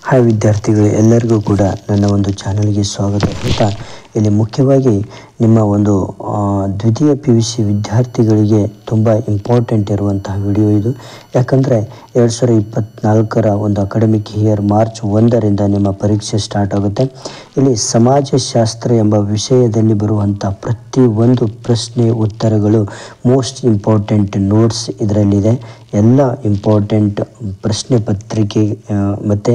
Hi ವಿದ್ಯಾರ್ಥಿಗಳು, ಎಲ್ಲರಿಗೂ ಕೂಡ ನನ್ನ ಒಂದು ಚಾನಲ್ಗೆ ಸ್ವಾಗತ ಹೇಳ್ತಾ, ಇಲ್ಲಿ ಮುಖ್ಯವಾಗಿ ನಿಮ್ಮ ಒಂದು ದ್ವಿತೀಯ PUC ವಿದ್ಯಾರ್ಥಿಗಳಿಗೆ ತುಂಬ ಇಂಪಾರ್ಟೆಂಟ್ ಇರುವಂತಹ ವಿಡಿಯೋ ಇದು. ಯಾಕಂದರೆ 2024ರ ಒಂದು ಅಕಾಡೆಮಿಕ್ ಇಯರ್ ಮಾರ್ಚ್ 1ರಿಂದ ನಿಮ್ಮ ಪರೀಕ್ಷೆ ಸ್ಟಾರ್ಟ್ ಆಗುತ್ತೆ. ಇಲ್ಲಿ ಸಮಾಜಶಾಸ್ತ್ರ ಎಂಬ ವಿಷಯದಲ್ಲಿ ಬರುವಂಥ ಪ್ರತಿಯೊಂದು ಪ್ರಶ್ನೆ ಉತ್ತರಗಳು ಮೋಸ್ಟ್ ಇಂಪಾರ್ಟೆಂಟ್ ನೋಟ್ಸ್ ಇದರಲ್ಲಿದೆ. ಎಲ್ಲ ಇಂಪಾರ್ಟೆಂಟ್ ಪ್ರಶ್ನೆ ಪತ್ರಿಕೆ ಮತ್ತು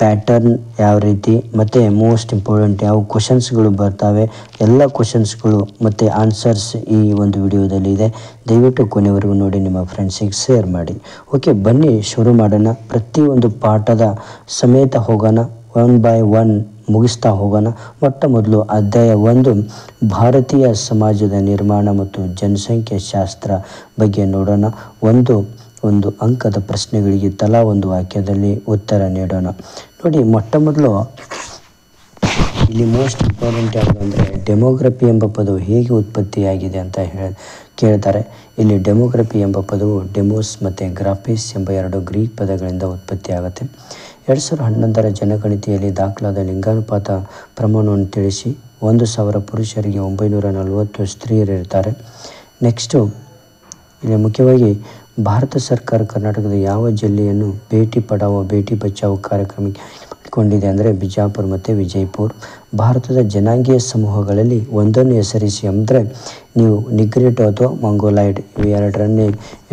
ಪ್ಯಾಟರ್ನ್ ಯಾವ ರೀತಿ ಮತ್ತು ಮೋಸ್ಟ್ ಇಂಪಾರ್ಟೆಂಟ್ ಯಾವ ಕ್ವಶನ್ಸ್ಗಳು ಬರ್ತವೆ, ಎಲ್ಲ ಕ್ವಶನ್ಸ್ಗಳು ಮತ್ತು ಆನ್ಸರ್ಸ್ ಈ ಒಂದು ವಿಡಿಯೋದಲ್ಲಿ ಇದೆ. ದಯವಿಟ್ಟು ಕೊನೆವರೆಗೂ ನೋಡಿ, ನಿಮ್ಮ ಫ್ರೆಂಡ್ಸಿಗೆ ಶೇರ್ ಮಾಡಿ. ಓಕೆ, ಬನ್ನಿ ಶುರು ಮಾಡೋಣ. ಪ್ರತಿಯೊಂದು ಪಾಠದ ಸಮೇತ ಹೋಗೋಣ, 1 by 1 ಮುಗಿಸ್ತಾ ಹೋಗೋಣ. ಮೊಟ್ಟ ಮೊದಲು ಅಧ್ಯಾಯ 1 ಭಾರತೀಯ ಸಮಾಜದ ನಿರ್ಮಾಣ ಮತ್ತು ಜನಸಂಖ್ಯೆ ಶಾಸ್ತ್ರ ಬಗ್ಗೆ ನೋಡೋಣ. ಒಂದು ಅಂಕದ ಪ್ರಶ್ನೆಗಳಿಗೆ ತಲಾ ಒಂದು ವಾಕ್ಯದಲ್ಲಿ ಉತ್ತರ ನೀಡೋಣ. ನೋಡಿ, ಮೊಟ್ಟ ಮೊದಲು ಇಲ್ಲಿ ಮೋಸ್ಟ್ ಇಂಪಾರ್ಟೆಂಟ್ ಯಾವುದು ಅಂದರೆ ಡೆಮೋಗ್ರಫಿ ಎಂಬ ಪದವು ಹೇಗೆ ಉತ್ಪತ್ತಿಯಾಗಿದೆ ಅಂತ ಕೇಳ್ತಾರೆ. ಇಲ್ಲಿ ಡೆಮೋಗ್ರಫಿ ಎಂಬ ಪದವು ಡೆಮೋಸ್ ಮತ್ತು ಗ್ರಾಫಿಸ್ ಎಂಬ 2 ಗ್ರೀಕ್ ಪದಗಳಿಂದ ಉತ್ಪತ್ತಿಯಾಗುತ್ತೆ. 2011ರ ಜನಗಣತಿಯಲ್ಲಿ ದಾಖಲಾದ ಲಿಂಗಾನುಪಾತ ಪ್ರಮಾಣವನ್ನು ತಿಳಿಸಿ. 1,000 ಪುರುಷರಿಗೆ 940 ಸ್ತ್ರೀಯರಿರ್ತಾರೆ. ನೆಕ್ಸ್ಟು ಇಲ್ಲಿ ಮುಖ್ಯವಾಗಿ ಭಾರತ ಸರ್ಕಾರ ಕರ್ನಾಟಕದ ಯಾವ ಜಿಲ್ಲೆಯನ್ನು ಬೇಟಿ ಪಡಾವೋ ಬೇಟಿ ಬಚಾವೋ ಕಾರ್ಯಕ್ರಮಕ್ಕೆ ಮಾಡಿಕೊಂಡಿದೆ ಅಂದರೆ ಬಿಜಾಪುರ ಮತ್ತು ವಿಜಯಪುರ. ಭಾರತದ ಜನಾಂಗೀಯ ಸಮೂಹಗಳಲ್ಲಿ ಒಂದನ್ನು ಹೆಸರಿಸಿ ಅಂದರೆ ನೀವು ನಿಗ್ರಿಟೋ ಅಥವಾ ಮಂಗೋಲಾಯ್ಡ್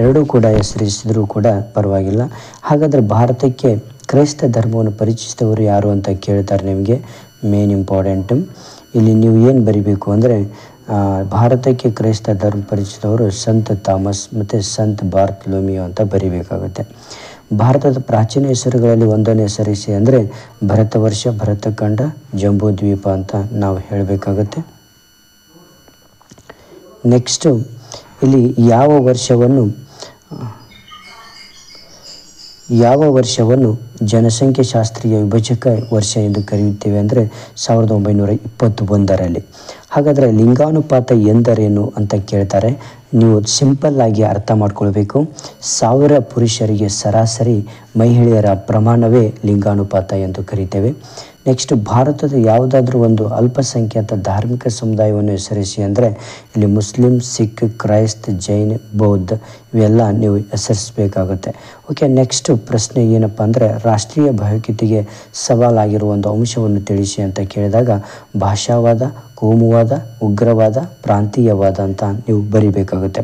ಎರಡೂ ಕೂಡ ಹೆಸರಿಸಿದರೂ ಕೂಡ ಪರವಾಗಿಲ್ಲ. ಹಾಗಾದರೆ ಭಾರತಕ್ಕೆ ಕ್ರೈಸ್ತ ಧರ್ಮವನ್ನು ಪರಿಚಯಿಸಿದವರು ಯಾರು ಅಂತ ಕೇಳ್ತಾರೆ ನಿಮಗೆ. ಮೇನ್ ಇಂಪಾರ್ಟೆಂಟು ಇಲ್ಲಿ ನೀವು ಏನು ಬರಿಬೇಕು ಅಂದರೆ ಭಾರತಕ್ಕೆ ಕ್ರೈಸ್ತ ಧರ್ಮ ಪರಿಚಯಿಸಿದವರು ಸಂತ್ ಥಾಮಸ್ ಮತ್ತು ಸಂತ್ ಬಾರ್ತಲೋಮಿಯೋ ಅಂತ ಬರಿಬೇಕಾಗುತ್ತೆ. ಭಾರತದ ಪ್ರಾಚೀನ ಹೆಸರುಗಳಲ್ಲಿ ಒಂದನ್ನು ಹೆಸರಿಸಿ ಅಂದರೆ ಭರತವರ್ಷ, ಭರತಖಂಡ, ಜಂಬೂದ್ವೀಪ ಅಂತ ನಾವು ಹೇಳಬೇಕಾಗುತ್ತೆ. ನೆಕ್ಸ್ಟು ಇಲ್ಲಿ ಯಾವ ವರ್ಷವನ್ನು ಜನಸಂಖ್ಯೆ ಶಾಸ್ತ್ರೀಯ ವಿಭಜಕ ವರ್ಷ ಎಂದು ಕರೆಯುತ್ತೇವೆ ಅಂದರೆ 1921ರಲ್ಲಿ. ಹಾಗಾದರೆ ಲಿಂಗಾನುಪಾತ ಎಂದರೇನು ಅಂತ ಕೇಳ್ತಾರೆ. ನೀವು ಸಿಂಪಲ್ ಆಗಿ ಅರ್ಥ ಮಾಡ್ಕೊಳ್ಬೇಕು. 1000 ಪುರುಷರಿಗೆ ಸರಾಸರಿ ಮಹಿಳೆಯರ ಪ್ರಮಾಣವೇ ಲಿಂಗಾನುಪಾತ ಎಂದು ಕರಿತೇವೆ. ನೆಕ್ಸ್ಟ್, ಭಾರತದ ಯಾವುದಾದ್ರೂ ಒಂದು ಅಲ್ಪಸಂಖ್ಯಾತ ಧಾರ್ಮಿಕ ಸಮುದಾಯವನ್ನು ಹೆಸರಿಸಿ ಅಂದರೆ ಇಲ್ಲಿ ಮುಸ್ಲಿಂ, ಸಿಖ್, ಕ್ರೈಸ್ತ, ಜೈನ್, ಬೌದ್ಧ ಇವೆಲ್ಲ ನೀವು ಹೆಸರಿಸಬೇಕಾಗುತ್ತೆ. ಓಕೆ, ನೆಕ್ಸ್ಟ್ ಪ್ರಶ್ನೆ ಏನಪ್ಪ ಅಂದರೆ ರಾಷ್ಟ್ರೀಯ ಭಾವೈಕ್ಯತೆಗೆ ಸವಾಲಾಗಿರುವ ಒಂದು ಅಂಶವನ್ನು ತಿಳಿಸಿ ಅಂತ ಕೇಳಿದಾಗ ಭಾಷಾವಾದ, ಕೋಮುವಾದ, ಉಗ್ರವಾದ, ಪ್ರಾಂತೀಯವಾದ ಅಂತ ನೀವು ಬರಿಬೇಕಾಗುತ್ತೆ.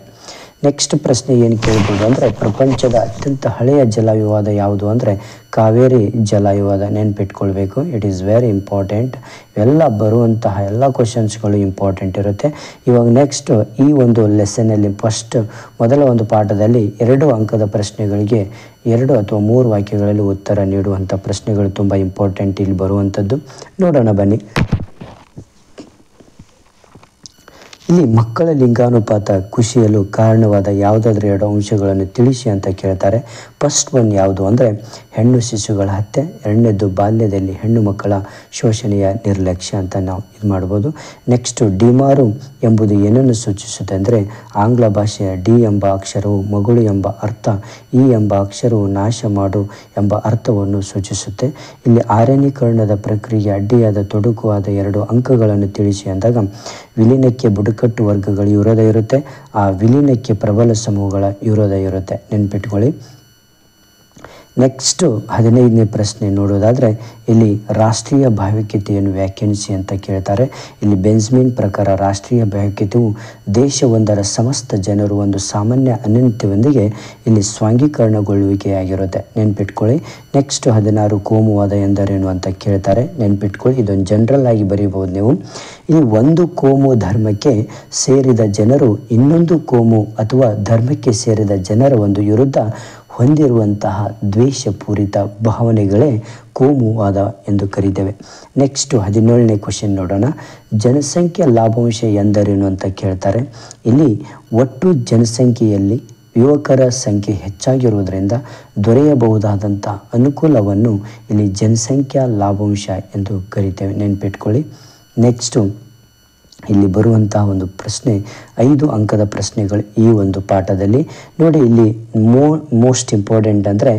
ನೆಕ್ಸ್ಟ್ ಪ್ರಶ್ನೆ ಏನು ಕೇಳ್ಬೋದು ಅಂದರೆ ಪ್ರಪಂಚದ ಅತ್ಯಂತ ಹಳೆಯ ಜಲವಿವಾದ ಯಾವುದು ಅಂದರೆ ಕಾವೇರಿ ಜಲವಿವಾದ. ನೆನ್ಪಿಟ್ಕೊಳ್ಬೇಕು, ಇಟ್ ಈಸ್ ವೆರಿ ಇಂಪಾರ್ಟೆಂಟ್. ಇವೆಲ್ಲ ಬರುವಂತಹ ಎಲ್ಲ ಕ್ವಶನ್ಸ್ಗಳು ಇಂಪಾರ್ಟೆಂಟ್ ಇರುತ್ತೆ. ಇವಾಗ ನೆಕ್ಸ್ಟ್ ಈ ಒಂದು ಲೆಸನಲ್ಲಿ ಮೊದಲ ಒಂದು ಪಾಠದಲ್ಲಿ 2 ಅಂಕದ ಪ್ರಶ್ನೆಗಳಿಗೆ 2 ಅಥವಾ 3 ವಾಕ್ಯಗಳಲ್ಲಿ ಉತ್ತರ ನೀಡುವಂಥ ಪ್ರಶ್ನೆಗಳು ತುಂಬ ಇಂಪಾರ್ಟೆಂಟ್ ಇಲ್ಲಿ ಬರುವಂಥದ್ದು. ನೋಡೋಣ ಬನ್ನಿ. ಇಲ್ಲಿ ಮಕ್ಕಳ ಲಿಂಗಾನುಪಾತ ಕುಸಿಯಲು ಕಾರಣವಾದ ಯಾವುದಾದ್ರೂ 2 ಅಂಶಗಳನ್ನು ತಿಳಿಸಿ ಅಂತ ಕೇಳ್ತಾರೆ. ಫಸ್ಟ್ ಒನ್ ಯಾವುದು ಅಂದರೆ ಹೆಣ್ಣು ಶಿಶುಗಳ ಹತ್ಯೆ, ಎರಡನೇದು ಬಾಲ್ಯದಲ್ಲಿ ಹೆಣ್ಣು ಮಕ್ಕಳ ಶೋಷಣೆಯ ನಿರ್ಲಕ್ಷ್ಯ ಅಂತ ನಾವು ಇದು ಮಾಡ್ಬೋದು. ನೆಕ್ಸ್ಟು ಡಿಮಾರು ಎಂಬುದು ಏನನ್ನು ಸೂಚಿಸುತ್ತೆ ಅಂದರೆ ಆಂಗ್ಲ ಭಾಷೆಯ ಡಿ ಎಂಬ ಅಕ್ಷರವು ಮಗಳು ಎಂಬ ಅರ್ಥ, ಇ ಎಂಬ ಅಕ್ಷರವು ನಾಶ ಮಾಡು ಎಂಬ ಅರ್ಥವನ್ನು ಸೂಚಿಸುತ್ತೆ. ಇಲ್ಲಿ ಆರನೀಕರಣದ ಪ್ರಕ್ರಿಯೆಗೆ ಅಡ್ಡಿಯಾದ ತೊಡಕುವಾದ 2 ಅಂಕಗಳನ್ನು ತಿಳಿಸಿ ಅಂದಾಗ ವಿಲೀನಕ್ಕೆ ಬುಡಕಟ್ಟು ವರ್ಗಗಳು ವಿರೋಧ ಇರುತ್ತೆ, ಆ ವಿಲೀನಕ್ಕೆ ಪ್ರಬಲ ಸಮೂಹಗಳ ವಿರೋಧ ಇರುತ್ತೆ. ನೆನ್ಪಿಟ್ಕೊಳ್ಳಿ. ನೆಕ್ಸ್ಟು 15ನೇ ಪ್ರಶ್ನೆ ನೋಡೋದಾದರೆ ಇಲ್ಲಿ ರಾಷ್ಟ್ರೀಯ ಭಾವೈಕ್ಯತೆಯನ್ನು ವ್ಯಾಖ್ಯಾನಿಸಿ ಅಂತ ಕೇಳ್ತಾರೆ. ಇಲ್ಲಿ ಬೆಂಜಮಿನ್ ಪ್ರಕಾರ ರಾಷ್ಟ್ರೀಯ ಭಾವೈಕ್ಯತೆಯು ದೇಶವೊಂದರ ಸಮಸ್ತ ಜನರು ಒಂದು ಸಾಮಾನ್ಯ ಅನನ್ಯತೆಯೊಂದಿಗೆ ಇಲ್ಲಿ ಸ್ವಾಂಗೀಕರಣಗೊಳ್ಳುವಿಕೆಯಾಗಿರುತ್ತೆ. ನೆನ್ಪಿಟ್ಕೊಳ್ಳಿ. ನೆಕ್ಸ್ಟ್ 16 ಕೋಮುವಾದ ಎಂದರೇನು ಅಂತ ಕೇಳ್ತಾರೆ. ನೆನ್ಪಿಟ್ಕೊಳ್ಳಿ, ಇದೊಂದು ಜನರಲ್ ಆಗಿ ಬರೀಬೋದು ನೀವು. ಇಲ್ಲಿ ಒಂದು ಕೋಮು ಧರ್ಮಕ್ಕೆ ಸೇರಿದ ಜನರು ಇನ್ನೊಂದು ಕೋಮು ಅಥವಾ ಧರ್ಮಕ್ಕೆ ಸೇರಿದ ಜನರ ಒಂದು ವಿರುದ್ಧ ಹೊಂದಿರುವಂತಹ ದ್ವೇಷಪೂರಿತ ಭಾವನೆಗಳೇ ಕೋಮುವಾದ ಎಂದು ಕರೀತೇವೆ. ನೆಕ್ಸ್ಟು 17ನೇ ಕ್ವಶನ್ ನೋಡೋಣ. ಜನಸಂಖ್ಯಾ ಲಾಭಾಂಶ ಎಂದರೇನು ಅಂತ ಕೇಳ್ತಾರೆ. ಇಲ್ಲಿ ಒಟ್ಟು ಜನಸಂಖ್ಯೆಯಲ್ಲಿ ಯುವಕರ ಸಂಖ್ಯೆ ಹೆಚ್ಚಾಗಿರುವುದರಿಂದ ದೊರೆಯಬಹುದಾದಂಥ ಅನುಕೂಲವನ್ನು ಇಲ್ಲಿ ಜನಸಂಖ್ಯಾ ಲಾಭಾಂಶ ಎಂದು ಕರಿತೇವೆ. ನೆನ್ಪಿಟ್ಕೊಳ್ಳಿ. ನೆಕ್ಸ್ಟು ಇಲ್ಲಿ ಬರುವಂತಹ ಒಂದು ಪ್ರಶ್ನೆ 5 ಅಂಕದ ಪ್ರಶ್ನೆಗಳು ಈ ಒಂದು ಪಾಠದಲ್ಲಿ. ನೋಡಿ ಇಲ್ಲಿ ಮೋಸ್ಟ್ ಇಂಪಾರ್ಟೆಂಟ್ ಅಂದರೆ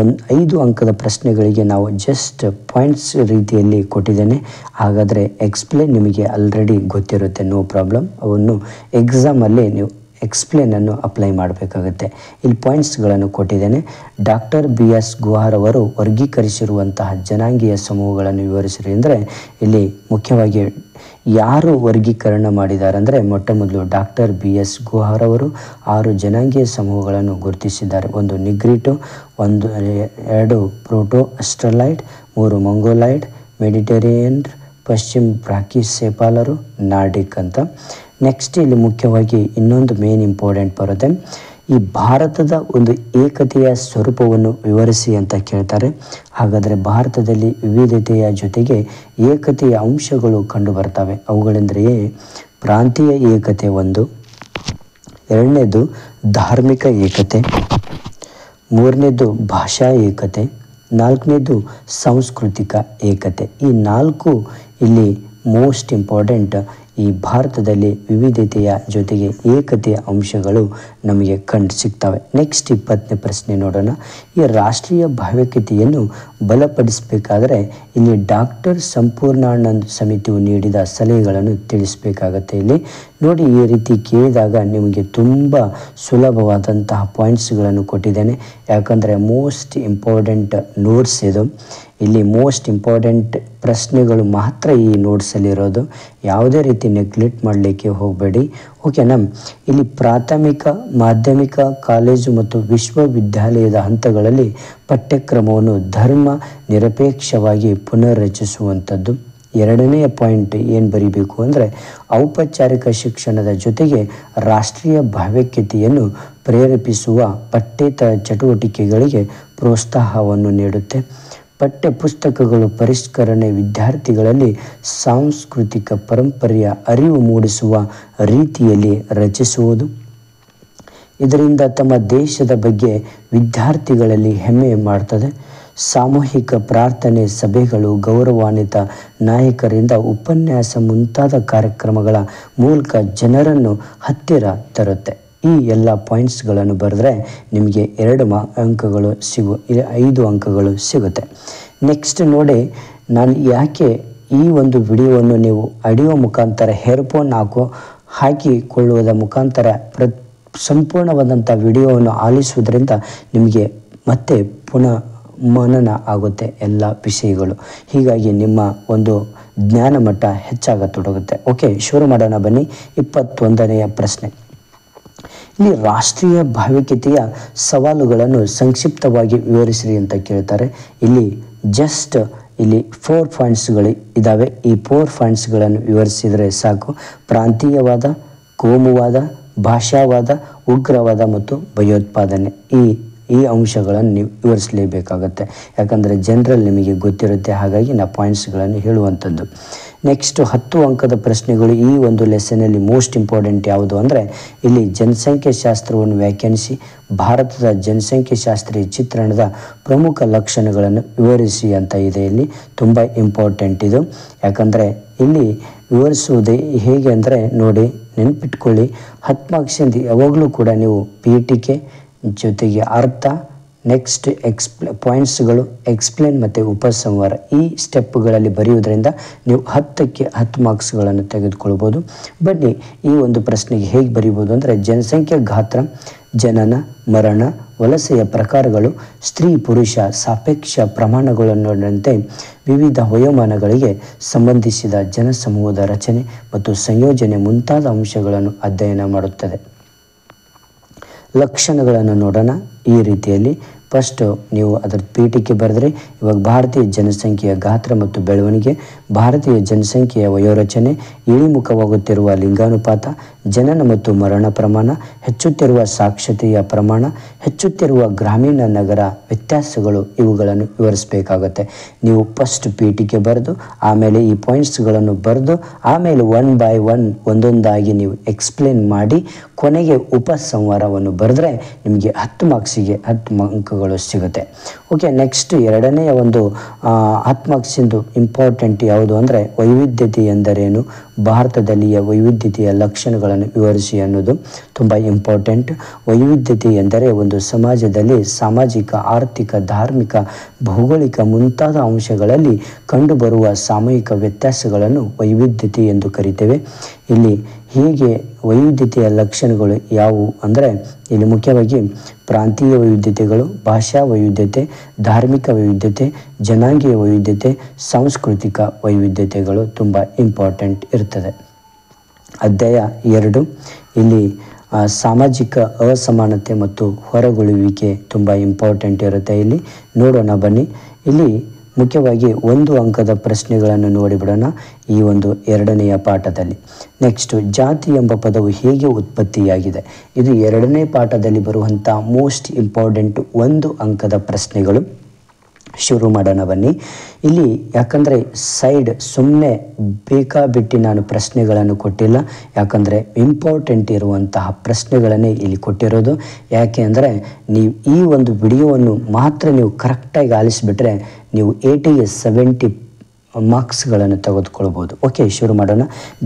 5 ಅಂಕದ ಪ್ರಶ್ನೆಗಳಿಗೆ ನಾವು ಜಸ್ಟ್ ಪಾಯಿಂಟ್ಸ್ ರೀತಿಯಲ್ಲಿ ಕೊಟ್ಟಿದ್ದೇನೆ. ಹಾಗಾದರೆ ಎಕ್ಸ್ಪ್ಲೇನ್ ನಿಮಗೆ ಆಲ್ರೆಡಿ ಗೊತ್ತಿರುತ್ತೆ, ನೋ ಪ್ರಾಬ್ಲಮ್. ಅವನ್ನು ಎಕ್ಸಾಮಲ್ಲಿ ನೀವು ಎಕ್ಸ್ಪ್ಲೇನನ್ನು ಅಪ್ಲೈ ಮಾಡಬೇಕಾಗುತ್ತೆ. ಇಲ್ಲಿ ಪಾಯಿಂಟ್ಸ್ಗಳನ್ನು ಕೊಟ್ಟಿದ್ದೇನೆ. ಡಾಕ್ಟರ್ BS ಗುಹಾರ್ ಅವರು ವರ್ಗೀಕರಿಸಿರುವಂತಹ ಜನಾಂಗೀಯ ಸಮೂಹಗಳನ್ನು ವಿವರಿಸಿರಿ ಅಂದರೆ ಇಲ್ಲಿ ಮುಖ್ಯವಾಗಿ ಯಾರು ವರ್ಗೀಕರಣ ಮಾಡಿದ್ದಾರೆ ಅಂದರೆ ಮೊಟ್ಟ ಮೊದಲು ಡಾಕ್ಟರ್ BS ಗುಹಾರ್ ಅವರು 6 ಜನಾಂಗೀಯ ಸಮೂಹಗಳನ್ನು ಗುರುತಿಸಿದ್ದಾರೆ. 1 ನಿಗ್ರಿಟೋ, 2 ಪ್ರೋಟೋ ಆಸ್ಟ್ರಲಾಯ್ಡ್, 3 ಮಂಗೋಲಾಯ್ಡ್, ಮೆಡಿಟರೇನಿಯನ್, ಪಶ್ಚಿಮ ಬ್ರಾಕಿಸೆಫಾಲರು, ನಾರ್ಡಿಕ್ ಅಂತ. ನೆಕ್ಸ್ಟ್ ಇಲ್ಲಿ ಮುಖ್ಯವಾಗಿ ಇನ್ನೊಂದು ಮೇನ್ ಇಂಪಾರ್ಟೆಂಟ್ ಬರುತ್ತೆ. ಈ ಭಾರತದ ಒಂದು ಏಕತೆಯ ಸ್ವರೂಪವನ್ನು ವಿವರಿಸಿ ಅಂತ ಕೇಳ್ತಾರೆ. ಹಾಗಾದರೆ ಭಾರತದಲ್ಲಿ ವಿವಿಧತೆಯ ಜೊತೆಗೆ ಏಕತೆಯ ಅಂಶಗಳು ಕಂಡು ಬರ್ತವೆ. ಅವುಗಳೆಂದರೆ ಪ್ರಾಂತೀಯ ಏಕತೆ 1, 2ನೇದು ಧಾರ್ಮಿಕ ಏಕತೆ, 3ನೇದು ಭಾಷಾ ಏಕತೆ, 4ನೇದು ಸಾಂಸ್ಕೃತಿಕ ಏಕತೆ. ಈ 4 ಇಲ್ಲಿ ಮೋಸ್ಟ್ ಇಂಪಾರ್ಟೆಂಟ್. ಈ ಭಾರತದಲ್ಲಿ ವಿವಿಧತೆಯ ಜೊತೆಗೆ ಏಕತೆಯ ಅಂಶಗಳು ನಮಗೆ ಕಂಡು ಸಿಗ್ತವೆ. ನೆಕ್ಸ್ಟ್ 20ನೇ ಪ್ರಶ್ನೆ ನೋಡೋಣ. ಈ ರಾಷ್ಟ್ರೀಯ ಭಾವೈಕ್ಯತೆಯನ್ನು ಬಲಪಡಿಸಬೇಕಾದರೆ ಇಲ್ಲಿ ಡಾಕ್ಟರ್ ಸಂಪೂರ್ಣಾನಂದ್ ಸಮಿತಿಯು ನೀಡಿದ ಸಲಹೆಗಳನ್ನು ತಿಳಿಸಬೇಕಾಗತ್ತೆ. ಇಲ್ಲಿ ನೋಡಿ, ಈ ರೀತಿ ಕೇಳಿದಾಗ ನಿಮಗೆ ತುಂಬ ಸುಲಭವಾದಂತಹ ಪಾಯಿಂಟ್ಸ್ಗಳನ್ನು ಕೊಟ್ಟಿದ್ದೇನೆ. ಯಾಕಂದರೆ ಮೋಸ್ಟ್ ಇಂಪಾರ್ಟೆಂಟ್ ನೋಟ್ಸ್ ಇದು. ಇಲ್ಲಿ ಮೋಸ್ಟ್ ಇಂಪಾರ್ಟೆಂಟ್ ಪ್ರಶ್ನೆಗಳು ಮಾತ್ರ ಈ ನೋಟ್ಸಲ್ಲಿರೋದು. ಯಾವುದೇ ರೀತಿ ನೆಗ್ಲೆಕ್ಟ್ ಮಾಡಲಿಕ್ಕೆ ಹೋಗಬೇಡಿ, ಓಕೆನಾ. ಇಲ್ಲಿ ಪ್ರಾಥಮಿಕ, ಮಾಧ್ಯಮಿಕ, ಕಾಲೇಜು ಮತ್ತು ವಿಶ್ವವಿದ್ಯಾಲಯದ ಹಂತಗಳಲ್ಲಿ ಪಠ್ಯಕ್ರಮವನ್ನು ಧರ್ಮ ನಿರಪೇಕ್ಷವಾಗಿ ಪುನರ್ರಚಿಸುವಂಥದ್ದು. 2ನೇ ಪಾಯಿಂಟ್ ಏನು ಬರೀಬೇಕು ಅಂದರೆ ಔಪಚಾರಿಕ ಶಿಕ್ಷಣದ ಜೊತೆಗೆ ರಾಷ್ಟ್ರೀಯ ಭಾವೈಕ್ಯತೆಯನ್ನು ಪ್ರೇರೇಪಿಸುವ ಪಠ್ಯೇತರ ಚಟುವಟಿಕೆಗಳಿಗೆ ಪ್ರೋತ್ಸಾಹವನ್ನು ನೀಡುತ್ತೆ. ಪಠ್ಯ ಪುಸ್ತಕಗಳು ಪರಿಷ್ಕರಣೆ ವಿದ್ಯಾರ್ಥಿಗಳಲ್ಲಿ ಸಾಂಸ್ಕೃತಿಕ ಪರಂಪರೆಯ ಅರಿವು ಮೂಡಿಸುವ ರೀತಿಯಲ್ಲಿ ರಚಿಸುವುದು. ಇದರಿಂದ ತಮ್ಮ ದೇಶದ ಬಗ್ಗೆ ವಿದ್ಯಾರ್ಥಿಗಳಲ್ಲಿ ಹೆಮ್ಮೆ ಮಾಡ್ತದೆ. ಸಾಮೂಹಿಕ ಪ್ರಾರ್ಥನೆ ಸಭೆಗಳು, ಗೌರವಾನ್ವಿತ ನಾಯಕರಿಂದ ಉಪನ್ಯಾಸ ಮುಂತಾದ ಕಾರ್ಯಕ್ರಮಗಳ ಮೂಲಕ ಜನರನ್ನು ಹತ್ತಿರ ತರುತ್ತೆ. ಈ ಎಲ್ಲ ಪಾಯಿಂಟ್ಸ್ಗಳನ್ನು ಬರೆದ್ರೆ ನಿಮಗೆ 2 ಅಂಕಗಳು 5 ಅಂಕಗಳು ಸಿಗುತ್ತೆ. ನೆಕ್ಸ್ಟ್ ನೋಡಿ, ನಾನು ಯಾಕೆ ಈ ಒಂದು ವಿಡಿಯೋವನ್ನು ನೀವು ಆಡಿಯೋ ಮುಖಾಂತರ ಹೇರ್ಫೋನ್ ಹಾಕಿಕೊಳ್ಳುವುದರ ಮುಖಾಂತರ ಸಂಪೂರ್ಣವಾದಂಥ ವಿಡಿಯೋವನ್ನು ಆಲಿಸುವುದರಿಂದ ನಿಮಗೆ ಮತ್ತೆ ಪುನಃ ಮನನ ಆಗುತ್ತೆ ಎಲ್ಲ ವಿಷಯಗಳು. ಹೀಗಾಗಿ ನಿಮ್ಮ ಒಂದು ಜ್ಞಾನ ಮಟ್ಟ ಹೆಚ್ಚಾಗತೊಡಗುತ್ತೆ. ಓಕೆ, ಶುರು ಮಾಡೋಣ ಬನ್ನಿ. 21ನೆಯ ಪ್ರಶ್ನೆ. ಇಲ್ಲಿ ರಾಷ್ಟ್ರೀಯ ಭಾವೈಕ್ಯತೆಯ ಸವಾಲುಗಳನ್ನು ಸಂಕ್ಷಿಪ್ತವಾಗಿ ವಿವರಿಸಿರಿ ಅಂತ ಕೇಳ್ತಾರೆ. ಇಲ್ಲಿ ಜಸ್ಟ್ ಇಲ್ಲಿ 4 ಪಾಯಿಂಟ್ಸ್ಗಳು ಇದ್ದಾವೆ. ಈ 4 ಪಾಯಿಂಟ್ಸ್ಗಳನ್ನು ವಿವರಿಸಿದರೆ ಸಾಕು. ಪ್ರಾಂತೀಯವಾದ, ಕೋಮುವಾದ, ಭಾಷಾವಾದ, ಉಗ್ರವಾದ ಮತ್ತು ಭಯೋತ್ಪಾದನೆ. ಈ ಅಂಶಗಳನ್ನು ನೀವು ವಿವರಿಸಲೇಬೇಕಾಗತ್ತೆ. ಯಾಕಂದರೆ ಜನರಲ್ ನಿಮಗೆ ಗೊತ್ತಿರುತ್ತೆ, ಹಾಗಾಗಿ ನಾ ಪಾಯಿಂಟ್ಸ್ಗಳನ್ನು ಹೇಳುವಂಥದ್ದು. ನೆಕ್ಸ್ಟ್ 10 ಅಂಕದ ಪ್ರಶ್ನೆಗಳು ಈ ಒಂದು ಲೆಸನಲ್ಲಿ ಮೋಸ್ಟ್ ಇಂಪಾರ್ಟೆಂಟ್ ಯಾವುದು ಅಂದರೆ ಇಲ್ಲಿ ಜನಸಂಖ್ಯೆ ಶಾಸ್ತ್ರವನ್ನು ವ್ಯಾಖ್ಯಾನಿಸಿ ಭಾರತದ ಜನಸಂಖ್ಯೆ ಶಾಸ್ತ್ರೀಯ ಚಿತ್ರಣದ ಪ್ರಮುಖ ಲಕ್ಷಣಗಳನ್ನು ವಿವರಿಸಿ ಅಂತ ಇದೆ. ಇಲ್ಲಿ ತುಂಬ ಇಂಪಾರ್ಟೆಂಟ್ ಇದು. ಯಾಕಂದರೆ ಇಲ್ಲಿ ವಿವರಿಸುವುದು ಹೇಗೆ ಅಂದರೆ ನೋಡಿ, ನೆನಪಿಟ್ಕೊಳ್ಳಿ, 10 ಮಾರ್ಕ್ಸಿಂದ ಯಾವಾಗಲೂ ಕೂಡ ನೀವು ಪೀಠಿಕೆ ಜೊತೆಗೆ ಅರ್ಥ, ನೆಕ್ಸ್ಟ್ ಪಾಯಿಂಟ್ಸ್ಗಳು, ಎಕ್ಸ್ಪ್ಲೇನ್ ಮತ್ತು ಉಪಸಂಹಾರ ಈ ಸ್ಟೆಪ್ಗಳಲ್ಲಿ ಬರೆಯುವುದರಿಂದ ನೀವು 10ಕ್ಕೆ 10 ಮಾರ್ಕ್ಸ್ಗಳನ್ನು ತೆಗೆದುಕೊಳ್ಬೋದು. ಬನ್ನಿ ಈ ಒಂದು ಪ್ರಶ್ನೆಗೆ ಹೇಗೆ ಬರೀಬೋದು ಅಂದರೆ ಜನಸಂಖ್ಯೆ ಗಾತ್ರ, ಜನನ, ಮರಣ, ವಲಸೆಯ ಪ್ರಕಾರಗಳು, ಸ್ತ್ರೀ ಪುರುಷ ಸಾಪೇಕ್ಷ ಪ್ರಮಾಣಗಳನ್ನೊಳಗೊಂಡಂತೆ ವಿವಿಧ ವಯೋಮಾನಗಳಿಗೆ ಸಂಬಂಧಿಸಿದ ಜನಸಮೂಹದ ರಚನೆ ಮತ್ತು ಸಂಯೋಜನೆ ಮುಂತಾದ ಅಂಶಗಳನ್ನು ಅಧ್ಯಯನ ಮಾಡುತ್ತದೆ. ಲಕ್ಷಣಗಳನ್ನು ನೋಡೋಣ ಈ ರೀತಿಯಲ್ಲಿ. ಫಸ್ಟು ನೀವು ಅದರ ಪೀಠಿಕೆ ಬರೆದರೆ ಇವಾಗ ಭಾರತೀಯ ಜನಸಂಖ್ಯೆಯ ಗಾತ್ರ ಮತ್ತು ಬೆಳವಣಿಗೆ, ಭಾರತೀಯ ಜನಸಂಖ್ಯೆಯ ವಯೋರಚನೆ, ಇಳಿಮುಖವಾಗುತ್ತಿರುವ ಲಿಂಗಾನುಪಾತ, ಜನನ ಮತ್ತು ಮರಣ ಪ್ರಮಾಣ, ಹೆಚ್ಚುತ್ತಿರುವ ಸಾಕ್ಷರತೆಯ ಪ್ರಮಾಣ, ಹೆಚ್ಚುತ್ತಿರುವ ಗ್ರಾಮೀಣ ನಗರ ವ್ಯತ್ಯಾಸಗಳು, ಇವುಗಳನ್ನು ವಿವರಿಸಬೇಕಾಗುತ್ತೆ. ನೀವು ಫಸ್ಟ್ ಪೀಠಿಕೆ ಬರೆದು ಆಮೇಲೆ ಈ ಪಾಯಿಂಟ್ಸ್ಗಳನ್ನು ಬರೆದು ಆಮೇಲೆ 1 by 1 ಒಂದೊಂದಾಗಿ ನೀವು ಎಕ್ಸ್ಪ್ಲೇನ್ ಮಾಡಿ ಕೊನೆಗೆ ಉಪಸಂಹಾರವನ್ನು ಬರೆದ್ರೆ ನಿಮಗೆ 10 ಮಾರ್ಕ್ಸಿಗೆ 10 ಅಂಕಗಳು ಅಂಕಗಳು ಸಿಗುತ್ತೆ. ಓಕೆ, ನೆಕ್ಸ್ಟ್ ಎರಡನೆಯ ಒಂದು 10 ಮಾರ್ಕ್ಸಿಂದು ಇಂಪಾರ್ಟೆಂಟ್ ಯಾವುದು ಅಂದರೆ ವೈವಿಧ್ಯತೆ ಎಂದರೇನು, ಭಾರತದಲ್ಲಿಯ ವೈವಿಧ್ಯತೆಯ ಲಕ್ಷಣಗಳನ್ನು ವಿವರಿಸಿ ಅನ್ನೋದು ತುಂಬ ಇಂಪಾರ್ಟೆಂಟ್. ವೈವಿಧ್ಯತೆ ಎಂದರೆ ಒಂದು ಸಮಾಜದಲ್ಲಿ ಸಾಮಾಜಿಕ, ಆರ್ಥಿಕ, ಧಾರ್ಮಿಕ, ಭೌಗೋಳಿಕ ಮುಂತಾದ ಅಂಶಗಳಲ್ಲಿ ಕಂಡುಬರುವ ಸಾಮೂಹಿಕ ವ್ಯತ್ಯಾಸಗಳನ್ನು ವೈವಿಧ್ಯತೆ ಎಂದು ಕರೀತೇವೆ. ಇಲ್ಲಿ ಹೀಗೆ ವೈವಿಧ್ಯತೆಯ ಲಕ್ಷಣಗಳು ಯಾವುವು ಅಂದರೆ ಇಲ್ಲಿ ಮುಖ್ಯವಾಗಿ ಪ್ರಾಂತೀಯ ವೈವಿಧ್ಯತೆಗಳು, ಭಾಷಾ ವೈವಿಧ್ಯತೆ, ಧಾರ್ಮಿಕ ವೈವಿಧ್ಯತೆ, ಜನಾಂಗೀಯ ವೈವಿಧ್ಯತೆ, ಸಾಂಸ್ಕೃತಿಕ ವೈವಿಧ್ಯತೆಗಳು ತುಂಬ ಇಂಪಾರ್ಟೆಂಟ್ ಇರ್ತದೆ. ಅಧ್ಯಾಯ 2 ಇಲ್ಲಿ ಸಾಮಾಜಿಕ ಅಸಮಾನತೆ ಮತ್ತು ಹೊರಗುಳುವಿಕೆ ತುಂಬ ಇಂಪಾರ್ಟೆಂಟ್ ಇರುತ್ತೆ. ಇಲ್ಲಿ ನೋಡೋಣ ಬನ್ನಿ. ಇಲ್ಲಿ ಮುಖ್ಯವಾಗಿ 1 ಅಂಕದ ಪ್ರಶ್ನೆಗಳನ್ನು ನೋಡಿಬಿಡೋಣ ಈ ಒಂದು 2ನೆಯ ಪಾಠದಲ್ಲಿ. ನೆಕ್ಸ್ಟ್, ಜಾತಿ ಎಂಬ ಪದವು ಹೇಗೆ ಉತ್ಪತ್ತಿಯಾಗಿದೆ? ಇದು 2ನೇ ಪಾಠದಲ್ಲಿ ಬರುವಂಥ ಮೋಸ್ಟ್ ಇಂಪಾರ್ಟೆಂಟ್ 1 ಅಂಕದ ಪ್ರಶ್ನೆಗಳು. ಶುರು ಮಾಡೋಣ ಬನ್ನಿ. ಇಲ್ಲಿ ಯಾಕಂದರೆ ಸೈಡ್ ಸುಮ್ಮನೆ ಬೇಕಾಬಿಟ್ಟು ನಾನು ಪ್ರಶ್ನೆಗಳನ್ನು ಕೊಟ್ಟಿಲ್ಲ, ಯಾಕಂದರೆ ಇಂಪಾರ್ಟೆಂಟ್ ಇರುವಂತಹ ಪ್ರಶ್ನೆಗಳನ್ನೇ ಇಲ್ಲಿ ಕೊಟ್ಟಿರೋದು. ಯಾಕೆ ಅಂದರೆ ನೀವು ಈ ಒಂದು ವಿಡಿಯೋವನ್ನು ಮಾತ್ರ ನೀವು ಕರೆಕ್ಟಾಗಿ ಆಲಿಸಿಬಿಟ್ರೆ ನೀವು 80ಗೆ 70 ಮಾರ್ಕ್ಸ್ಗಳನ್ನು ತೆಗೆದುಕೊಳ್ಬೋದು. ಓಕೆ, ಶುರು ಮಾಡೋಣ.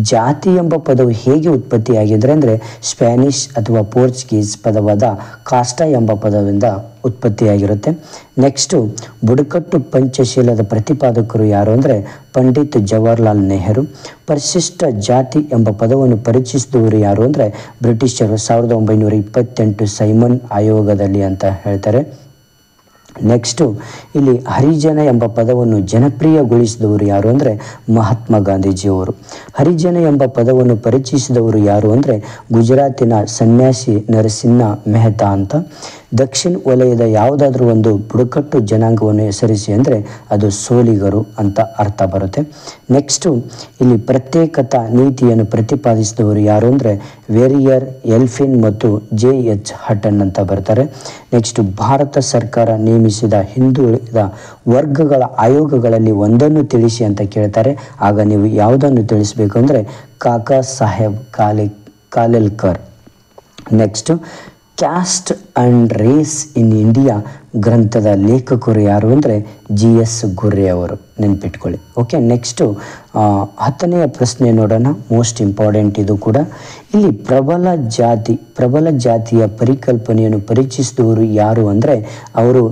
ಜಾತಿ ಎಂಬ ಪದವು ಹೇಗೆ ಉತ್ಪತ್ತಿಯಾಗಿದ್ರೆ ಅಂದರೆ ಸ್ಪ್ಯಾನಿಷ್ ಅಥವಾ ಪೋರ್ಚುಗೀಸ್ ಪದವಾದ ಕಾಸ್ಟಾ ಎಂಬ ಪದದಿಂದ ಉತ್ಪತ್ತಿಯಾಗಿರುತ್ತೆ. ನೆಕ್ಸ್ಟು, ಬುಡಕಟ್ಟು ಪಂಚಶೀಲದ ಪ್ರತಿಪಾದಕರು ಯಾರು ಅಂದರೆ ಪಂಡಿತ್ ಜವಾಹರ್ಲಾಲ್ ನೆಹರು. ಪರಿಶಿಷ್ಟ ಜಾತಿ ಎಂಬ ಪದವನ್ನು ಪರಿಚಯಿಸಿದವರು ಯಾರು ಅಂದರೆ ಬ್ರಿಟಿಷರು 1928 ಸೈಮನ್ ಆಯೋಗದಲ್ಲಿ ಅಂತ ಹೇಳ್ತಾರೆ. ನೆಕ್ಸ್ಟು, ಇಲ್ಲಿ ಹರಿಜನ ಎಂಬ ಪದವನ್ನು ಜನಪ್ರಿಯಗೊಳಿಸಿದವರು ಯಾರು ಅಂದರೆ ಮಹಾತ್ಮ ಗಾಂಧೀಜಿಯವರು. ಹರಿಜನ ಎಂಬ ಪದವನ್ನು ಪರಿಚಯಿಸಿದವರು ಯಾರು ಅಂದರೆ ಗುಜರಾತಿನ ಸನ್ಯಾಸಿ ನರಸಿಂಹ ಮೆಹ್ತಾ ಅಂತ. ದಕ್ಷಿಣ ವಲಯದ ಯಾವುದಾದ್ರೂ ಒಂದು ಬುಡಕಟ್ಟು ಜನಾಂಗವನ್ನು ಹೆಸರಿಸಿ ಅಂದರೆ ಅದು ಸೋಲಿಗರು ಅಂತ ಅರ್ಥ ಬರುತ್ತೆ. ನೆಕ್ಸ್ಟು, ಇಲ್ಲಿ ಪ್ರತ್ಯೇಕತಾ ನೀತಿಯನ್ನು ಪ್ರತಿಪಾದಿಸಿದವರು ಯಾರು ಅಂದರೆ ವೇರಿಯರ್, ಎಲ್ಫಿನ್ ಮತ್ತು JH ಹಟನ್ ಅಂತ ಬರ್ತಾರೆ. ನೆಕ್ಸ್ಟು, ಭಾರತ ಸರ್ಕಾರ ನೇಮಿಸಿದ ಹಿಂದುಳಿದ ವರ್ಗಗಳ ಆಯೋಗಗಳಲ್ಲಿ ಒಂದನ್ನು ತಿಳಿಸಿ ಅಂತ ಕೇಳ್ತಾರೆ. ಆಗ ನೀವು ಯಾವುದನ್ನು ತಿಳಿಸಬೇಕು ಅಂದರೆ Kaka Saheb Kalelkar. Next, caste and race in India ಗ್ರಂಥದ ಲೇಖಕರು ಯಾರು ಅಂದರೆ GS ಗುರ್ರೆ ಅವರು, ನೆನ್ಪಿಟ್ಕೊಳ್ಳಿ. ಓಕೆ, ನೆಕ್ಸ್ಟು 10ನೆಯ ಪ್ರಶ್ನೆ ನೋಡೋಣ. ಮೋಸ್ಟ್ ಇಂಪಾರ್ಟೆಂಟ್ ಇದು ಕೂಡ. ಇಲ್ಲಿ ಪ್ರಬಲ ಜಾತಿಯ ಪರಿಕಲ್ಪನೆಯನ್ನು ಪರಿಚಯಿಸಿದವರು ಯಾರು ಅಂದರೆ ಅವರು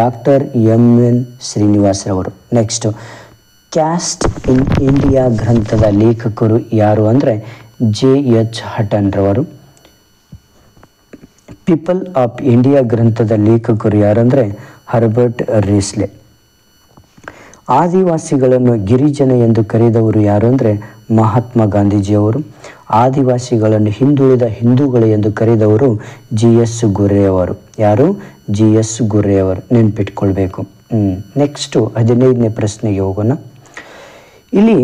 ಡಾಕ್ಟರ್ MN ಶ್ರೀನಿವಾಸರವರು. ನೆಕ್ಸ್ಟು, ಕ್ಯಾಸ್ಟ್ ಇನ್ ಇಂಡಿಯಾ ಗ್ರಂಥದ ಲೇಖಕರು ಯಾರು ಅಂದರೆ JH ಹಟನ್ರವರು. ಪೀಪಲ್ ಆಫ್ ಇಂಡಿಯಾ ಗ್ರಂಥದ ಲೇಖಕರು ಯಾರಂದರೆ ಹರ್ಬರ್ಟ್ ರೀಸ್ಲೆ. ಆದಿವಾಸಿಗಳನ್ನು ಗಿರಿಜನ ಎಂದು ಕರೆದವರು ಯಾರು ಅಂದರೆ ಮಹಾತ್ಮ ಗಾಂಧೀಜಿಯವರು. ಆದಿವಾಸಿಗಳನ್ನು ಹಿಂದುಳಿದ ಹಿಂದೂಗಳು ಎಂದು ಕರೆದವರು GS ಗುರ್ರೆ ಅವರು. ಯಾರು? GS ಗುರ್ರೆ ಅವರು, ನೆನ್ಪಿಟ್ಕೊಳ್ಬೇಕು. ನೆಕ್ಸ್ಟು 15ನೇ ಪ್ರಶ್ನೆಗೆ ಹೋಗೋಣ. ಇಲ್ಲಿ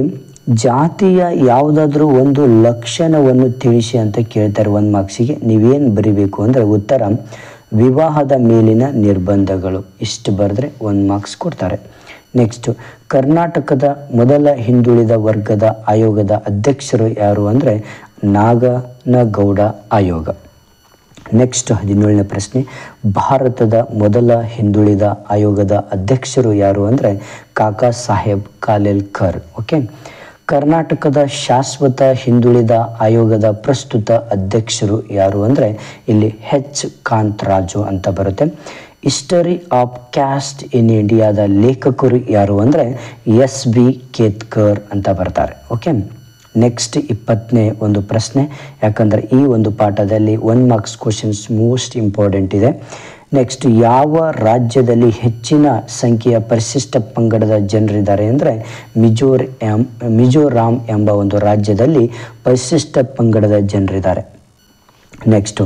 ಜಾತಿಯ ಯಾವುದಾದ್ರೂ ಒಂದು ಲಕ್ಷಣವನ್ನು ತಿಳಿಸಿ ಅಂತ ಕೇಳ್ತಾರೆ 1 ಮಾರ್ಕ್ಸಿಗೆ. ನೀವೇನು ಬರಿಬೇಕು ಅಂದರೆ ಉತ್ತರ ವಿವಾಹದ ಮೇಲಿನ ನಿರ್ಬಂಧಗಳು, ಇಷ್ಟು ಬರೆದ್ರೆ 1 ಮಾರ್ಕ್ಸ್ ಕೊಡ್ತಾರೆ. ನೆಕ್ಸ್ಟು, ಕರ್ನಾಟಕದ ಮೊದಲ ಹಿಂದುಳಿದ ವರ್ಗದ ಆಯೋಗದ ಅಧ್ಯಕ್ಷರು ಯಾರು ಅಂದರೆ ನಾಗನಗೌಡ ಆಯೋಗ. ನೆಕ್ಸ್ಟ್ 17ನೇ ಪ್ರಶ್ನೆ, ಭಾರತದ ಮೊದಲ ಹಿಂದುಳಿದ ಆಯೋಗದ ಅಧ್ಯಕ್ಷರು ಯಾರು ಅಂದರೆ ಕಾಕಾ ಸಾಹೇಬ್ ಕಾಲೇಲ್ಕರ್. ಓಕೆ, ಕರ್ನಾಟಕದ ಶಾಶ್ವತ ಹಿಂದುಳಿದ ಆಯೋಗದ ಪ್ರಸ್ತುತ ಅಧ್ಯಕ್ಷರು ಯಾರು ಅಂದರೆ ಇಲ್ಲಿ H ಕಾಂತರಾಜು ಅಂತ ಬರುತ್ತೆ. ಹಿಸ್ಟರಿ ಆಫ್ ಕ್ಯಾಸ್ಟ್ ಇನ್ ಇಂಡಿಯಾದ ಲೇಖಕರು ಯಾರು ಅಂದರೆ SB ಕೇತ್ಕರ್ ಅಂತ ಬರ್ತಾರೆ. ಓಕೆ, ನೆಕ್ಸ್ಟ್ 20ನೇ ಒಂದು ಪ್ರಶ್ನೆ, ಯಾಕಂದರೆ ಈ ಒಂದು ಪಾಠದಲ್ಲಿ 1 ಮಾರ್ಕ್ಸ್ ಕ್ವಶನ್ಸ್ ಮೋಸ್ಟ್ ಇಂಪಾರ್ಟೆಂಟ್ ಇದೆ. ನೆಕ್ಸ್ಟ್, ಯಾವ ರಾಜ್ಯದಲ್ಲಿ ಹೆಚ್ಚಿನ ಸಂಖ್ಯೆಯ ಪರಿಶಿಷ್ಟ ಪಂಗಡದ ಜನರಿದ್ದಾರೆ ಅಂದರೆ ಮಿಜೋರಾಂ ಎಂಬ ಒಂದು ರಾಜ್ಯದಲ್ಲಿ ಪರಿಶಿಷ್ಟ ಪಂಗಡದ ಜನರಿದ್ದಾರೆ. ನೆಕ್ಸ್ಟು,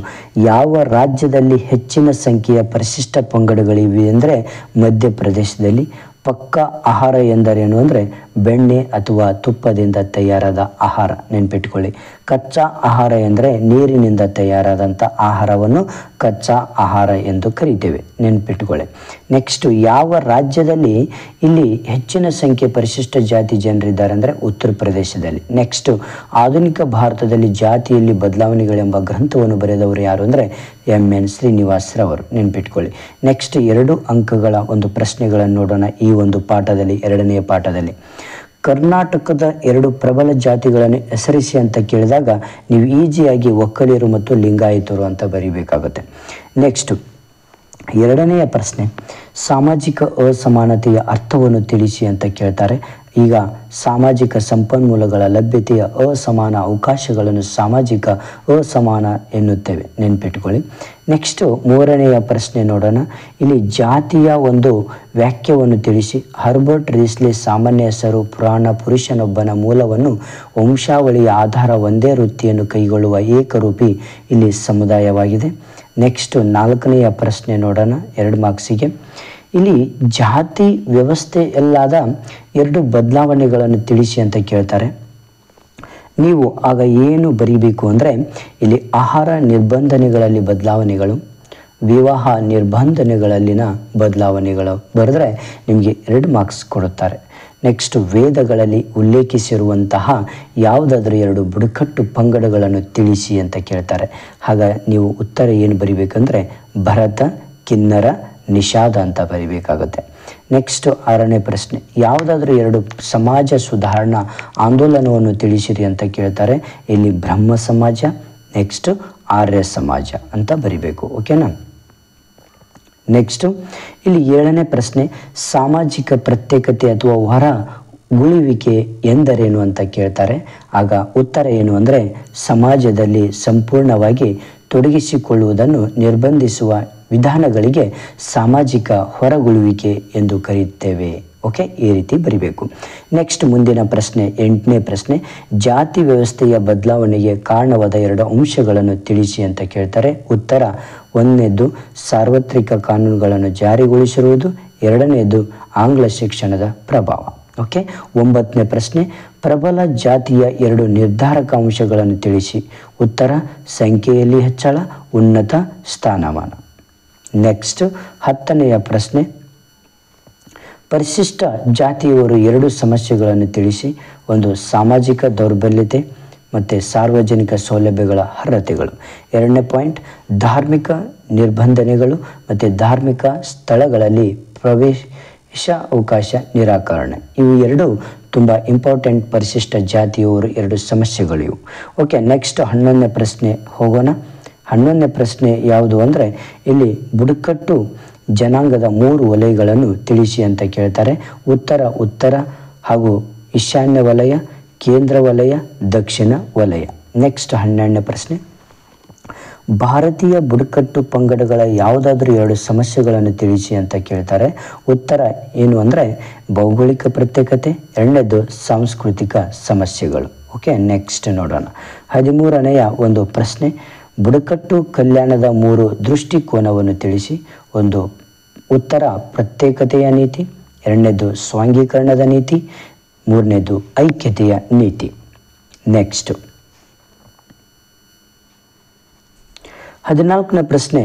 ಯಾವ ರಾಜ್ಯದಲ್ಲಿ ಹೆಚ್ಚಿನ ಸಂಖ್ಯೆಯ ಪರಿಶಿಷ್ಟ ಪಂಗಡಗಳಿವೆ ಅಂದರೆ ಮಧ್ಯಪ್ರದೇಶದಲ್ಲಿ. ಪಕ್ಕಾ ಆಹಾರ ಎಂದರೇನು ಅಂದರೆ ಬೆಣ್ಣೆ ಅಥವಾ ತುಪ್ಪದಿಂದ ತಯಾರಾದ ಆಹಾರ, ನೆನ್ಪಿಟ್ಕೊಳ್ಳಿ. ಕಚ್ಚಾ ಆಹಾರ ಎಂದರೆ ನೀರಿನಿಂದ ತಯಾರಾದಂಥ ಆಹಾರವನ್ನು ಕಚ್ಚಾ ಆಹಾರ ಎಂದು ಕರೀತೇವೆ, ನೆನ್ಪಿಟ್ಕೊಳ್ಳಿ. ನೆಕ್ಸ್ಟ್ ಯಾವ ರಾಜ್ಯದಲ್ಲಿ ಇಲ್ಲಿ ಹೆಚ್ಚಿನ ಸಂಖ್ಯೆ ಪರಿಶಿಷ್ಟ ಜಾತಿ ಜನರಿದ್ದಾರೆ ಅಂದರೆ ಉತ್ತರ ಪ್ರದೇಶದಲ್ಲಿ. ನೆಕ್ಸ್ಟ್ ಆಧುನಿಕ ಭಾರತದಲ್ಲಿ ಜಾತಿಯಲ್ಲಿ ಬದಲಾವಣೆಗಳೆಂಬ ಗ್ರಂಥವನ್ನು ಬರೆದವರು ಯಾರು ಅಂದರೆ MN ಶ್ರೀನಿವಾಸರವರು, ನೆನ್ಪಿಟ್ಕೊಳ್ಳಿ. ನೆಕ್ಸ್ಟ್ 2 ಅಂಕಗಳ ಒಂದು ಪ್ರಶ್ನೆಗಳನ್ನು ನೋಡೋಣ ಈ ಒಂದು ಪಾಠದಲ್ಲಿ, 2ನೆಯ ಪಾಠದಲ್ಲಿ. ಕರ್ನಾಟಕದ 2 ಪ್ರಬಲ ಜಾತಿಗಳನ್ನು ಹೆಸರಿಸಿ ಅಂತ ಕೇಳಿದಾಗ ನೀವು ಈಸಿಯಾಗಿ ಒಕ್ಕಲಿಗರು ಮತ್ತು ಲಿಂಗಾಯತರು ಅಂತ ಬರೀಬೇಕಾಗುತ್ತೆ. ನೆಕ್ಸ್ಟ್ 2ನೆಯ ಪ್ರಶ್ನೆ, ಸಾಮಾಜಿಕ ಅಸಮಾನತೆಯ ಅರ್ಥವನ್ನು ತಿಳಿಸಿ ಅಂತ ಕೇಳ್ತಾರೆ. ಈಗ ಸಾಮಾಜಿಕ ಸಂಪನ್ಮೂಲಗಳ ಲಭ್ಯತೆಯ ಅಸಮಾನ ಅವಕಾಶಗಳನ್ನು ಸಾಮಾಜಿಕ ಅಸಮಾನ ಎನ್ನುತ್ತೇವೆ, ನೆನ್ಪಿಟ್ಕೊಳ್ಳಿ. ನೆಕ್ಸ್ಟ್ 3ನೆಯ ಪ್ರಶ್ನೆ ನೋಡೋಣ. ಇಲ್ಲಿ ಜಾತಿಯ ಒಂದು ವ್ಯಾಖ್ಯವನ್ನು ತಿಳಿಸಿ. ಹರ್ಬರ್ಟ್ ರೀಸ್ಲೆ ಸಾಮಾನ್ಯ ಹೆಸರು ಪುರಾಣ ಪುರುಷನೊಬ್ಬನ ಮೂಲವನ್ನು ವಂಶಾವಳಿಯ ಆಧಾರ ಒಂದೇ ವೃತ್ತಿಯನ್ನು ಕೈಗೊಳ್ಳುವ ಏಕರೂಪಿ ಇಲ್ಲಿ ಸಮುದಾಯವಾಗಿದೆ. ನೆಕ್ಸ್ಟ್ 4ನೆಯ ಪ್ರಶ್ನೆ ನೋಡೋಣ, 2 ಮಾರ್ಕ್ಸಿಗೆ. ಇಲ್ಲಿ ಜಾತಿ ವ್ಯವಸ್ಥೆಯಲ್ಲಾದ 2 ಬದಲಾವಣೆಗಳನ್ನು ತಿಳಿಸಿ ಅಂತ ಕೇಳ್ತಾರೆ. ನೀವು ಆಗ ಏನು ಬರೀಬೇಕು ಅಂದರೆ ಇಲ್ಲಿ ಆಹಾರ ನಿರ್ಬಂಧನೆಗಳಲ್ಲಿ ಬದಲಾವಣೆಗಳು, ವಿವಾಹ ನಿರ್ಬಂಧನೆಗಳಲ್ಲಿನ ಬದಲಾವಣೆಗಳು ಬರೆದ್ರೆ ನಿಮಗೆ 2 ಮಾರ್ಕ್ಸ್ ಕೊಡುತ್ತಾರೆ. ನೆಕ್ಸ್ಟ್ ವೇದಗಳಲ್ಲಿ ಉಲ್ಲೇಖಿಸಿರುವಂತಹ ಯಾವುದಾದ್ರೂ 2 ಬುಡಕಟ್ಟು ಪಂಗಡಗಳನ್ನು ತಿಳಿಸಿ ಅಂತ ಕೇಳ್ತಾರೆ. ಆಗ ನೀವು ಉತ್ತರ ಏನು ಬರಿಬೇಕಂದ್ರೆ ಭರತ, ಕಿನ್ನರ, ನಿಷಾದ ಅಂತ ಬರಿಬೇಕಾಗುತ್ತೆ. ನೆಕ್ಸ್ಟ್ 6ನೇ ಪ್ರಶ್ನೆ, ಯಾವುದಾದ್ರೂ 2 ಸಮಾಜ ಸುಧಾರಣಾ ಆಂದೋಲನವನ್ನು ತಿಳಿಸಿರಿ ಅಂತ ಕೇಳ್ತಾರೆ. ಇಲ್ಲಿ ಬ್ರಹ್ಮ ಸಮಾಜ, ನೆಕ್ಸ್ಟ್ ಆರ್ಯ ಸಮಾಜ ಅಂತ ಬರಿಬೇಕು, ಓಕೆನಾ. ನೆಕ್ಸ್ಟ್ ಇಲ್ಲಿ 7ನೇ ಪ್ರಶ್ನೆ, ಸಾಮಾಜಿಕ ಪ್ರತ್ಯೇಕತೆ ಅಥವಾ ಹೊರಗುಳುವಿಕೆ ಎಂದರೇನು ಅಂತ ಕೇಳ್ತಾರೆ. ಆಗ ಉತ್ತರ ಏನು ಅಂದರೆ ಸಮಾಜದಲ್ಲಿ ಸಂಪೂರ್ಣವಾಗಿ ತೊಡಗಿಸಿಕೊಳ್ಳುವುದನ್ನು ನಿರ್ಬಂಧಿಸುವ ವಿಧಾನಗಳಿಗೆ ಸಾಮಾಜಿಕ ಹೊರಗುಳುವಿಕೆ ಎಂದು ಕರೆಯುತ್ತೇವೆ. ಓಕೆ, ಈ ರೀತಿ ಬರಿಬೇಕು. ನೆಕ್ಸ್ಟ್ ಮುಂದಿನ ಪ್ರಶ್ನೆ 8ನೇ ಪ್ರಶ್ನೆ, ಜಾತಿ ವ್ಯವಸ್ಥೆಯ ಬದಲಾವಣೆಗೆ ಕಾರಣವಾದ 2 ಅಂಶಗಳನ್ನು ತಿಳಿಸಿ ಅಂತ ಕೇಳ್ತಾರೆ. ಉತ್ತರ 1ನೇದು ಸಾರ್ವತ್ರಿಕ ಕಾನೂನುಗಳನ್ನು ಜಾರಿಗೊಳಿಸಿರುವುದು, 2ನೇದು ಆಂಗ್ಲ ಶಿಕ್ಷಣದ ಪ್ರಭಾವ. ಓಕೆ. 9ನೇ ಪ್ರಶ್ನೆ, ಪ್ರಬಲ ಜಾತಿಯ 2 ನಿರ್ಧಾರಕ ಅಂಶಗಳನ್ನು ತಿಳಿಸಿ. ಉತ್ತರ ಸಂಖ್ಯೆಯಲ್ಲಿ ಹೆಚ್ಚಳ, ಉನ್ನತ ಸ್ಥಾನಮಾನ. ನೆಕ್ಸ್ಟ್ 10ನೆಯ ಪ್ರಶ್ನೆ, ಪರಿಶಿಷ್ಟ ಜಾತಿಯವರು 2 ಸಮಸ್ಯೆಗಳನ್ನು ತಿಳಿಸಿ. ಒಂದು ಸಾಮಾಜಿಕ ದೌರ್ಬಲ್ಯತೆ ಮತ್ತು ಸಾರ್ವಜನಿಕ ಸೌಲಭ್ಯಗಳ ಅರ್ಹತೆಗಳು. 2ನೇ ಪಾಯಿಂಟ್, ಧಾರ್ಮಿಕ ನಿರ್ಬಂಧನೆಗಳು ಮತ್ತು ಧಾರ್ಮಿಕ ಸ್ಥಳಗಳಲ್ಲಿ ಪ್ರವೇಶ ಅವಕಾಶ ನಿರಾಕರಣೆ. ಇವು 2 ತುಂಬ ಇಂಪಾರ್ಟೆಂಟ್ ಪರಿಶಿಷ್ಟ ಜಾತಿಯವರು 2 ಸಮಸ್ಯೆಗಳು ಇವು. ಓಕೆ, ನೆಕ್ಸ್ಟ್ 11ನೇ ಪ್ರಶ್ನೆ ಹೋಗೋಣ. 11ನೇ ಪ್ರಶ್ನೆ ಯಾವುದು ಅಂದರೆ ಇಲ್ಲಿ ಬುಡಕಟ್ಟು ಜನಾಂಗದ 3 ವಲಯಗಳನ್ನು ತಿಳಿಸಿ ಅಂತ ಕೇಳ್ತಾರೆ. ಉತ್ತರ ಹಾಗೂ ಈಶಾನ್ಯ ವಲಯ, ಕೇಂದ್ರ ವಲಯ, ದಕ್ಷಿಣ ವಲಯ. ನೆಕ್ಸ್ಟ್ 12ನೇ ಪ್ರಶ್ನೆ, ಭಾರತೀಯ ಬುಡಕಟ್ಟು ಪಂಗಡಗಳ ಯಾವುದಾದ್ರೂ 2 ಸಮಸ್ಯೆಗಳನ್ನು ತಿಳಿಸಿ ಅಂತ ಕೇಳ್ತಾರೆ. ಉತ್ತರ ಏನು ಅಂದರೆ ಭೌಗೋಳಿಕ ಪ್ರತ್ಯೇಕತೆ, 2ನೇದು ಸಾಂಸ್ಕೃತಿಕ ಸಮಸ್ಯೆಗಳು. ಓಕೆ, ನೆಕ್ಸ್ಟ್ ನೋಡೋಣ. 13ನೆಯ ಒಂದು ಪ್ರಶ್ನೆ, ಬುಡಕಟ್ಟು ಕಲ್ಯಾಣದ 3 ದೃಷ್ಟಿಕೋನವನ್ನು ತಿಳಿಸಿ. ಒಂದು ಉತ್ತರ ಪ್ರತ್ಯೇಕತೆಯ ನೀತಿ, 2ನೇದು ಸ್ವಾಂಗೀಕರಣದ ನೀತಿ, 3ನೇದು ಐಕ್ಯತೆಯ ನೀತಿ. ನೆಕ್ಸ್ಟ್ 14ನೇ ಪ್ರಶ್ನೆ,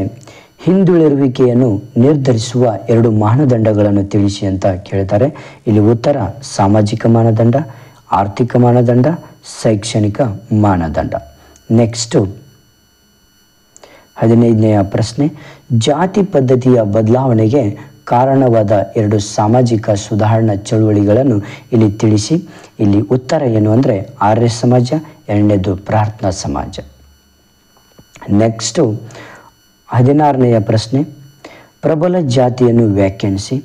ಹಿಂದುಳಿರುವಿಕೆಯನ್ನು ನಿರ್ಧರಿಸುವ 2 ಮಾನದಂಡಗಳನ್ನು ತಿಳಿಸಿ ಅಂತ ಕೇಳ್ತಾರೆ. ಇಲ್ಲಿ ಉತ್ತರ ಸಾಮಾಜಿಕ ಮಾನದಂಡ, ಆರ್ಥಿಕ ಮಾನದಂಡ, ಶೈಕ್ಷಣಿಕ ಮಾನದಂಡ. ನೆಕ್ಸ್ಟು 15ನೆಯ ಪ್ರಶ್ನೆ, ಜಾತಿ ಪದ್ಧತಿಯ ಬದಲಾವಣೆಗೆ ಕಾರಣವಾದ 2 ಸಾಮಾಜಿಕ ಸುಧಾರಣಾ ಚಳುವಳಿಗಳನ್ನು ಇಲ್ಲಿ ತಿಳಿಸಿ. ಇಲ್ಲಿ ಉತ್ತರ ಏನು ಅಂದರೆ ಆರ್ಯ ಸಮಾಜ, 2ನೇದು ಪ್ರಾರ್ಥನಾ ಸಮಾಜ. ನೆಕ್ಸ್ಟು 16ನೆಯ ಪ್ರಶ್ನೆ, ಪ್ರಬಲ ಜಾತಿಯನ್ನು ವ್ಯಾಖ್ಯಾನಿಸಿ.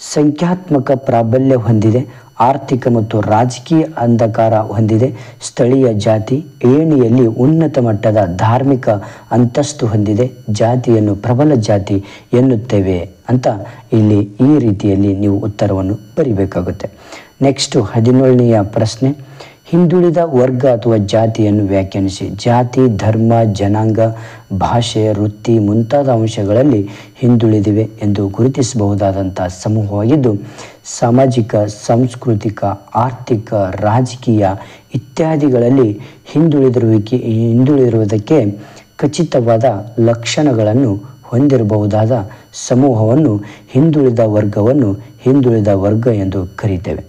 ಸಂಖ್ಯಾತ್ಮಕ ಪ್ರಾಬಲ್ಯ ಹೊಂದಿದೆ, ಆರ್ಥಿಕ ಮತ್ತು ರಾಜಕೀಯ ಅಂಧಕಾರ ಹೊಂದಿದೆ, ಸ್ಥಳೀಯ ಜಾತಿ ಏಣಿಯಲ್ಲಿ ಉನ್ನತ ಮಟ್ಟದ ಧಾರ್ಮಿಕ ಅಂತಸ್ತು ಹೊಂದಿದೆ, ಜಾತಿಯನ್ನು ಪ್ರಬಲ ಜಾತಿ ಎನ್ನುತ್ತೇವೆ ಅಂತ ಇಲ್ಲಿ ಈ ರೀತಿಯಲ್ಲಿ ನೀವು ಉತ್ತರವನ್ನು ಬರಿಬೇಕಾಗುತ್ತೆ. ನೆಕ್ಸ್ಟು 17ನೆಯ ಪ್ರಶ್ನೆ, ಹಿಂದುಳಿದ ವರ್ಗ ಅಥವಾ ಜಾತಿಯನ್ನು ವ್ಯಾಖ್ಯಾನಿಸಿ. ಜಾತಿ, ಧರ್ಮ, ಜನಾಂಗ, ಭಾಷೆ, ವೃತ್ತಿ ಮುಂತಾದ ಅಂಶಗಳಲ್ಲಿ ಹಿಂದುಳಿದಿವೆ ಎಂದು ಗುರುತಿಸಬಹುದಾದಂಥ ಸಮೂಹವಾಗಿದ್ದು, ಸಾಮಾಜಿಕ, ಸಾಂಸ್ಕೃತಿಕ, ಆರ್ಥಿಕ, ರಾಜಕೀಯ ಇತ್ಯಾದಿಗಳಲ್ಲಿ ಹಿಂದುಳಿದಿರುವುದಕ್ಕೆ ಖಚಿತವಾದ ಲಕ್ಷಣಗಳನ್ನು ಹೊಂದಿರಬಹುದಾದ ಸಮೂಹವನ್ನು ಹಿಂದುಳಿದ ವರ್ಗ ಎಂದು ಕರೀತೇವೆ.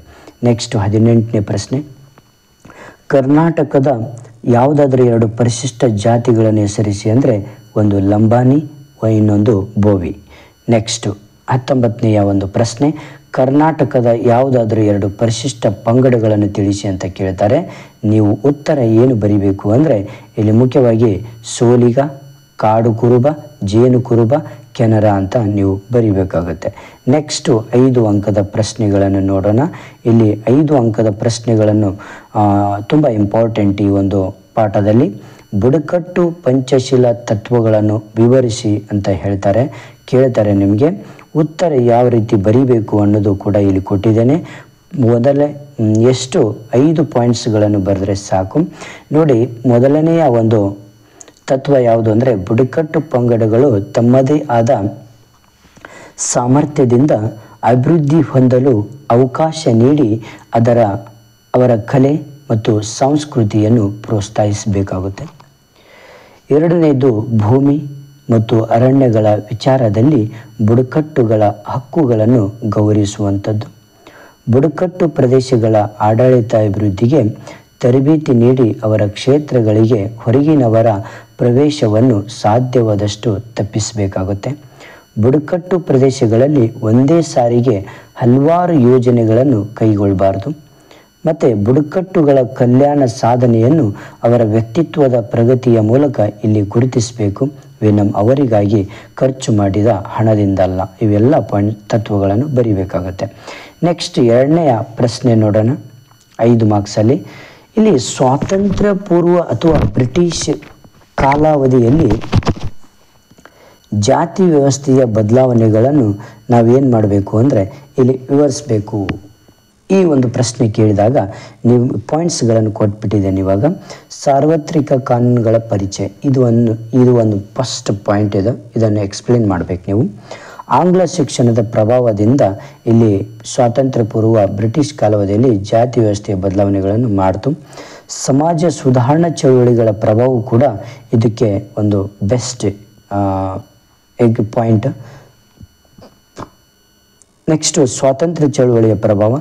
ನೆಕ್ಸ್ಟ್ 18ನೇ ಪ್ರಶ್ನೆ, ಕರ್ನಾಟಕದ ಯಾವುದಾದ್ರೂ 2 ಪರಿಶಿಷ್ಟ ಜಾತಿಗಳನ್ನು ಹೆಸರಿಸಿ. ಅಂದರೆ ಒಂದು ಲಂಬಾಣಿ, ಇನ್ನೊಂದು ಬೋವಿ. ನೆಕ್ಸ್ಟ್ 19ನೆಯ ಒಂದು ಪ್ರಶ್ನೆ, ಕರ್ನಾಟಕದ ಯಾವುದಾದ್ರೂ 2 ಪರಿಶಿಷ್ಟ ಪಂಗಡಗಳನ್ನು ತಿಳಿಸಿ ಅಂತ ಕೇಳ್ತಾರೆ. ನೀವು ಉತ್ತರ ಏನು ಬರಿಬೇಕು ಅಂದರೆ ಇಲ್ಲಿ ಮುಖ್ಯವಾಗಿ ಸೋಲಿಗ, ಕಾಡು ಕುರುಬ, ಜೇನು ಕುರುಬ, ಕೆನರ ಅಂತ ನೀವು ಬರಿಬೇಕಾಗುತ್ತೆ. ನೆಕ್ಸ್ಟು 5 ಅಂಕದ ಪ್ರಶ್ನೆಗಳನ್ನು ನೋಡೋಣ. ಇಲ್ಲಿ 5 ಅಂಕದ ಪ್ರಶ್ನೆಗಳನ್ನು ತುಂಬ ಇಂಪಾರ್ಟೆಂಟ್ ಈ ಒಂದು ಪಾಠದಲ್ಲಿ. ಬುಡಕಟ್ಟು ಪಂಚಶೀಲ ತತ್ವಗಳನ್ನು ವಿವರಿಸಿ ಅಂತ ಕೇಳ್ತಾರೆ ನಿಮಗೆ. ಉತ್ತರ ಯಾವ ರೀತಿ ಬರೀಬೇಕು ಅನ್ನೋದು ಕೂಡ ಇಲ್ಲಿ ಕೊಟ್ಟಿದ್ದೇನೆ. ಎಷ್ಟು 5 ಪಾಯಿಂಟ್ಸ್ಗಳನ್ನು ಬರೆದ್ರೆ ಸಾಕು. ನೋಡಿ, ಮೊದಲನೆಯ ಒಂದು ತತ್ವ ಯಾವುದು ಅಂದರೆ ಬುಡಕಟ್ಟು ಪಂಗಡಗಳು ತಮ್ಮದೇ ಆದ ಸಾಮರ್ಥ್ಯದಿಂದ ಅಭಿವೃದ್ಧಿ ಹೊಂದಲು ಅವಕಾಶ ನೀಡಿ ಅವರ ಕಲೆ ಮತ್ತು ಸಂಸ್ಕೃತಿಯನ್ನು ಪ್ರೋತ್ಸಾಹಿಸಬೇಕಾಗುತ್ತೆ. ಎರಡನೇದು ಭೂಮಿ ಮತ್ತು ಅರಣ್ಯಗಳ ವಿಚಾರದಲ್ಲಿ ಬುಡಕಟ್ಟುಗಳ ಹಕ್ಕುಗಳನ್ನು ಗೌರವಿಸುವಂಥದ್ದು. ಬುಡಕಟ್ಟು ಪ್ರದೇಶಗಳ ಆಡಳಿತ ಅಭಿವೃದ್ಧಿಗೆ ತರಬೇತಿ ನೀಡಿ ಅವರ ಕ್ಷೇತ್ರಗಳಿಗೆ ಹೊರಗಿನವರ ಪ್ರವೇಶವನ್ನು ಸಾಧ್ಯವಾದಷ್ಟು ತಪ್ಪಿಸಬೇಕಾಗುತ್ತೆ. ಬುಡಕಟ್ಟು ಪ್ರದೇಶಗಳಲ್ಲಿ ಒಂದೇ ಸಾರಿಗೆ ಹಲವಾರು ಯೋಜನೆಗಳನ್ನು ಕೈಗೊಳ್ಳಬಾರದು. ಮತ್ತು ಬುಡಕಟ್ಟುಗಳ ಕಲ್ಯಾಣ ಸಾಧನೆಯನ್ನು ಅವರ ವ್ಯಕ್ತಿತ್ವದ ಪ್ರಗತಿಯ ಮೂಲಕ ಇಲ್ಲಿ ಗುರುತಿಸಬೇಕು, ವಿನಮ್ ಅವರಿಗಾಗಿ ಖರ್ಚು ಮಾಡಿದ ಹಣದಿಂದಲ್ಲ. ಇವೆಲ್ಲ ತತ್ವಗಳನ್ನು ಬರೀಬೇಕಾಗುತ್ತೆ. ನೆಕ್ಸ್ಟ್ 2ನೇಯ ಪ್ರಶ್ನೆ ನೋಡೋಣ, 5 ಮಾರ್ಕ್ಸಲ್ಲಿ. ಇಲ್ಲಿ ಸ್ವಾತಂತ್ರ್ಯ ಪೂರ್ವ ಅಥವಾ ಬ್ರಿಟಿಷ್ ಕಾಲಾವಧಿಯಲ್ಲಿ ಜಾತಿ ವ್ಯವಸ್ಥೆಯ ಬದಲಾವಣೆಗಳನ್ನು ನಾವೇನು ಮಾಡಬೇಕು ಅಂದರೆ ಇಲ್ಲಿ ವಿವರಿಸಬೇಕು. ಈ ಒಂದು ಪ್ರಶ್ನೆ ಕೇಳಿದಾಗ ನೀವು ಪಾಯಿಂಟ್ಸ್ಗಳನ್ನು ಕೊಟ್ಬಿಟ್ಟಿದ್ದೇನೆ. ಇವಾಗ ಸಾರ್ವತ್ರಿಕ ಕಾನೂನುಗಳ ಪರಿಚಯ, ಇದು ಒಂದು ಫಸ್ಟ್ ಪಾಯಿಂಟ್ ಇದೆ. ಇದನ್ನು ಎಕ್ಸ್ಪ್ಲೇನ್ ಮಾಡಬೇಕು ನೀವು. ಆಂಗ್ಲ ಶಿಕ್ಷಣದ ಪ್ರಭಾವದಿಂದ ಇಲ್ಲಿ ಸ್ವಾತಂತ್ರ್ಯ ಪೂರ್ವ ಬ್ರಿಟಿಷ್ ಕಾಲಾವಧಿಯಲ್ಲಿ ಜಾತಿ ವ್ಯವಸ್ಥೆಯ ಬದಲಾವಣೆಗಳನ್ನು ಮಾಡಿತು. ಸಮಾಜ ಸುಧಾರಣಾ ಚಳುವಳಿಗಳ ಪ್ರಭಾವ ಕೂಡ ಇದಕ್ಕೆ ಒಂದು ಬೆಸ್ಟ್ ಪಾಯಿಂಟ್. ನೆಕ್ಸ್ಟು ಸ್ವಾತಂತ್ರ್ಯ ಚಳುವಳಿಯ ಪ್ರಭಾವ,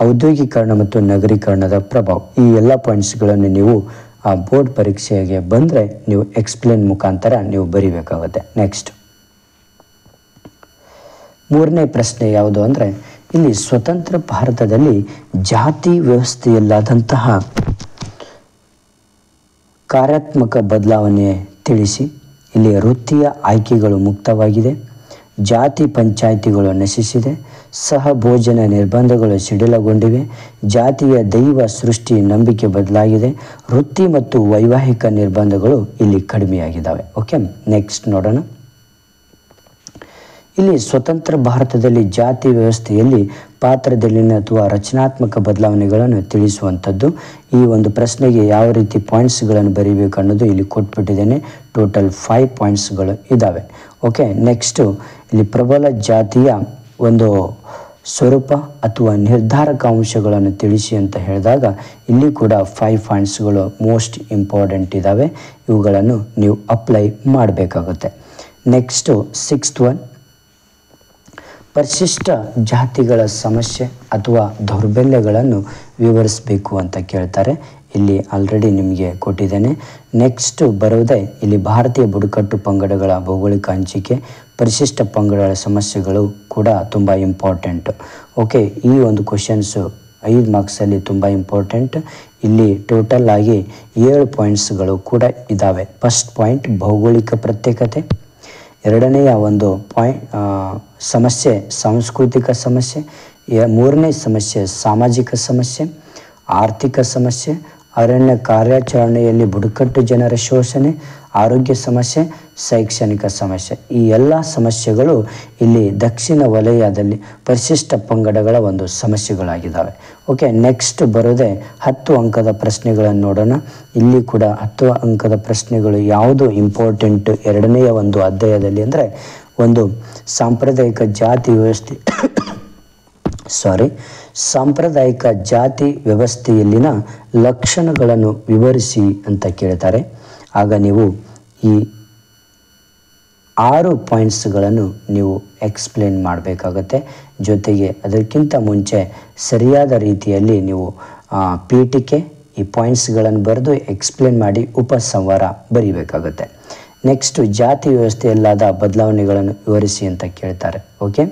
ಔದ್ಯೋಗೀಕರಣ ಮತ್ತು ನಗರೀಕರಣದ ಪ್ರಭಾವ. ಈ ಎಲ್ಲ ಪಾಯಿಂಟ್ಸ್ಗಳನ್ನು ನೀವು ಬೋರ್ಡ್ ಪರೀಕ್ಷೆಗೆ ಬಂದರೆ ನೀವು ಎಕ್ಸ್ಪ್ಲೇನ್ ಮುಖಾಂತರ ನೀವು ಬರೀಬೇಕಾಗುತ್ತೆ. ನೆಕ್ಸ್ಟ್ 3ನೇ ಪ್ರಶ್ನೆ ಯಾವುದು ಅಂದರೆ ಇಲ್ಲಿ ಸ್ವತಂತ್ರ ಭಾರತದಲ್ಲಿ ಜಾತಿ ವ್ಯವಸ್ಥೆಯಲ್ಲಾದಂತಹ ಕಾರ್ಯಾತ್ಮಕ ಬದಲಾವಣೆ ತಿಳಿಸಿ. ಇಲ್ಲಿ ವೃತ್ತಿಯ ಆಯ್ಕೆಗಳು ಮುಕ್ತವಾಗಿದೆ, ಜಾತಿ ಪಂಚಾಯಿತಿಗಳು ನಶಿಸಿದೆ, ಸಹಭೋಜನ ನಿರ್ಬಂಧಗಳು ಶಿಥಿಲಗೊಂಡಿವೆ, ಜಾತಿಯ ದೈವ ಸೃಷ್ಟಿ ನಂಬಿಕೆ ಬದಲಾಗಿದೆ, ವೃತ್ತಿ ಮತ್ತು ವೈವಾಹಿಕ ನಿರ್ಬಂಧಗಳು ಇಲ್ಲಿ ಕಡಿಮೆಯಾಗಿದ್ದಾವೆ. ಓಕೆ, ನೆಕ್ಸ್ಟ್ ನೋಡೋಣ. ಇಲ್ಲಿ ಸ್ವತಂತ್ರ ಭಾರತದಲ್ಲಿ ಜಾತಿ ವ್ಯವಸ್ಥೆಯಲ್ಲಿ ಪಾತ್ರದಲ್ಲಿನ ಅಥವಾ ರಚನಾತ್ಮಕ ಬದಲಾವಣೆಗಳನ್ನು ತಿಳಿಸುವಂಥದ್ದು. ಈ ಒಂದು ಪ್ರಶ್ನೆಗೆ ಯಾವ ರೀತಿ ಪಾಯಿಂಟ್ಸ್ಗಳನ್ನು ಬರೀಬೇಕು ಅನ್ನೋದು ಇಲ್ಲಿ ಕೊಟ್ಬಿಟ್ಟಿದ್ದೇನೆ. ಟೋಟಲ್ 5 ಪಾಯಿಂಟ್ಸ್ಗಳು ಇದ್ದಾವೆ. ಓಕೆ, ನೆಕ್ಸ್ಟು ಇಲ್ಲಿ ಪ್ರಬಲ ಜಾತಿಯ ಒಂದು ಸ್ವರೂಪ ಅಥವಾ ನಿರ್ಧಾರಕ ಅಂಶಗಳನ್ನು ತಿಳಿಸಿ ಅಂತ ಹೇಳಿದಾಗ ಇಲ್ಲಿ ಕೂಡ 5 ಪಾಯಿಂಟ್ಸ್ಗಳು ಮೋಸ್ಟ್ ಇಂಪಾರ್ಟೆಂಟ್ ಇದ್ದಾವೆ. ಇವುಗಳನ್ನು ನೀವು ಅಪ್ಲೈ ಮಾಡಬೇಕಾಗುತ್ತೆ. ನೆಕ್ಸ್ಟು 6th ಒನ್, ಪರಿಶಿಷ್ಟ ಜಾತಿಗಳ ಸಮಸ್ಯೆ ಅಥವಾ ದೌರ್ಬಲ್ಯಗಳನ್ನು ವಿವರಿಸಬೇಕು ಅಂತ ಕೇಳ್ತಾರೆ. ಇಲ್ಲಿ ಆಲ್ರೆಡಿ ನಿಮಗೆ ಕೊಟ್ಟಿದ್ದೇನೆ. ನೆಕ್ಸ್ಟ್ ಬರೋದೇ ಇಲ್ಲಿ ಭಾರತೀಯ ಬುಡಕಟ್ಟು ಪಂಗಡಗಳ ಭೌಗೋಳಿಕ ಹಂಚಿಕೆ, ಪರಿಶಿಷ್ಟ ಪಂಗಡಗಳ ಸಮಸ್ಯೆಗಳು ಕೂಡ ತುಂಬ ಇಂಪಾರ್ಟೆಂಟ್. ಓಕೆ, ಈ ಒಂದು ಕ್ವಶನ್ಸು 5 ಮಾರ್ಕ್ಸಲ್ಲಿ ತುಂಬ ಇಂಪಾರ್ಟೆಂಟ್. ಇಲ್ಲಿ ಟೋಟಲ್ ಆಗಿ 7 ಪಾಯಿಂಟ್ಸ್ಗಳು ಕೂಡ ಇದ್ದಾವೆ. ಫಸ್ಟ್ ಪಾಯಿಂಟ್ ಭೌಗೋಳಿಕ ಪ್ರತ್ಯೇಕತೆ, 2ನೇಯ ಒಂದು ಸಮಸ್ಯೆ ಸಾಂಸ್ಕೃತಿಕ ಸಮಸ್ಯೆ, 3ನೇ ಸಮಸ್ಯೆ ಸಾಮಾಜಿಕ ಸಮಸ್ಯೆ, ಆರ್ಥಿಕ ಸಮಸ್ಯೆ, ಅರಣ್ಯ ಕಾರ್ಯಾಚರಣೆಯಲ್ಲಿ ಬುಡಕಟ್ಟು ಜನರ ಶೋಷಣೆ, ಆರೋಗ್ಯ ಸಮಸ್ಯೆ, ಶೈಕ್ಷಣಿಕ ಸಮಸ್ಯೆ. ಈ ಎಲ್ಲ ಸಮಸ್ಯೆಗಳು ಇಲ್ಲಿ ದಕ್ಷಿಣ ವಲಯದಲ್ಲಿ ಪರಿಶಿಷ್ಟ ಪಂಗಡಗಳ ಒಂದು ಸಮಸ್ಯೆಗಳಾಗಿದ್ದಾವೆ. ಓಕೆ, ನೆಕ್ಸ್ಟ್ ಬರೋದೇ 10 ಅಂಕದ ಪ್ರಶ್ನೆಗಳನ್ನು ನೋಡೋಣ. ಇಲ್ಲಿ ಕೂಡ 10 ಅಂಕದ ಪ್ರಶ್ನೆಗಳು ಯಾವುದು ಇಂಪಾರ್ಟೆಂಟ್ 2ನೇಯ ಒಂದು ಅಧ್ಯಾಯದಲ್ಲಿ ಅಂದರೆ ಒಂದು ಸಾಂಪ್ರದಾಯಿಕ ಜಾತಿ ವ್ಯವಸ್ಥೆ ಸಾಂಪ್ರದಾಯಿಕ ಜಾತಿ ವ್ಯವಸ್ಥೆಯಲ್ಲಿನ ಲಕ್ಷಣಗಳನ್ನು ವಿವರಿಸಿ ಅಂತ ಕೇಳ್ತಾರೆ. ಆಗ ನೀವು ಈ 6 ಪಾಯಿಂಟ್ಸ್ಗಳನ್ನು ನೀವು ಎಕ್ಸ್ಪ್ಲೇನ್ ಮಾಡಬೇಕಾಗತ್ತೆ. ಜೊತೆಗೆ ಅದಕ್ಕಿಂತ ಮುಂಚೆ ಸರಿಯಾದ ರೀತಿಯಲ್ಲಿ ನೀವು ಪೀಠಿಕೆ ಈ ಪಾಯಿಂಟ್ಸ್ಗಳನ್ನು ಬರೆದು ಎಕ್ಸ್ಪ್ಲೇನ್ ಮಾಡಿ ಉಪಸಂಹಾರ ಬರೀಬೇಕಾಗುತ್ತೆ. ನೆಕ್ಸ್ಟ್ ಜಾತಿ ವ್ಯವಸ್ಥೆಯಲ್ಲಾದ ಬದಲಾವಣೆಗಳನ್ನು ವಿವರಿಸಿ ಅಂತ ಕೇಳ್ತಾರೆ. ಓಕೆ.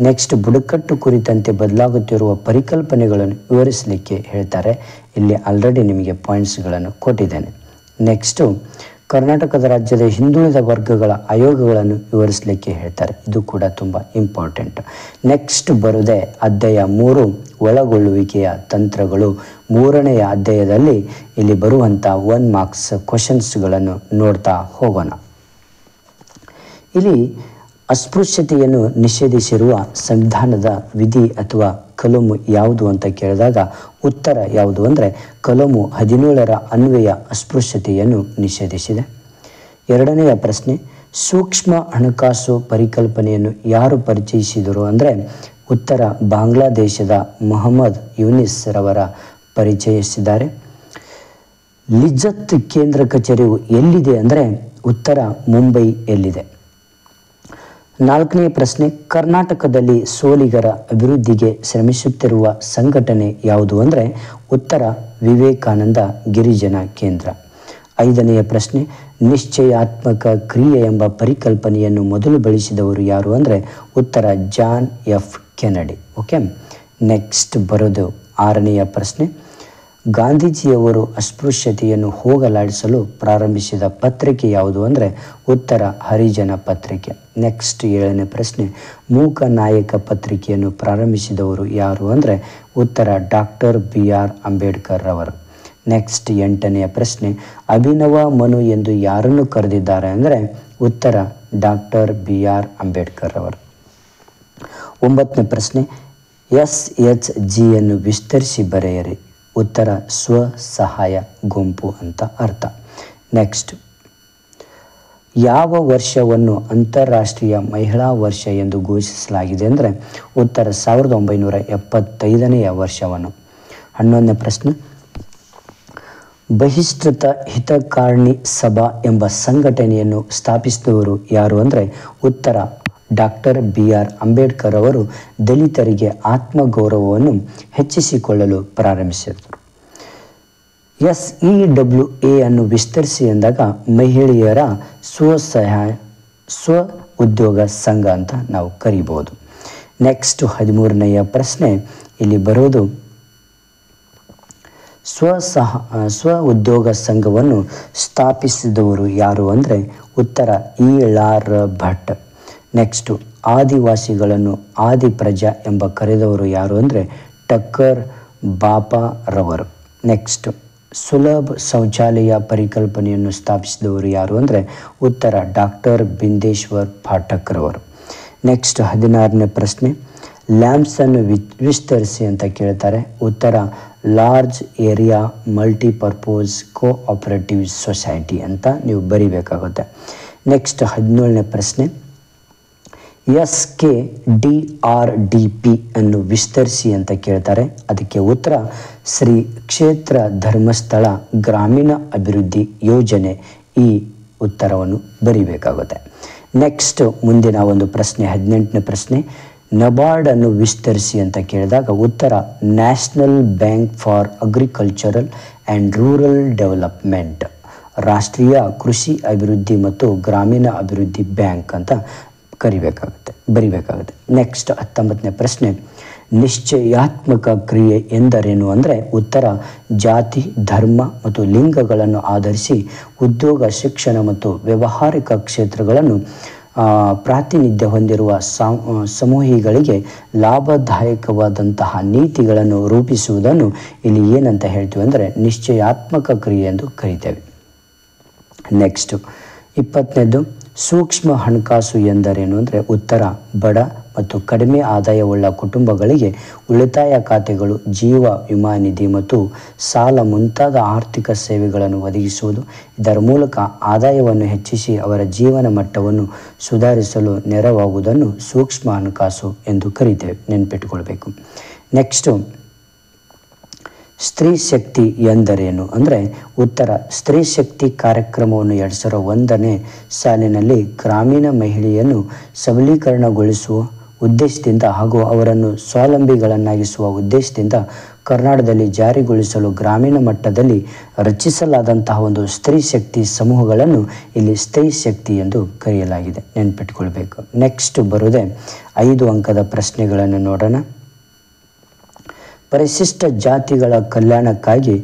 ನೆಕ್ಸ್ಟ್ ಬುಡಕಟ್ಟು ಕುರಿತಂತೆ ಬದಲಾಗುತ್ತಿರುವ ಪರಿಕಲ್ಪನೆಗಳನ್ನು ವಿವರಿಸಲಿಕ್ಕೆ ಹೇಳ್ತಾರೆ. ಇಲ್ಲಿ ಆಲ್ರೆಡಿ ನಿಮಗೆ ಪಾಯಿಂಟ್ಸ್ಗಳನ್ನು ಕೊಟ್ಟಿದ್ದೇನೆ. ನೆಕ್ಸ್ಟು ಕರ್ನಾಟಕದ ರಾಜ್ಯದ ಹಿಂದುಳಿದ ವರ್ಗಗಳ ಆಯೋಗಗಳನ್ನು ವಿವರಿಸಲಿಕ್ಕೆ ಹೇಳ್ತಾರೆ. ಇದು ಕೂಡ ತುಂಬ ಇಂಪಾರ್ಟೆಂಟ್. ನೆಕ್ಸ್ಟ್ ಬರುವುದೇ ಅಧ್ಯಾಯ 3 ಒಳಗೊಳ್ಳುವಿಕೆಯ ತಂತ್ರಗಳು. 3ನೆಯ ಅಧ್ಯಾಯದಲ್ಲಿ ಇಲ್ಲಿ ಬರುವಂಥ 1 ಮಾರ್ಕ್ಸ್ ಕ್ವಶನ್ಸ್ಗಳನ್ನು ನೋಡ್ತಾ ಹೋಗೋಣ. ಇಲ್ಲಿ ಅಸ್ಪೃಶ್ಯತೆಯನ್ನು ನಿಷೇಧಿಸಿರುವ ಸಂವಿಧಾನದ ವಿಧಿ ಅಥವಾ ಕಲಮು ಯಾವುದು ಅಂತ ಕೇಳಿದಾಗ ಉತ್ತರ ಯಾವುದು ಅಂದರೆ ಕಲಮು 17ರ ಅನ್ವಯ ಅಸ್ಪೃಶ್ಯತೆಯನ್ನು ನಿಷೇಧಿಸಿದೆ. 2ನೆಯ ಪ್ರಶ್ನೆ, ಸೂಕ್ಷ್ಮ ಹಣಕಾಸು ಪರಿಕಲ್ಪನೆಯನ್ನು ಯಾರು ಪರಿಚಯಿಸಿದರು ಅಂದರೆ ಉತ್ತರ ಬಾಂಗ್ಲಾದೇಶದ ಮೊಹಮ್ಮದ್ ಯೂನಿಸ್ ರವರ ಪರಿಚಯಿಸಿದ್ದಾರೆ. ಲಿಜ್ಜತ್ ಕೇಂದ್ರ ಕಚೇರಿಯು ಎಲ್ಲಿದೆ ಅಂದರೆ ಉತ್ತರ ಮುಂಬೈಯಲ್ಲಿದೆ. 4ನೇ ಪ್ರಶ್ನೆ, ಕರ್ನಾಟಕದಲ್ಲಿ ಸೋಲಿಗರ ಅಭಿವೃದ್ಧಿಗೆ ಶ್ರಮಿಸುತ್ತಿರುವ ಸಂಘಟನೆ ಯಾವುದು ಅಂದರೆ ಉತ್ತರ ವಿವೇಕಾನಂದ ಗಿರಿಜನ ಕೇಂದ್ರ. 5ನೆಯ ಪ್ರಶ್ನೆ, ನಿಶ್ಚಯಾತ್ಮಕ ಕ್ರಿಯೆ ಎಂಬ ಪರಿಕಲ್ಪನೆಯನ್ನು ಮೊದಲು ಬಳಸಿದವರು ಯಾರು ಅಂದರೆ ಉತ್ತರ John F Kennedy. Okay. Next ಬರೋದು 6ನೆಯ ಪ್ರಶ್ನೆ, ಗಾಂಧೀಜಿಯವರು ಅಸ್ಪೃಶ್ಯತೆಯನ್ನು ಹೋಗಲಾಡಿಸಲು ಪ್ರಾರಂಭಿಸಿದ ಪತ್ರಿಕೆ ಯಾವುದು ಅಂದರೆ ಉತ್ತರ ಹರಿಜನ ಪತ್ರಿಕೆ. ನೆಕ್ಸ್ಟ್ 7ನೇ ಪ್ರಶ್ನೆ, ಮೂಕ ನಾಯಕ ಪತ್ರಿಕೆಯನ್ನು ಪ್ರಾರಂಭಿಸಿದವರು ಯಾರು ಅಂದರೆ ಉತ್ತರ ಡಾಕ್ಟರ್ BR ಅಂಬೇಡ್ಕರ್ ರವರು. ನೆಕ್ಸ್ಟ್ 8ನೆಯ ಪ್ರಶ್ನೆ, ಅಭಿನವ ಮನು ಎಂದು ಯಾರನ್ನು ಕರೆದಿದ್ದಾರೆ ಅಂದರೆ ಉತ್ತರ ಡಾಕ್ಟರ್ BR ಅಂಬೇಡ್ಕರ್ ರವರು. 9ನೇ ಪ್ರಶ್ನೆ, SHGಯನ್ನು ವಿಸ್ತರಿಸಿ ಬರೆಯಿರಿ. ಉತ್ತರ ಸ್ವಸಹಾಯ ಗುಂಪು ಅಂತ ಅರ್ಥ. ನೆಕ್ಸ್ಟ್, ಯಾವ ವರ್ಷವನ್ನು ಅಂತಾರಾಷ್ಟ್ರೀಯ ಮಹಿಳಾ ವರ್ಷ ಎಂದು ಘೋಷಿಸಲಾಗಿದೆ ಅಂದರೆ ಉತ್ತರ 1975ನೇ ವರ್ಷವನ್ನು. 11ನೇ ಪ್ರಶ್ನೆ, ಬಹಿಷ್ಕೃತ ಹಿತಕಾರಣಿ ಸಭಾ ಎಂಬ ಸಂಘಟನೆಯನ್ನು ಸ್ಥಾಪಿಸಿದವರು ಯಾರು ಅಂದರೆ ಉತ್ತರ ಡಾಕ್ಟರ್ BR ಅಂಬೇಡ್ಕರ್ ಅವರು ದಲಿತರಿಗೆ ಆತ್ಮಗೌರವವನ್ನು ಹೆಚ್ಚಿಸಿಕೊಳ್ಳಲು ಪ್ರಾರಂಭಿಸಿದರು. SEWA ಅನ್ನು ವಿಸ್ತರಿಸಿ ಎಂದಾಗ ಮಹಿಳೆಯರ ಸ್ವ ಉದ್ಯೋಗ ಸಂಘ ಅಂತ ನಾವು ಕರಿಬಹುದು. ನೆಕ್ಸ್ಟ್ 13ನೆಯ ಪ್ರಶ್ನೆ, ಇಲ್ಲಿ ಬರೋದು ಸ್ವ ಉದ್ಯೋಗ ಸಂಘವನ್ನು ಸ್ಥಾಪಿಸಿದವರು ಯಾರು ಅಂದರೆ ಉತ್ತರ ELR ಭಟ್. ನೆಕ್ಸ್ಟು ಆದಿವಾಸಿಗಳನ್ನು ಆದಿಪ್ರಜಾ ಎಂಬ ಕರೆದವರು ಯಾರು ಅಂದರೆ ಟಕ್ಕರ್ ಬಾಪಾ ರವರು. ನೆಕ್ಸ್ಟ್, ಸುಲಭ ಶೌಚಾಲಯ ಪರಿಕಲ್ಪನೆಯನ್ನು ಸ್ಥಾಪಿಸಿದವರು ಯಾರು ಅಂದರೆ ಉತ್ತರ ಡಾಕ್ಟರ್ ಬಿಂದೇಶ್ವರ್ ಪಾಠಕ್ ರವರು. ನೆಕ್ಸ್ಟ್ 16ನೇ ಪ್ರಶ್ನೆ, ಲ್ಯಾಂಪ್ಸನ್ನು ವಿಸ್ತರಿಸಿ ಅಂತ ಕೇಳ್ತಾರೆ. ಉತ್ತರ large area multipurpose cooperative society ಅಂತ ನೀವು ಬರಿಬೇಕಾಗುತ್ತೆ. ನೆಕ್ಸ್ಟ್ 17ನೇ ಪ್ರಶ್ನೆ, SKDRDP ಅನ್ನು ವಿಸ್ತರಿಸಿ ಅಂತ ಕೇಳ್ತಾರೆ. ಅದಕ್ಕೆ ಉತ್ತರ ಶ್ರೀ ಕ್ಷೇತ್ರ ಧರ್ಮಸ್ಥಳ ಗ್ರಾಮೀಣ ಅಭಿವೃದ್ಧಿ ಯೋಜನೆ. ಈ ಉತ್ತರವನ್ನು ಬರಿಬೇಕಾಗುತ್ತೆ. ನೆಕ್ಸ್ಟ್ ಮುಂದಿನ ಒಂದು ಪ್ರಶ್ನೆ 18ನೇ ಪ್ರಶ್ನೆ, ನಬಾರ್ಡ್ ಅನ್ನು ವಿಸ್ತರಿಸಿ ಅಂತ ಕೇಳಿದಾಗ ಉತ್ತರ national bank for agricultural and rural development, ರಾಷ್ಟ್ರೀಯ ಕೃಷಿ ಅಭಿವೃದ್ಧಿ ಮತ್ತು ಗ್ರಾಮೀಣ ಅಭಿವೃದ್ಧಿ ಬ್ಯಾಂಕ್ ಅಂತ ಬರಿಬೇಕಾಗುತ್ತೆ. ನೆಕ್ಸ್ಟ್ 19ನೇ ಪ್ರಶ್ನೆ, ನಿಶ್ಚಯಾತ್ಮಕ ಕ್ರಿಯೆ ಎಂದರೇನು ಅಂದರೆ ಉತ್ತರ ಜಾತಿ ಧರ್ಮ ಮತ್ತು ಲಿಂಗಗಳನ್ನು ಆಧರಿಸಿ ಉದ್ಯೋಗ ಶಿಕ್ಷಣ ಮತ್ತು ವ್ಯಾವಹಾರಿಕ ಕ್ಷೇತ್ರಗಳನ್ನು ಪ್ರಾತಿನಿಧ್ಯ ಹೊಂದಿರುವ ಸಮೂಹಿಗಳಿಗೆ ಲಾಭದಾಯಕವಾದಂತಹ ನೀತಿಗಳನ್ನು ರೂಪಿಸುವುದನ್ನು ಇಲ್ಲಿ ಏನಂತ ಹೇಳ್ತೀವಿ ಅಂದರೆ ನಿಶ್ಚಯಾತ್ಮಕ ಕ್ರಿಯೆ ಎಂದು ಕರೀತೇವೆ. ನೆಕ್ಸ್ಟ್ 20ನೇದು, ಸೂಕ್ಷ್ಮ ಹಣಕಾಸು ಎಂದರೇನು ಅಂದರೆ ಉತ್ತರ ಬಡ ಮತ್ತು ಕಡಿಮೆ ಆದಾಯವುಳ್ಳ ಕುಟುಂಬಗಳಿಗೆ ಉಳಿತಾಯ ಖಾತೆಗಳು, ಜೀವ ವಿಮಾ ನಿಧಿ ಮತ್ತು ಸಾಲ ಮುಂತಾದ ಆರ್ಥಿಕ ಸೇವೆಗಳನ್ನು ಒದಗಿಸುವುದು. ಇದರ ಮೂಲಕ ಆದಾಯವನ್ನು ಹೆಚ್ಚಿಸಿ ಅವರ ಜೀವನ ಮಟ್ಟವನ್ನು ಸುಧಾರಿಸಲು ನೆರವಾಗುವುದನ್ನು ಸೂಕ್ಷ್ಮ ಹಣಕಾಸು ಎಂದು ಕರೀತೇವೆ, ನೆನಪಿಟ್ಟುಕೊಳ್ಬೇಕು. ನೆಕ್ಸ್ಟು ಸ್ತ್ರೀ ಶಕ್ತಿ ಎಂದರೇನು ಅಂದರೆ ಉತ್ತರ, ಸ್ತ್ರೀ ಶಕ್ತಿ ಕಾರ್ಯಕ್ರಮವನ್ನು 2001ನೇ ಸಾಲಿನಲ್ಲಿ ಗ್ರಾಮೀಣ ಮಹಿಳೆಯನ್ನು ಸಬಲೀಕರಣಗೊಳಿಸುವ ಉದ್ದೇಶದಿಂದ ಹಾಗೂ ಅವರನ್ನು ಸ್ವಾವಲಂಬಿಗಳನ್ನಾಗಿಸುವ ಉದ್ದೇಶದಿಂದ ಕರ್ನಾಟಕದಲ್ಲಿ ಜಾರಿಗೊಳಿಸಲು ಗ್ರಾಮೀಣ ಮಟ್ಟದಲ್ಲಿ ರಚಿಸಲಾದಂತಹ ಒಂದು ಸ್ತ್ರೀ ಶಕ್ತಿ ಸಮೂಹಗಳನ್ನು ಇಲ್ಲಿ ಸ್ತ್ರೀ ಶಕ್ತಿ ಎಂದು ಕರೆಯಲಾಗಿದೆ. ನೆನ್ಪಿಟ್ಕೊಳ್ಬೇಕು. ನೆಕ್ಸ್ಟ್ ಬರೋದೇ 5 ಅಂಕದ ಪ್ರಶ್ನೆಗಳನ್ನು ನೋಡೋಣ. ಪರಿಶಿಷ್ಟ ಜಾತಿಗಳ ಕಲ್ಯಾಣಕ್ಕಾಗಿ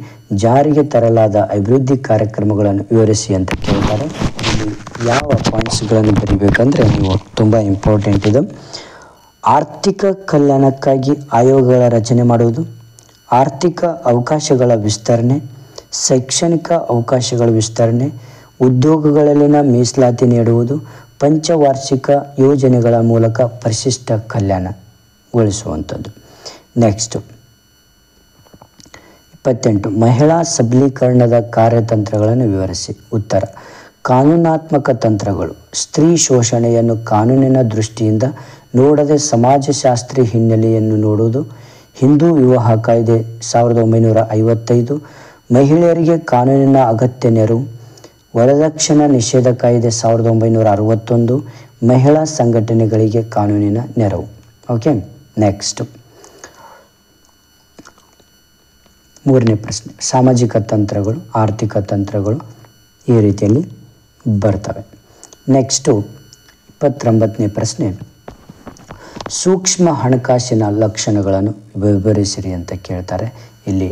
ಜಾರಿಗೆ ತರಲಾದ ಅಭಿವೃದ್ಧಿ ಕಾರ್ಯಕ್ರಮಗಳನ್ನು ವಿವರಿಸಿ ಅಂತ ಕೇಳ್ತಾರೆ. ಇಲ್ಲಿ ಯಾವ ಪಾಯಿಂಟ್ಸ್ಗಳನ್ನು ಬರೀಬೇಕಂದ್ರೆ ನೀವು ತುಂಬ ಇಂಪಾರ್ಟೆಂಟ್ ಇದು. ಆರ್ಥಿಕ ಕಲ್ಯಾಣಕ್ಕಾಗಿ ಆಯೋಗಗಳ ರಚನೆ ಮಾಡುವುದು, ಆರ್ಥಿಕ ಅವಕಾಶಗಳ ವಿಸ್ತರಣೆ, ಶೈಕ್ಷಣಿಕ ಅವಕಾಶಗಳ ವಿಸ್ತರಣೆ, ಉದ್ಯೋಗಗಳಲ್ಲಿನ ಮೀಸಲಾತಿ ನೀಡುವುದು, ಪಂಚವಾರ್ಷಿಕ ಯೋಜನೆಗಳ ಮೂಲಕ ಪರಿಶಿಷ್ಟ ಕಲ್ಯಾಣಗೊಳಿಸುವಂಥದ್ದು. ನೆಕ್ಸ್ಟು 28 ಮಹಿಳಾ ಸಬಲೀಕರಣದ ಕಾರ್ಯತಂತ್ರಗಳನ್ನು ವಿವರಿಸಿ. ಉತ್ತರ, ಕಾನೂನಾತ್ಮಕ ತಂತ್ರಗಳು ಸ್ತ್ರೀ ಶೋಷಣೆಯನ್ನು ಕಾನೂನಿನ ದೃಷ್ಟಿಯಿಂದ ನೋಡದೆ ಸಮಾಜಶಾಸ್ತ್ರೀಯ ಹಿನ್ನೆಲೆಯನ್ನು ನೋಡುವುದು, ಹಿಂದೂ ವಿವಾಹ ಕಾಯ್ದೆ 1955, ಮಹಿಳೆಯರಿಗೆ ಕಾನೂನಿನ ಅಗತ್ಯ ನೆರವು, ವರದಕ್ಷಿಣಾ ನಿಷೇಧ ಕಾಯ್ದೆ 1961, ಮಹಿಳಾ ಸಂಘಟನೆಗಳಿಗೆ ಕಾನೂನಿನ ನೆರವು. ಓಕೆ, ನೆಕ್ಸ್ಟ್ 3ನೇ ಪ್ರಶ್ನೆ, ಸಾಮಾಜಿಕ ತಂತ್ರಗಳು, ಆರ್ಥಿಕ ತಂತ್ರಗಳು ಈ ರೀತಿಯಲ್ಲಿ ಬರ್ತವೆ. ನೆಕ್ಸ್ಟು 29ನೇ ಪ್ರಶ್ನೆ, ಸೂಕ್ಷ್ಮ ಹಣಕಾಸಿನ ಲಕ್ಷಣಗಳನ್ನು ವಿವರಿಸಿರಿ ಅಂತ ಕೇಳ್ತಾರೆ. ಇಲ್ಲಿ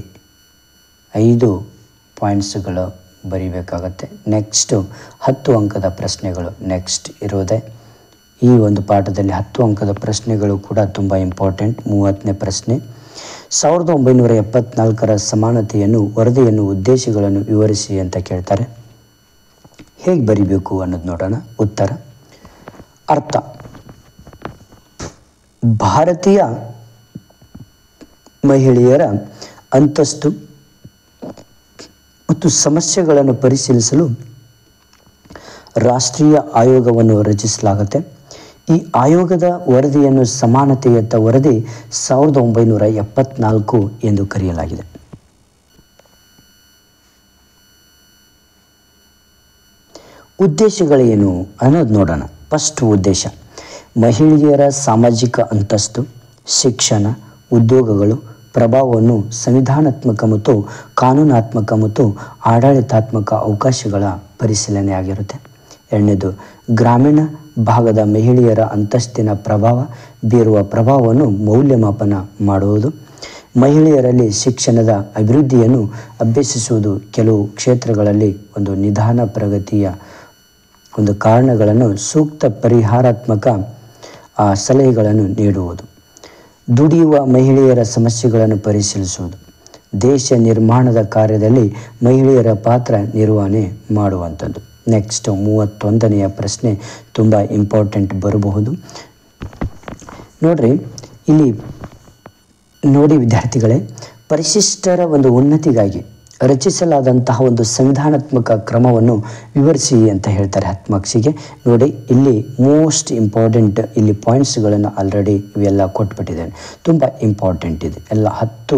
5 ಪಾಯಿಂಟ್ಸ್ಗಳು ಬರೀಬೇಕಾಗತ್ತೆ. ನೆಕ್ಸ್ಟು 10 ಅಂಕದ ಪ್ರಶ್ನೆಗಳು ನೆಕ್ಸ್ಟ್ ಇರೋದೆ. ಈ ಒಂದು ಪಾಠದಲ್ಲಿ 10 ಅಂಕದ ಪ್ರಶ್ನೆಗಳು ಕೂಡ ತುಂಬ ಇಂಪಾರ್ಟೆಂಟ್. 30ನೇ ಪ್ರಶ್ನೆ, 1974ರ ಸಮಾನತೆಯನ್ನು ವರದಿಯನ್ನು ಉದ್ದೇಶಗಳನ್ನು ವಿವರಿಸಿ ಅಂತ ಕೇಳ್ತಾರೆ. ಹೇಗೆ ಬರಿಬೇಕು ಅನ್ನೋದು ನೋಡೋಣ. ಉತ್ತರ, ಅರ್ಥ, ಭಾರತೀಯ ಮಹಿಳೆಯರ ಅಂತಸ್ತು ಮತ್ತು ಸಮಸ್ಯೆಗಳನ್ನು ಪರಿಶೀಲಿಸಲು ರಾಷ್ಟ್ರೀಯ ಆಯೋಗವನ್ನು ರಚಿಸಲಾಗುತ್ತೆ. ಈ ಆಯೋಗದ ವರದಿಯನ್ನು ಸಮಾನತೆಯತ್ತ ವರದಿ 1974 ಎಂದು ಕರೆಯಲಾಗಿದೆ. ಉದ್ದೇಶಗಳೇನು ಅನ್ನೋದು ನೋಡೋಣ. ಫಸ್ಟ್ ಉದ್ದೇಶ, ಮಹಿಳೆಯರ ಸಾಮಾಜಿಕ ಅಂತಸ್ತು, ಶಿಕ್ಷಣ, ಉದ್ಯೋಗಗಳು ಪ್ರಭಾವವನ್ನು ಸಂವಿಧಾನಾತ್ಮಕ ಮತ್ತು ಕಾನೂನಾತ್ಮಕ ಮತ್ತು ಆಡಳಿತಾತ್ಮಕ ಅವಕಾಶಗಳ ಪರಿಶೀಲನೆ ಆಗಿರುತ್ತೆ. ಎರಡನೇದು, ಗ್ರಾಮೀಣ ಭಾಗದ ಮಹಿಳೆಯರ ಅಂತಸ್ತಿನ ಪ್ರಭಾವ ಬೀರುವ ಪ್ರಭಾವವನ್ನು ಮೌಲ್ಯಮಾಪನ ಮಾಡುವುದು, ಮಹಿಳೆಯರಲ್ಲಿ ಶಿಕ್ಷಣದ ಅಭಿವೃದ್ಧಿಯನ್ನು ಅಭ್ಯಸಿಸುವುದು, ಕೆಲವು ಕ್ಷೇತ್ರಗಳಲ್ಲಿ ಒಂದು ನಿಧಾನ ಪ್ರಗತಿಯ ಒಂದು ಕಾರಣಗಳನ್ನು ಸೂಕ್ತ ಪರಿಹಾರಾತ್ಮಕ ಸಲಹೆಗಳನ್ನು ನೀಡುವುದು, ದುಡಿಯುವ ಮಹಿಳೆಯರ ಸಮಸ್ಯೆಗಳನ್ನು ಪರಿಶೀಲಿಸುವುದು, ದೇಶ ನಿರ್ಮಾಣದ ಕಾರ್ಯದಲ್ಲಿ ಮಹಿಳೆಯರ ಪಾತ್ರ ನಿರ್ವಹಣೆ ಮಾಡುವಂಥದ್ದು. ನೆಕ್ಸ್ಟ್ 31ನೆಯ ಪ್ರಶ್ನೆ ತುಂಬ ಇಂಪಾರ್ಟೆಂಟ್ ಬರಬಹುದು. ಇಲ್ಲಿ ನೋಡಿ ವಿದ್ಯಾರ್ಥಿಗಳೇ, ಪರಿಶಿಷ್ಟರ ಒಂದು ಉನ್ನತಿಗಾಗಿ ರಚಿಸಲಾದಂತಹ ಒಂದು ಸಂವಿಧಾನಾತ್ಮಕ ಕ್ರಮವನ್ನು ವಿವರಿಸಿ ಅಂತ ಹೇಳ್ತಾರೆ 10 ಮಾರ್ಕ್ಸಿಗೆ. ನೋಡಿ, ಇಲ್ಲಿ ಮೋಸ್ಟ್ ಇಂಪಾರ್ಟೆಂಟ್ ಇಲ್ಲಿ ಪಾಯಿಂಟ್ಸ್ಗಳನ್ನು ಆಲ್ರೆಡಿ ಇವೆಲ್ಲ ಕೊಟ್ಬಿಟ್ಟಿದ್ದೇನೆ. ತುಂಬ ಇಂಪಾರ್ಟೆಂಟ್ ಇದೆ ಎಲ್ಲ. 10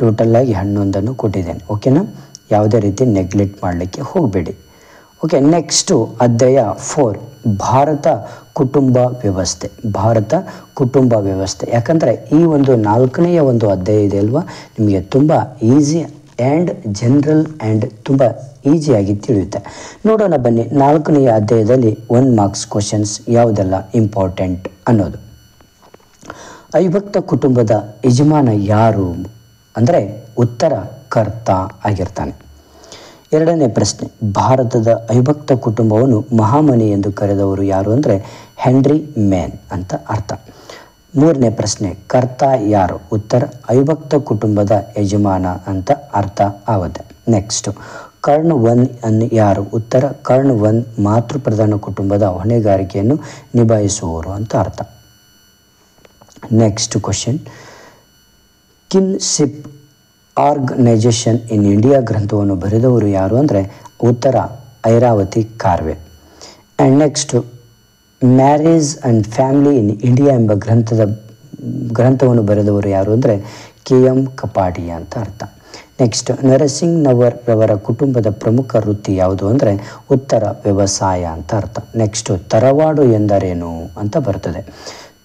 ಟೋಟಲಾಗಿ 11 ಕೊಟ್ಟಿದ್ದೇನೆ. ಓಕೆನಾ? ಯಾವುದೇ ರೀತಿ ನೆಗ್ಲೆಕ್ಟ್ ಮಾಡಲಿಕ್ಕೆ ಹೋಗಬೇಡಿ. ಓಕೆ, ನೆಕ್ಸ್ಟು ಅಧ್ಯಾಯ 4, ಭಾರತ ಕುಟುಂಬ ವ್ಯವಸ್ಥೆ. ಭಾರತ ಕುಟುಂಬ ವ್ಯವಸ್ಥೆ. ಯಾಕಂದರೆ ಈ ಒಂದು 4ನೆಯ ಒಂದು ಅಧ್ಯಾಯ ಇದೆ ಅಲ್ವಾ, ನಿಮಗೆ ತುಂಬ ಈಸಿ ಆ್ಯಂಡ್ ಜನರಲ್ ಆ್ಯಂಡ್ ತುಂಬ ಈಸಿಯಾಗಿ ತಿಳಿಯುತ್ತೆ. ನೋಡೋಣ ಬನ್ನಿ, 4ನೆಯ ಅಧ್ಯಾಯದಲ್ಲಿ 1 ಮಾರ್ಕ್ಸ್ ಕ್ವಶನ್ಸ್ ಯಾವುದೆಲ್ಲ ಇಂಪಾರ್ಟೆಂಟ್ ಅನ್ನೋದು. ಅವಿಭಕ್ತ ಕುಟುಂಬದ ಯಜಮಾನ ಯಾರು ಅಂದರೆ ಉತ್ತರ ಕರ್ತ ಆಗಿರ್ತಾನೆ. 2ನೇ ಪ್ರಶ್ನೆ, ಭಾರತದ ಅವಿಭಕ್ತ ಕುಟುಂಬವನ್ನು ಮಹಾಮನೆ ಎಂದು ಕರೆದವರು ಯಾರು ಅಂದರೆ ಹೆನ್ರಿ ಮೇನ್ ಅಂತ ಅರ್ಥ. 3ನೇ ಪ್ರಶ್ನೆ, ಕರ್ತ ಯಾರು? ಉತ್ತರ ಅವಿಭಕ್ತ ಕುಟುಂಬದ ಯಜಮಾನ ಅಂತ ಅರ್ಥ ಆಗುತ್ತೆ. ನೆಕ್ಸ್ಟು, ಕರ್ಣ 1 ಯಾರು? ಉತ್ತರ ಕರ್ಣ 1 ಮಾತೃಪ್ರಧಾನ ಕುಟುಂಬದ ಹೊಣೆಗಾರಿಕೆಯನ್ನು ನಿಭಾಯಿಸುವವರು ಅಂತ ಅರ್ಥ. Next question, kinship organisation in India ಗ್ರಂಥವನ್ನು ಬರೆದವರು ಯಾರು ಅಂದರೆ ಉತ್ತರ Irawati Karve. And next, marriage and family in India ಎಂಬ ಗ್ರಂಥವನ್ನು ಬರೆದವರು ಯಾರು ಅಂದರೆ KM ಕಪಾಡಿಯಾ ಅಂತ ಅರ್ಥ. ನೆಕ್ಸ್ಟ್ ನರಸಿಂಗ್ನವರ್ ರವರ ಕುಟುಂಬದ ಪ್ರಮುಖ ವೃತ್ತಿ ಯಾವುದು ಅಂದರೆ ಉತ್ತರ ವ್ಯವಸಾಯ ಅಂತ ಅರ್ಥ. ನೆಕ್ಸ್ಟು ತರವಾಡು ಎಂದರೇನು ಅಂತ ಬರ್ತದೆ.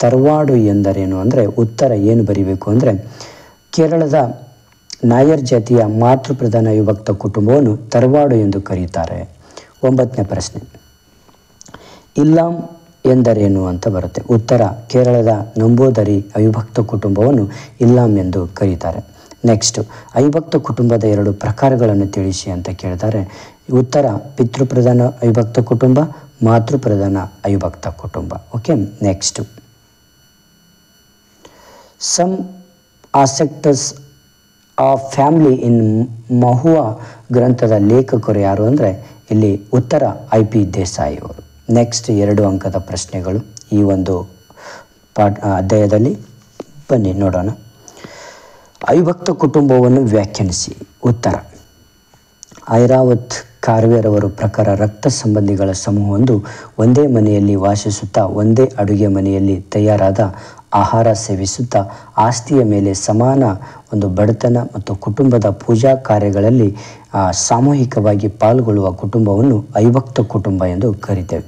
ತರವಾಡು ಎಂದರೇನು ಅಂದರೆ ಉತ್ತರ ಏನು ಬರೀಬೇಕು ಅಂದರೆ ಕೇರಳದ ನಾಯರ್ ಜಾತಿಯ ಮಾತೃಪ್ರಧಾನ ವಿಭಕ್ತ ಕುಟುಂಬವನ್ನು ತರವಾಡು ಎಂದು ಕರೀತಾರೆ. 9ನೇ ಪ್ರಶ್ನೆ ಇಲ್ಲಾಂ ಎಂದರೇನು ಅಂತ ಬರುತ್ತೆ. ಉತ್ತರ ಕೇರಳದ ನಂಬೂದರಿ ಅವಿಭಕ್ತ ಕುಟುಂಬವನ್ನು ಇಲ್ಲಾಂ ಎಂದು ಕರೀತಾರೆ. ನೆಕ್ಸ್ಟ್ ಅವಿಭಕ್ತ ಕುಟುಂಬದ 2 ಪ್ರಕಾರಗಳನ್ನು ತಿಳಿಸಿ ಅಂತ ಕೇಳ್ತಾರೆ. ಉತ್ತರ ಪಿತೃಪ್ರಧಾನ ಅವಿಭಕ್ತ ಕುಟುಂಬ, ಮಾತೃಪ್ರಧಾನ ಅವಿಭಕ್ತ ಕುಟುಂಬ. Okay, next some aspects of family in Mahuva ಗ್ರಂಥದ ಲೇಖಕರು ಯಾರು ಅಂದರೆ ಇಲ್ಲಿ ಉತ್ತರ IP ದೇಸಾಯಿ ಅವರು. ನೆಕ್ಸ್ಟ್ 2 ಅಂಕದ ಪ್ರಶ್ನೆಗಳು ಈ ಒಂದು ಅಧ್ಯಾಯದಲ್ಲಿ. ಬನ್ನಿ ನೋಡೋಣ. ಅವಿಭಕ್ತ ಕುಟುಂಬವನ್ನು ವ್ಯಾಖ್ಯಾನಿಸಿ. ಉತ್ತರ ಐರಾವತ್ ಕಾರ್ವೇರವರು ಪ್ರಕಾರ ರಕ್ತ ಸಂಬಂಧಿಗಳ ಸಮೂಹವೊಂದು ಒಂದೇ ಮನೆಯಲ್ಲಿ ವಾಸಿಸುತ್ತಾ ಒಂದೇ ಅಡುಗೆ ಮನೆಯಲ್ಲಿ ತಯಾರಾದ ಆಹಾರ ಸೇವಿಸುತ್ತಾ ಆಸ್ತಿಯ ಮೇಲೆ ಸಮಾನ ಒಂದು ಬಡತನ ಮತ್ತು ಕುಟುಂಬದ ಪೂಜಾ ಕಾರ್ಯಗಳಲ್ಲಿ ಸಾಮೂಹಿಕವಾಗಿ ಪಾಲ್ಗೊಳ್ಳುವ ಕುಟುಂಬವನ್ನು ಅವಿಭಕ್ತ ಕುಟುಂಬ ಎಂದು ಕರೀತೇವೆ.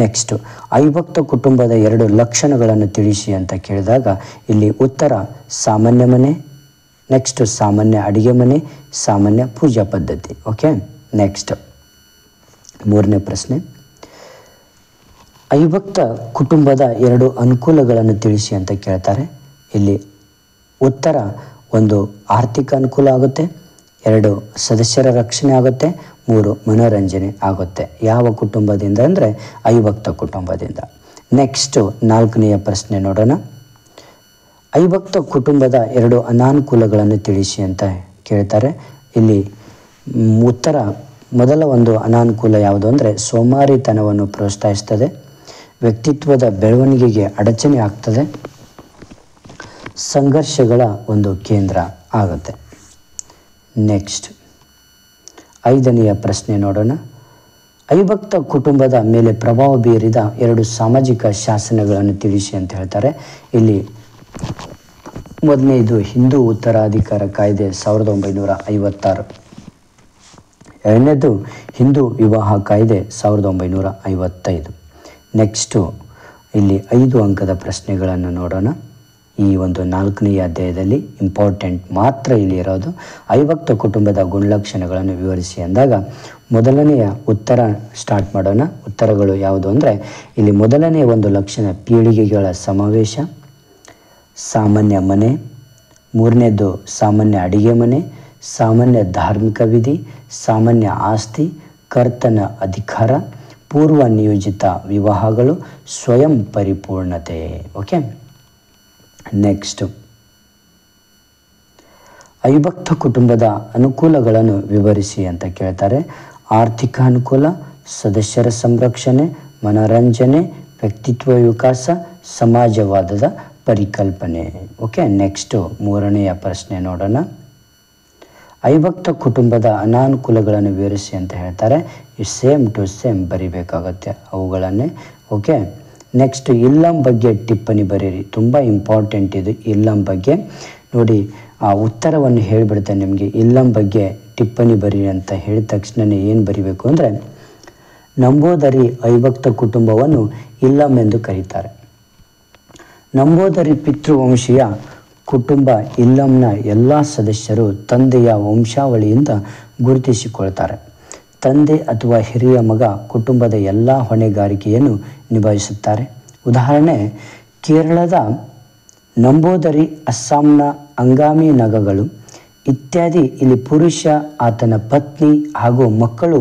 ನೆಕ್ಸ್ಟ್ ಅವಿಭಕ್ತ ಕುಟುಂಬದ 2 ಲಕ್ಷಣಗಳನ್ನು ತಿಳಿಸಿ ಅಂತ ಕೇಳಿದಾಗ ಇಲ್ಲಿ ಉತ್ತರ ಸಾಮಾನ್ಯ ಮನೆ, ನೆಕ್ಸ್ಟ್ ಸಾಮಾನ್ಯ ಅಡಿಗೆ ಮನೆ, ಸಾಮಾನ್ಯ ಪೂಜಾ ಪದ್ಧತಿ. ಓಕೆ, ನೆಕ್ಸ್ಟ್ 3ನೇ ಪ್ರಶ್ನೆ ಅವಿಭಕ್ತ ಕುಟುಂಬದ 2 ಅನುಕೂಲಗಳನ್ನು ತಿಳಿಸಿ ಅಂತ ಕೇಳ್ತಾರೆ. ಇಲ್ಲಿ ಉತ್ತರ 1 ಆರ್ಥಿಕ ಅನುಕೂಲ ಆಗುತ್ತೆ, 2 ಸದಸ್ಯರ ರಕ್ಷಣೆ ಆಗುತ್ತೆ, 3 ಮನೋರಂಜನೆ ಆಗುತ್ತೆ. ಯಾವ ಕುಟುಂಬದಿಂದ ಅಂದರೆ ಅವಿಭಕ್ತ ಕುಟುಂಬದಿಂದ. ನೆಕ್ಸ್ಟ್ 4ನೆಯ ಪ್ರಶ್ನೆ ನೋಡೋಣ. ಅವಿಭಕ್ತ ಕುಟುಂಬದ 2 ಅನಾನುಕೂಲಗಳನ್ನು ತಿಳಿಸಿ ಅಂತ ಕೇಳ್ತಾರೆ. ಇಲ್ಲಿ ಉತ್ತರ ಮೊದಲ ಒಂದು ಅನಾನುಕೂಲ ಯಾವುದು ಅಂದರೆ ಸೋಮಾರಿತನವನ್ನು ಪ್ರೋತ್ಸಾಹಿಸ್ತದೆ, ವ್ಯಕ್ತಿತ್ವದ ಬೆಳವಣಿಗೆಗೆ ಅಡಚಣೆ ಆಗ್ತದೆ, ಸಂಘರ್ಷಗಳ ಒಂದು ಕೇಂದ್ರ ಆಗುತ್ತೆ. ನೆಕ್ಸ್ಟ್ 5ನೆಯ ಪ್ರಶ್ನೆ ನೋಡೋಣ. ಅವಿಭಕ್ತ ಕುಟುಂಬದ ಮೇಲೆ ಪ್ರಭಾವ ಬೀರಿದ 2 ಸಾಮಾಜಿಕ ಶಾಸನಗಳನ್ನು ತಿಳಿಸಿ ಅಂತ ಹೇಳ್ತಾರೆ. ಇಲ್ಲಿ ಮೊದಲನೇದು ಹಿಂದೂ ಉತ್ತರಾಧಿಕಾರ ಕಾಯ್ದೆ 1956, ಎರಡನೇದು ಹಿಂದೂ ವಿವಾಹ ಕಾಯ್ದೆ 1955. ನೆಕ್ಸ್ಟು ಇಲ್ಲಿ 5 ಅಂಕದ ಪ್ರಶ್ನೆಗಳನ್ನು ನೋಡೋಣ. ಈ ಒಂದು 4ನೆಯ ಅಧ್ಯಾಯದಲ್ಲಿ ಇಂಪಾರ್ಟೆಂಟ್ ಮಾತ್ರ ಇಲ್ಲಿ ಇರೋದು. ಅವಿಭಕ್ತ ಕುಟುಂಬದ ಗುಣಲಕ್ಷಣಗಳನ್ನು ವಿವರಿಸಿ ಅಂದಾಗ ಮೊದಲನೆಯ ಉತ್ತರ ಸ್ಟಾರ್ಟ್ ಮಾಡೋಣ. ಉತ್ತರಗಳು ಯಾವುದು ಅಂದರೆ ಇಲ್ಲಿ ಮೊದಲನೆಯ ಒಂದು ಲಕ್ಷಣ ಪೀಳಿಗೆಗಳ ಸಮಾವೇಶ, ಸಾಮಾನ್ಯ ಮನೆ, 3ನೇದು ಸಾಮಾನ್ಯ ಅಡಿಗೆ ಮನೆ, ಸಾಮಾನ್ಯ ಧಾರ್ಮಿಕ ವಿಧಿ, ಸಾಮಾನ್ಯ ಆಸ್ತಿ, ಕರ್ತನ ಅಧಿಕಾರ, ಪೂರ್ವ ನಿಯೋಜಿತ ವಿವಾಹಗಳು, ಸ್ವಯಂ ಪರಿಪೂರ್ಣತೆ. ಓಕೆ, ನೆಕ್ಸ್ಟ್ ಅವಿಭಕ್ತ ಕುಟುಂಬದ ಅನುಕೂಲಗಳನ್ನು ವಿವರಿಸಿ ಅಂತ ಕೇಳ್ತಾರೆ. ಆರ್ಥಿಕ ಅನುಕೂಲ, ಸದಸ್ಯರ ಸಂರಕ್ಷಣೆ, ಮನರಂಜನೆ, ವ್ಯಕ್ತಿತ್ವ ವಿಕಾಸ, ಸಮಾಜವಾದದ ಪರಿಕಲ್ಪನೆ. ಓಕೆ, ನೆಕ್ಸ್ಟು 3ನೆಯ ಪ್ರಶ್ನೆ ನೋಡೋಣ. ಅವಿಭಕ್ತ ಕುಟುಂಬದ ಅನಾನುಕೂಲಗಳನ್ನು ವಿವರಿಸಿ ಅಂತ ಹೇಳ್ತಾರೆ. ಈ ಸೇಮ್ ಟು ಸೇಮ್ ಬರಿಬೇಕಾಗತ್ತೆ ಅವುಗಳನ್ನೇ. ಓಕೆ, ನೆಕ್ಸ್ಟ್ ಇಲ್ಲಂ ಬಗ್ಗೆ ಟಿಪ್ಪಣಿ ಬರೀರಿ. ತುಂಬ ಇಂಪಾರ್ಟೆಂಟ್ ಇದು ಇಲ್ಲಂ ಬಗ್ಗೆ. ನೋಡಿ ಆ ಉತ್ತರವನ್ನು ಹೇಳಿಬಿಡ್ತೇನೆ ನಿಮಗೆ. ಇಲ್ಲಂ ಬಗ್ಗೆ ಟಿಪ್ಪಣಿ ಬರೀರಿ ಅಂತ ಹೇಳಿದ ತಕ್ಷಣವೇ ಏನು ಬರಿಬೇಕು ಅಂದರೆ ನಂಬೋದರಿ ಅವಿಭಕ್ತ ಕುಟುಂಬವನ್ನು ಇಲ್ಲಂ ಎಂದು ಕರೀತಾರೆ. ನಂಬೋದರಿ ಪಿತೃವಂಶೀಯ ಕುಟುಂಬ ಇಲ್ಲಂನ ಎಲ್ಲ ಸದಸ್ಯರು ತಂದೆಯ ವಂಶಾವಳಿಯಿಂದ ಗುರುತಿಸಿಕೊಳ್ತಾರೆ. ತಂದೆ ಅಥವಾ ಹಿರಿಯ ಮಗ ಕುಟುಂಬದ ಎಲ್ಲ ಹೊಣೆಗಾರಿಕೆಯನ್ನು ನಿಭಾಯಿಸುತ್ತಾರೆ. ಉದಾಹರಣೆ ಕೇರಳದ ನಂಬೋದರಿ, ಅಸ್ಸಾಂನ ಅಂಗಾಮಿ ನಗಗಳು ಇತ್ಯಾದಿ. ಇಲ್ಲಿ ಪುರುಷ, ಆತನ ಪತ್ನಿ ಹಾಗೂ ಮಕ್ಕಳು,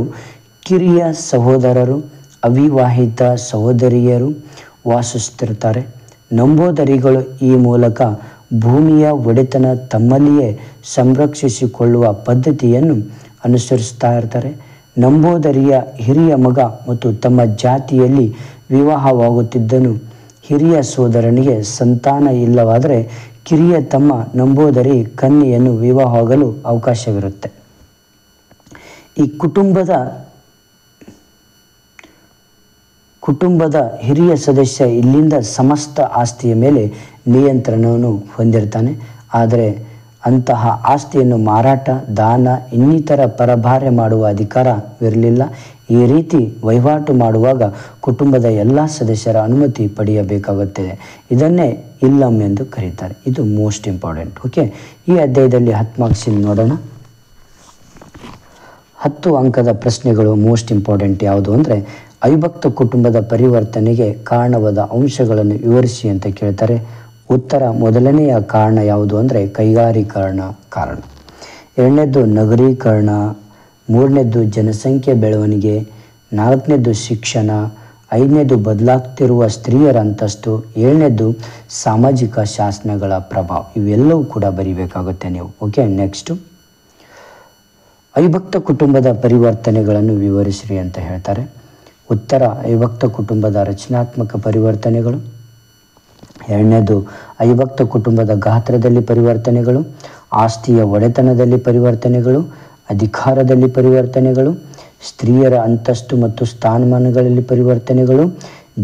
ಕಿರಿಯ ಸಹೋದರರು, ಅವಿವಾಹಿತ ಸಹೋದರಿಯರು ವಾಸಿಸುತ್ತಿರ್ತಾರೆ. ನಂಬೋದರಿಗಳು ಈ ಮೂಲಕ ಭೂಮಿಯ ಒಡೆತನ ತಮ್ಮಲ್ಲಿಯೇ ಸಂರಕ್ಷಿಸಿಕೊಳ್ಳುವ ಪದ್ಧತಿಯನ್ನು ಅನುಸರಿಸ್ತಾ ಇರ್ತಾರೆ. ನಂಬೋದರಿಯ ಹಿರಿಯ ಮಗ ಮತ್ತು ತಮ್ಮ ಜಾತಿಯಲ್ಲಿ ವಿವಾಹವಾಗುತ್ತಿದ್ದನು. ಹಿರಿಯ ಸೋದರನಿಗೆ ಸಂತಾನ ಇಲ್ಲವಾದರೆ ಕಿರಿಯ ತಮ್ಮ ನಂಬೋದರಿ ಕನ್ಯೆಯನ್ನು ವಿವಾಹವಾಗಲು ಅವಕಾಶವಿರುತ್ತೆ. ಈ ಕುಟುಂಬದ ಹಿರಿಯ ಸದಸ್ಯ ಇಲ್ಲಿಂದ ಸಮಸ್ತ ಆಸ್ತಿಯ ಮೇಲೆ ನಿಯಂತ್ರಣವನ್ನು ಹೊಂದಿರ್ತಾನೆ. ಆದರೆ ಅಂತಹ ಆಸ್ತಿಯನ್ನು ಮಾರಾಟ, ದಾನ, ಇನ್ನಿತರ ಪರಭಾರೆ ಮಾಡುವ ಅಧಿಕಾರವಿರಲಿಲ್ಲ. ಈ ರೀತಿ ವಹಿವಾಟು ಮಾಡುವಾಗ ಕುಟುಂಬದ ಎಲ್ಲ ಸದಸ್ಯರ ಅನುಮತಿ ಪಡೆಯಬೇಕಾಗುತ್ತದೆ. ಇದನ್ನೇ ಇಲ್ಲಮ್ ಎಂದು ಕರೀತಾರೆ. ಇದು ಮೋಸ್ಟ್ ಇಂಪಾರ್ಟೆಂಟ್. ಓಕೆ, ಈ ಅಧ್ಯಾಯದಲ್ಲಿ 10 ಮಾರ್ಕ್ಸ್ ನೋಡೋಣ. 10 ಅಂಕದ ಪ್ರಶ್ನೆಗಳು ಮೋಸ್ಟ್ ಇಂಪಾರ್ಟೆಂಟ್ ಯಾವುದು ಅಂದರೆ, ಅವಿಭಕ್ತ ಕುಟುಂಬದ ಪರಿವರ್ತನೆಗೆ ಕಾರಣವಾದ ಅಂಶಗಳನ್ನು ವಿವರಿಸಿ ಅಂತ ಕೇಳ್ತಾರೆ. ಉತ್ತರ ಮೊದಲನೆಯ ಕಾರಣ ಯಾವುದು ಅಂದರೆ ಕೈಗಾರೀಕರಣ ಕಾರಣ. ಎರಡನೇದ್ದು ನಗರೀಕರಣ. ಮೂರನೇದ್ದು ಜನಸಂಖ್ಯೆ ಬೆಳವಣಿಗೆ. ನಾಲ್ಕನೇದ್ದು ಶಿಕ್ಷಣ. ಐದನೇದು ಬದಲಾಗ್ತಿರುವ ಸ್ತ್ರೀಯರ ಅಂತಸ್ತು. ಏಳನೇದ್ದು ಸಾಮಾಜಿಕ ಶಾಸನಗಳ ಪ್ರಭಾವ. ಇವೆಲ್ಲವೂ ಕೂಡ ಬರಿಬೇಕಾಗುತ್ತೆ ನೀವು. ಓಕೆ, ನೆಕ್ಸ್ಟು ಅವಿಭಕ್ತ ಕುಟುಂಬದ ಪರಿವರ್ತನೆಗಳನ್ನು ವಿವರಿಸಿರಿ ಅಂತ ಹೇಳ್ತಾರೆ. ಉತ್ತರ ಅವಿಭಕ್ತ ಕುಟುಂಬದ ರಚನಾತ್ಮಕ ಪರಿವರ್ತನೆಗಳು. ಎರಡನೇದು ಅವಿಭಕ್ತ ಕುಟುಂಬದ ಗಾತ್ರದಲ್ಲಿ ಪರಿವರ್ತನೆಗಳು, ಆಸ್ತಿಯ ಒಡೆತನದಲ್ಲಿ ಪರಿವರ್ತನೆಗಳು, ಅಧಿಕಾರದಲ್ಲಿ ಪರಿವರ್ತನೆಗಳು, ಸ್ತ್ರೀಯರ ಅಂತಸ್ತು ಮತ್ತು ಸ್ಥಾನಮಾನಗಳಲ್ಲಿ ಪರಿವರ್ತನೆಗಳು,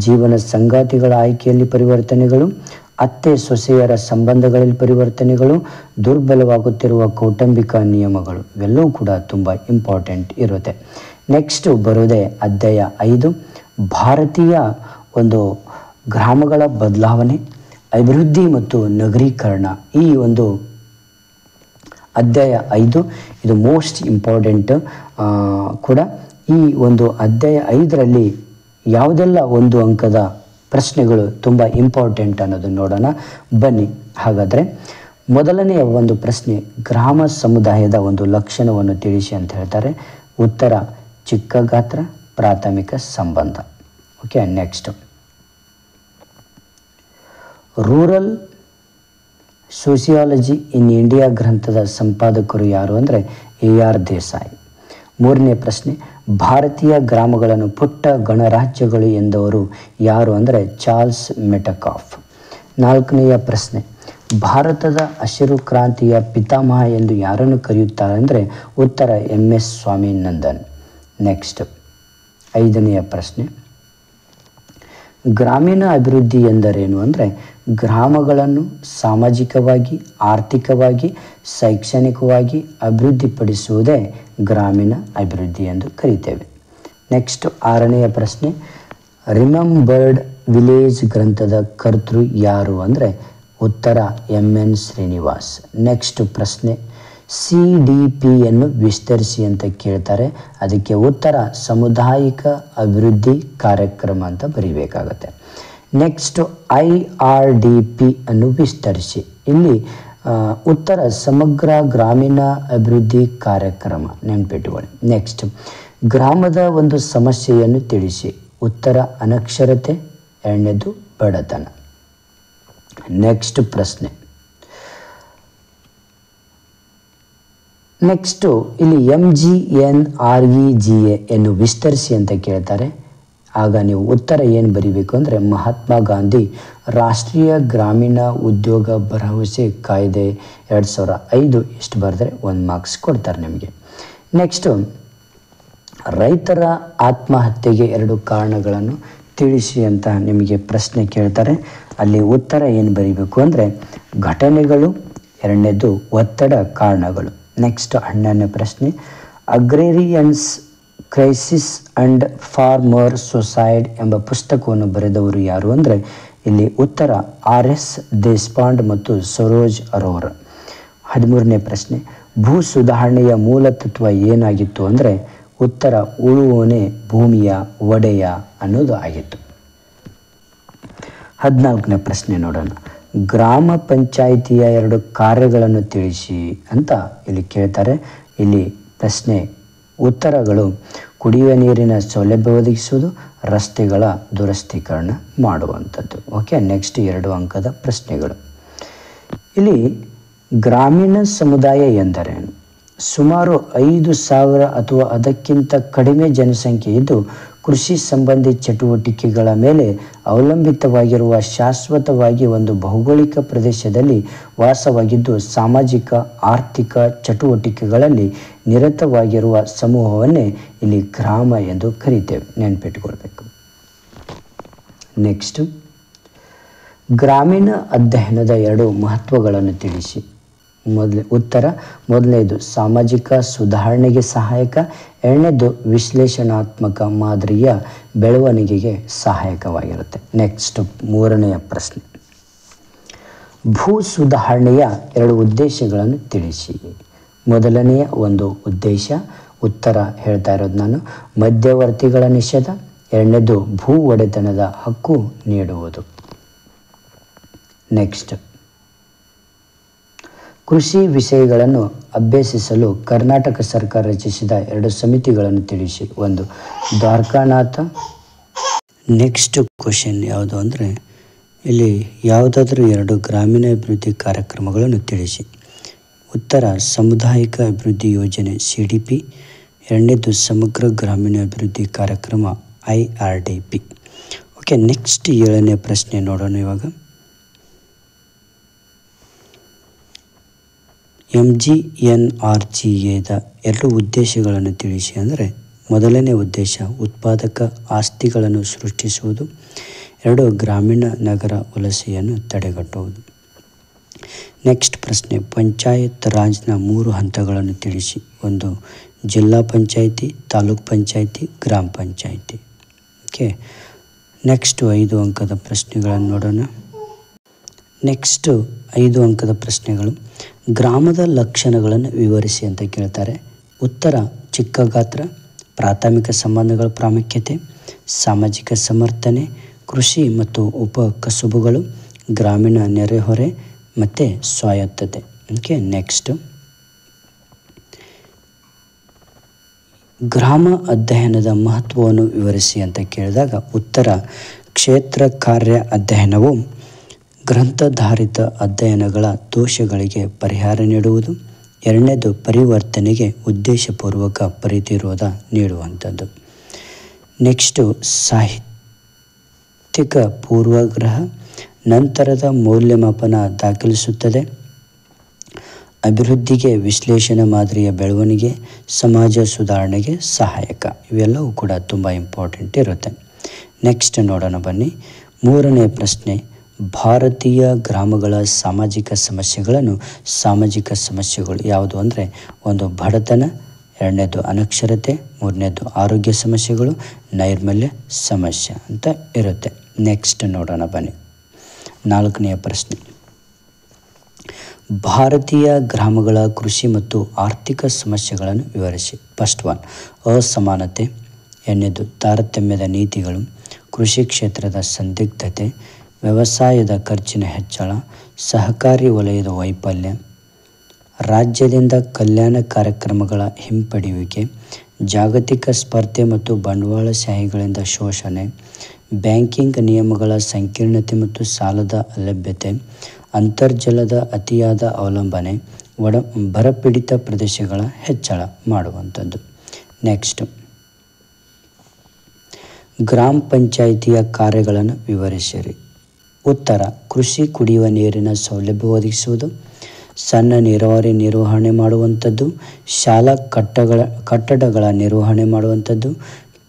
ಜೀವನ ಸಂಗಾತಿಗಳ ಆಯ್ಕೆಯಲ್ಲಿ ಪರಿವರ್ತನೆಗಳು, ಅತ್ತೆ ಸೊಸೆಯರ ಸಂಬಂಧಗಳಲ್ಲಿ ಪರಿವರ್ತನೆಗಳು, ದುರ್ಬಲವಾಗುತ್ತಿರುವ ಕೌಟುಂಬಿಕ ನಿಯಮಗಳು. ಇವೆಲ್ಲವೂ ಕೂಡ ತುಂಬ ಇಂಪಾರ್ಟೆಂಟ್ ಇರುತ್ತೆ. ನೆಕ್ಸ್ಟು ಬರೋದೇ ಅಧ್ಯಾಯ 5, ಭಾರತೀಯ ಒಂದು ಗ್ರಾಮಗಳ ಬದಲಾವಣೆ, ಅಭಿವೃದ್ಧಿ ಮತ್ತು ನಗರೀಕರಣ. ಈ ಒಂದು ಅಧ್ಯಾಯ 5 ಇದು ಮೋಸ್ಟ್ ಇಂಪಾರ್ಟೆಂಟ್ ಕೂಡ. ಈ ಒಂದು ಅಧ್ಯಾಯ 5ರಲ್ಲಿ ಯಾವುದೆಲ್ಲ 1 ಅಂಕದ ಪ್ರಶ್ನೆಗಳು ತುಂಬ ಇಂಪಾರ್ಟೆಂಟ್ ಅನ್ನೋದನ್ನು ನೋಡೋಣ ಬನ್ನಿ. ಹಾಗಾದರೆ ಮೊದಲನೆಯ ಒಂದು ಪ್ರಶ್ನೆ, ಗ್ರಾಮ ಸಮುದಾಯದ ಒಂದು ಲಕ್ಷಣವನ್ನು ತಿಳಿಸಿ ಅಂತ ಹೇಳ್ತಾರೆ. ಉತ್ತರ ಚಿಕ್ಕ ಗಾತ್ರ, ಪ್ರಾಥಮಿಕ ಸಂಬಂಧ. ಓಕೆ, ನೆಕ್ಸ್ಟ್ ರೂರಲ್ ಸೋಸಿಯಾಲಜಿ ಇನ್ ಇಂಡಿಯಾ ಗ್ರಂಥದ ಸಂಪಾದಕರು ಯಾರು ಅಂದರೆ AR ದೇಸಾಯಿ. ಮೂರನೇ ಪ್ರಶ್ನೆ, ಭಾರತೀಯ ಗ್ರಾಮಗಳನ್ನು ಪುಟ್ಟ ಗಣರಾಜ್ಯಗಳು ಎಂದವರು ಯಾರು ಅಂದರೆ ಚಾರ್ಲ್ಸ್ ಮೆಟಕಾಫ್. ನಾಲ್ಕನೆಯ ಪ್ರಶ್ನೆ, ಭಾರತದ ಹಸಿರು ಕ್ರಾಂತಿಯ ಪಿತಾಮಹ ಎಂದು ಯಾರನ್ನು ಕರೆಯುತ್ತಾರೆ ಅಂದರೆ ಉತ್ತರ MS ಸ್ವಾಮಿನಂದನ್. ನೆಕ್ಸ್ಟ್ 5ನೆಯ ಪ್ರಶ್ನೆ, ಗ್ರಾಮೀಣ ಅಭಿವೃದ್ಧಿ ಎಂದರೇನು ಅಂದರೆ ಗ್ರಾಮಗಳನ್ನು ಸಾಮಾಜಿಕವಾಗಿ, ಆರ್ಥಿಕವಾಗಿ, ಶೈಕ್ಷಣಿಕವಾಗಿ ಅಭಿವೃದ್ಧಿಪಡಿಸುವುದೇ ಗ್ರಾಮೀಣ ಅಭಿವೃದ್ಧಿ ಎಂದು ಕರೀತೇವೆ. ನೆಕ್ಸ್ಟ್ 6ನೆಯ ಪ್ರಶ್ನೆ, ರಿಮೆಂಬರ್ಡ್ ವಿಲೇಜ್ ಗ್ರಂಥದ ಕರ್ತೃ ಯಾರು ಅಂದರೆ ಉತ್ತರ MN ಶ್ರೀನಿವಾಸ್. ನೆಕ್ಸ್ಟ್ ಪ್ರಶ್ನೆ, CDPಯನ್ನು ವಿಸ್ತರಿಸಿ ಅಂತ ಕೇಳ್ತಾರೆ. ಅದಕ್ಕೆ ಉತ್ತರ ಸಾಮುದಾಯಿಕ ಅಭಿವೃದ್ಧಿ ಕಾರ್ಯಕ್ರಮ ಅಂತ ಬರೀಬೇಕಾಗತ್ತೆ. ನೆಕ್ಸ್ಟ್ IRDP ಅನ್ನು ವಿಸ್ತರಿಸಿ. ಇಲ್ಲಿ ಉತ್ತರ ಸಮಗ್ರ ಗ್ರಾಮೀಣ ಅಭಿವೃದ್ಧಿ ಕಾರ್ಯಕ್ರಮ, ನೆನಪಿಟ್ಟುಕೊಳ್ಳಿ. ನೆಕ್ಸ್ಟ್ ಗ್ರಾಮದ ಒಂದು ಸಮಸ್ಯೆಯನ್ನು ತಿಳಿಸಿ. ಉತ್ತರ ಅನಕ್ಷರತೆ, ಎರಡನೇದು ಬಡತನ. ನೆಕ್ಸ್ಟ್ ಪ್ರಶ್ನೆ, ನೆಕ್ಸ್ಟು ಇಲ್ಲಿ MGNREGA ಅನ್ನು ವಿಸ್ತರಿಸಿ ಅಂತ ಕೇಳ್ತಾರೆ. ಆಗ ನೀವು ಉತ್ತರ ಏನು ಬರೀಬೇಕು ಅಂದರೆ ಮಹಾತ್ಮ ಗಾಂಧಿ ರಾಷ್ಟ್ರೀಯ ಗ್ರಾಮೀಣ ಉದ್ಯೋಗ ಭರವಸೆ ಕಾಯ್ದೆ 2005 ಇಷ್ಟು ಬರೆದ್ರೆ 1 ಮಾರ್ಕ್ಸ್ ಕೊಡ್ತಾರೆ ನಿಮಗೆ. ನೆಕ್ಸ್ಟು ರೈತರ ಆತ್ಮಹತ್ಯೆಗೆ 2 ಕಾರಣಗಳನ್ನು ತಿಳಿಸಿ ಅಂತ ನಿಮಗೆ ಪ್ರಶ್ನೆ ಕೇಳ್ತಾರೆ. ಅಲ್ಲಿ ಉತ್ತರ ಏನು ಬರೀಬೇಕು ಅಂದರೆ ಘಟನೆಗಳು, ಎರಡನೇದು ಒತ್ತಡ ಕಾರಣಗಳು. ನೆಕ್ಸ್ಟ್ 12ನೇ ಪ್ರಶ್ನೆ, ಅಗ್ರೇರಿಯನ್ಸ್ ಕ್ರೈಸಿಸ್ ಅಂಡ್ ಫಾರ್ಮರ್ ಸೊಸೈಡ್ ಎಂಬ ಪುಸ್ತಕವನ್ನು ಬರೆದವರು ಯಾರು ಅಂದರೆ ಇಲ್ಲಿ ಉತ್ತರ RS ದೇಶಪಾಂಡ್ ಮತ್ತು ಸರೋಜ್ ಅರೋರ. 13ನೇ ಪ್ರಶ್ನೆ, ಭೂ ಸುಧಾರಣೆಯ ಮೂಲ ತತ್ವ ಏನಾಗಿತ್ತು ಅಂದರೆ ಉತ್ತರ ಉಳುವವನೇ ಭೂಮಿಯ ಒಡೆಯ ಅನ್ನೋದು ಆಗಿತ್ತು. 14ನೇ ಪ್ರಶ್ನೆ ನೋಡೋಣ, ಗ್ರಾಮ ಪಂಚಾಯಿತಿಯ 2 ಕಾರ್ಯಗಳನ್ನು ತಿಳಿಸಿ ಅಂತ ಇಲ್ಲಿ ಕೇಳ್ತಾರೆ. ಇಲ್ಲಿ ಪ್ರಶ್ನೆ ಉತ್ತರಗಳು ಕುಡಿಯುವ ನೀರಿನ ಸೌಲಭ್ಯ ಒದಗಿಸುವುದು, ರಸ್ತೆಗಳ ದುರಸ್ತೀಕರಣ ಮಾಡುವಂಥದ್ದು. ಓಕೆ, ನೆಕ್ಸ್ಟ್ 2 ಅಂಕದ ಪ್ರಶ್ನೆಗಳು. ಇಲ್ಲಿ ಗ್ರಾಮೀಣ ಸಮುದಾಯ ಎಂದರೇನು? ಸುಮಾರು 5,000 ಅಥವಾ ಅದಕ್ಕಿಂತ ಕಡಿಮೆ ಜನಸಂಖ್ಯೆ ಇದ್ದು ಕೃಷಿ ಸಂಬಂಧಿ ಚಟುವಟಿಕೆಗಳ ಮೇಲೆ ಅವಲಂಬಿತವಾಗಿರುವ ಶಾಶ್ವತವಾಗಿ ಒಂದು ಭೌಗೋಳಿಕ ಪ್ರದೇಶದಲ್ಲಿ ವಾಸವಾಗಿದ್ದು ಸಾಮಾಜಿಕ ಆರ್ಥಿಕ ಚಟುವಟಿಕೆಗಳಲ್ಲಿ ನಿರತವಾಗಿರುವ ಸಮೂಹವನ್ನೇ ಇಲ್ಲಿ ಗ್ರಾಮ ಎಂದು ಕರೀತೇವೆ, ನೆನಪಿಟ್ಟುಕೊಳ್ಬೇಕು. ನೆಕ್ಸ್ಟ್ ಗ್ರಾಮೀಣ ಅಧ್ಯಯನದ 2 ಮಹತ್ವಗಳನ್ನು ತಿಳಿಸಿ. ಉತ್ತರ ಮೊದಲನೇದು ಸಾಮಾಜಿಕ ಸುಧಾರಣೆಗೆ ಸಹಾಯಕ, ಎರಡನೇದು ವಿಶ್ಲೇಷಣಾತ್ಮಕ ಮಾದರಿಯ ಬೆಳವಣಿಗೆಗೆ ಸಹಾಯಕವಾಗಿರುತ್ತೆ. ನೆಕ್ಸ್ಟ್ ಮೂರನೆಯ ಪ್ರಶ್ನೆ, ಭೂ ಸುಧಾರಣೆಯ 2 ಉದ್ದೇಶಗಳನ್ನು ತಿಳಿಸಿ. ಮೊದಲನೆಯ ಒಂದು ಉದ್ದೇಶ, ಉತ್ತರ ಹೇಳ್ತಾ ಇರೋದು ನಾನು, ಮಧ್ಯವರ್ತಿಗಳ ನಿಷೇಧ, ಎರಡನೇದು ಭೂ ಒಡೆತನದ ಹಕ್ಕು ನೀಡುವುದು. ನೆಕ್ಸ್ಟ್, ಕೃಷಿ ವಿಷಯಗಳನ್ನು ಅಭ್ಯಸಿಸಲು ಕರ್ನಾಟಕ ಸರ್ಕಾರ ರಚಿಸಿದ 2 ಸಮಿತಿಗಳನ್ನು ತಿಳಿಸಿ. ಒಂದು ದ್ವಾರಕಾನಾಥ. ನೆಕ್ಸ್ಟ್ ಕ್ವಶನ್ ಯಾವುದು ಅಂದರೆ, ಇಲ್ಲಿ ಯಾವುದಾದ್ರೂ 2 ಗ್ರಾಮೀಣಾಭಿವೃದ್ಧಿ ಕಾರ್ಯಕ್ರಮಗಳನ್ನು ತಿಳಿಸಿ. ಉತ್ತರ ಸಾಮುದಾಯಿಕ ಅಭಿವೃದ್ಧಿ ಯೋಜನೆ CDP, ಎರಡನೇದು ಸಮಗ್ರ ಗ್ರಾಮೀಣಾಭಿವೃದ್ಧಿ ಕಾರ್ಯಕ್ರಮ IRDP. ಓಕೆ, ನೆಕ್ಸ್ಟ್ 7ನೇ ಪ್ರಶ್ನೆ ನೋಡೋಣ. ಇವಾಗ MGNRGAದ 2 ಉದ್ದೇಶಗಳನ್ನು ತಿಳಿಸಿ. ಅಂದರೆ ಮೊದಲನೇ ಉದ್ದೇಶ ಉತ್ಪಾದಕ ಆಸ್ತಿಗಳನ್ನು ಸೃಷ್ಟಿಸುವುದು, 2 ಗ್ರಾಮೀಣ ನಗರ ವಲಸೆಯನ್ನು ತಡೆಗಟ್ಟುವುದು. ನೆಕ್ಸ್ಟ್ ಪ್ರಶ್ನೆ, ಪಂಚಾಯತ್ ರಾಜ್ನ 3 ಹಂತಗಳನ್ನು ತಿಳಿಸಿ. ಒಂದು ಜಿಲ್ಲಾ ಪಂಚಾಯಿತಿ, ತಾಲೂಕ್ ಪಂಚಾಯಿತಿ, ಗ್ರಾಮ ಪಂಚಾಯಿತಿ. ಓಕೆ, ನೆಕ್ಸ್ಟ್ 5 ಅಂಕದ ಪ್ರಶ್ನೆಗಳನ್ನು ನೋಡೋಣ. ನೆಕ್ಸ್ಟ್ 5 ಅಂಕದ ಪ್ರಶ್ನೆಗಳು, ಗ್ರಾಮದ ಲಕ್ಷಣಗಳನ್ನು ವಿವರಿಸಿ ಅಂತ ಕೇಳ್ತಾರೆ. ಉತ್ತರ ಚಿಕ್ಕ ಗಾತ್ರ, ಪ್ರಾಥಮಿಕ ಸಂಬಂಧಗಳ ಪ್ರಾಮುಖ್ಯತೆ, ಸಾಮಾಜಿಕ ಸಮರ್ಥನೆ, ಕೃಷಿ ಮತ್ತು ಉಪ ಕಸುಬುಗಳು, ಗ್ರಾಮೀಣ ನೆರೆಹೊರೆ ಮತ್ತು ಸ್ವಾಯತ್ತತೆ. ಓಕೆ, ನೆಕ್ಸ್ಟ್ ಗ್ರಾಮ ಅಧ್ಯಯನದ ಮಹತ್ವವನ್ನು ವಿವರಿಸಿ ಅಂತ ಕೇಳಿದಾಗ ಉತ್ತರ ಕ್ಷೇತ್ರ ಕಾರ್ಯ ಅಧ್ಯಯನವು ಗ್ರಂಥಾಧಾರಿತ ಅಧ್ಯಯನಗಳ ದೋಷಗಳಿಗೆ ಪರಿಹಾರ ನೀಡುವುದು, ಎರಡನೇದು ಪರಿವರ್ತನೆಗೆ ಉದ್ದೇಶಪೂರ್ವಕ ಪ್ರತಿರೋಧ ನೀಡುವಂಥದ್ದು. ನೆಕ್ಸ್ಟು ಸಾಹಿತ್ಯಿಕ ಪೂರ್ವಗ್ರಹ ನಂತರದ ಮೌಲ್ಯಮಾಪನ ದಾಖಲಿಸುತ್ತದೆ, ಅಭಿವೃದ್ಧಿಗೆ ವಿಶ್ಲೇಷಣಾ ಮಾದರಿಯ ಬೆಳವಣಿಗೆ, ಸಮಾಜ ಸುಧಾರಣೆಗೆ ಸಹಾಯಕ. ಇವೆಲ್ಲವೂ ಕೂಡ ತುಂಬ ಇಂಪಾರ್ಟೆಂಟ್ ಇರುತ್ತೆ. ನೆಕ್ಸ್ಟ್ ನೋಡೋಣ ಬನ್ನಿ. 3ನೇ ಪ್ರಶ್ನೆ, ಭಾರತೀಯ ಗ್ರಾಮಗಳ ಸಾಮಾಜಿಕ ಸಮಸ್ಯೆಗಳು ಯಾವುದು ಅಂದರೆ, ಒಂದು ಬಡತನ, ಎರಡನೇದು ಅನಕ್ಷರತೆ, ಮೂರನೇದು ಆರೋಗ್ಯ ಸಮಸ್ಯೆಗಳು, ನೈರ್ಮಲ್ಯ ಸಮಸ್ಯೆ ಅಂತ ಇರುತ್ತೆ. ನೆಕ್ಸ್ಟ್ ನೋಡೋಣ ಬನ್ನಿ. 4ನೆಯ ಪ್ರಶ್ನೆ, ಭಾರತೀಯ ಗ್ರಾಮಗಳ ಕೃಷಿ ಮತ್ತು ಆರ್ಥಿಕ ಸಮಸ್ಯೆಗಳನ್ನು ವಿವರಿಸಿ. ಫಸ್ಟ್ ಒನ್ ಅಸಮಾನತೆ, ಎರಡನೇದು ತಾರತಮ್ಯದ ನೀತಿಗಳು, ಕೃಷಿ ಕ್ಷೇತ್ರದ ಸಂದಿಗ್ಧತೆ, ವ್ಯವಸಾಯದ ಖರ್ಚಿನ ಹೆಚ್ಚಳ, ಸಹಕಾರಿ ವಲಯದ ವೈಫಲ್ಯ, ರಾಜ್ಯದಿಂದ ಕಲ್ಯಾಣ ಕಾರ್ಯಕ್ರಮಗಳ ಹಿಂಪಡೆಯುವಿಕೆ, ಜಾಗತಿಕ ಸ್ಪರ್ಧೆ ಮತ್ತು ಬಂಡವಾಳಶಾಹಿಗಳಿಂದ ಶೋಷಣೆ, ಬ್ಯಾಂಕಿಂಗ್ ನಿಯಮಗಳ ಸಂಕೀರ್ಣತೆ ಮತ್ತು ಸಾಲದ ಅಲಭ್ಯತೆ, ಅಂತರ್ಜಲದ ಅತಿಯಾದ ಅವಲಂಬನೆ, ಬರಪೀಡಿತ ಪ್ರದೇಶಗಳ ಹೆಚ್ಚಳ ಮಾಡುವಂಥದ್ದು. ನೆಕ್ಸ್ಟ್ ಗ್ರಾಮ ಪಂಚಾಯಿತಿಯ ಕಾರ್ಯಗಳನ್ನು ವಿವರಿಸಿರಿ. ಉತ್ತರ ಕೃಷಿ, ಕುಡಿಯುವ ನೀರಿನ ಸೌಲಭ್ಯ ಒದಗಿಸುವುದು, ಸಣ್ಣ ನೀರಾವರಿ ನಿರ್ವಹಣೆ ಮಾಡುವಂಥದ್ದು, ಶಾಲಾ ಕಟ್ಟಡಗಳ ನಿರ್ವಹಣೆ ಮಾಡುವಂಥದ್ದು,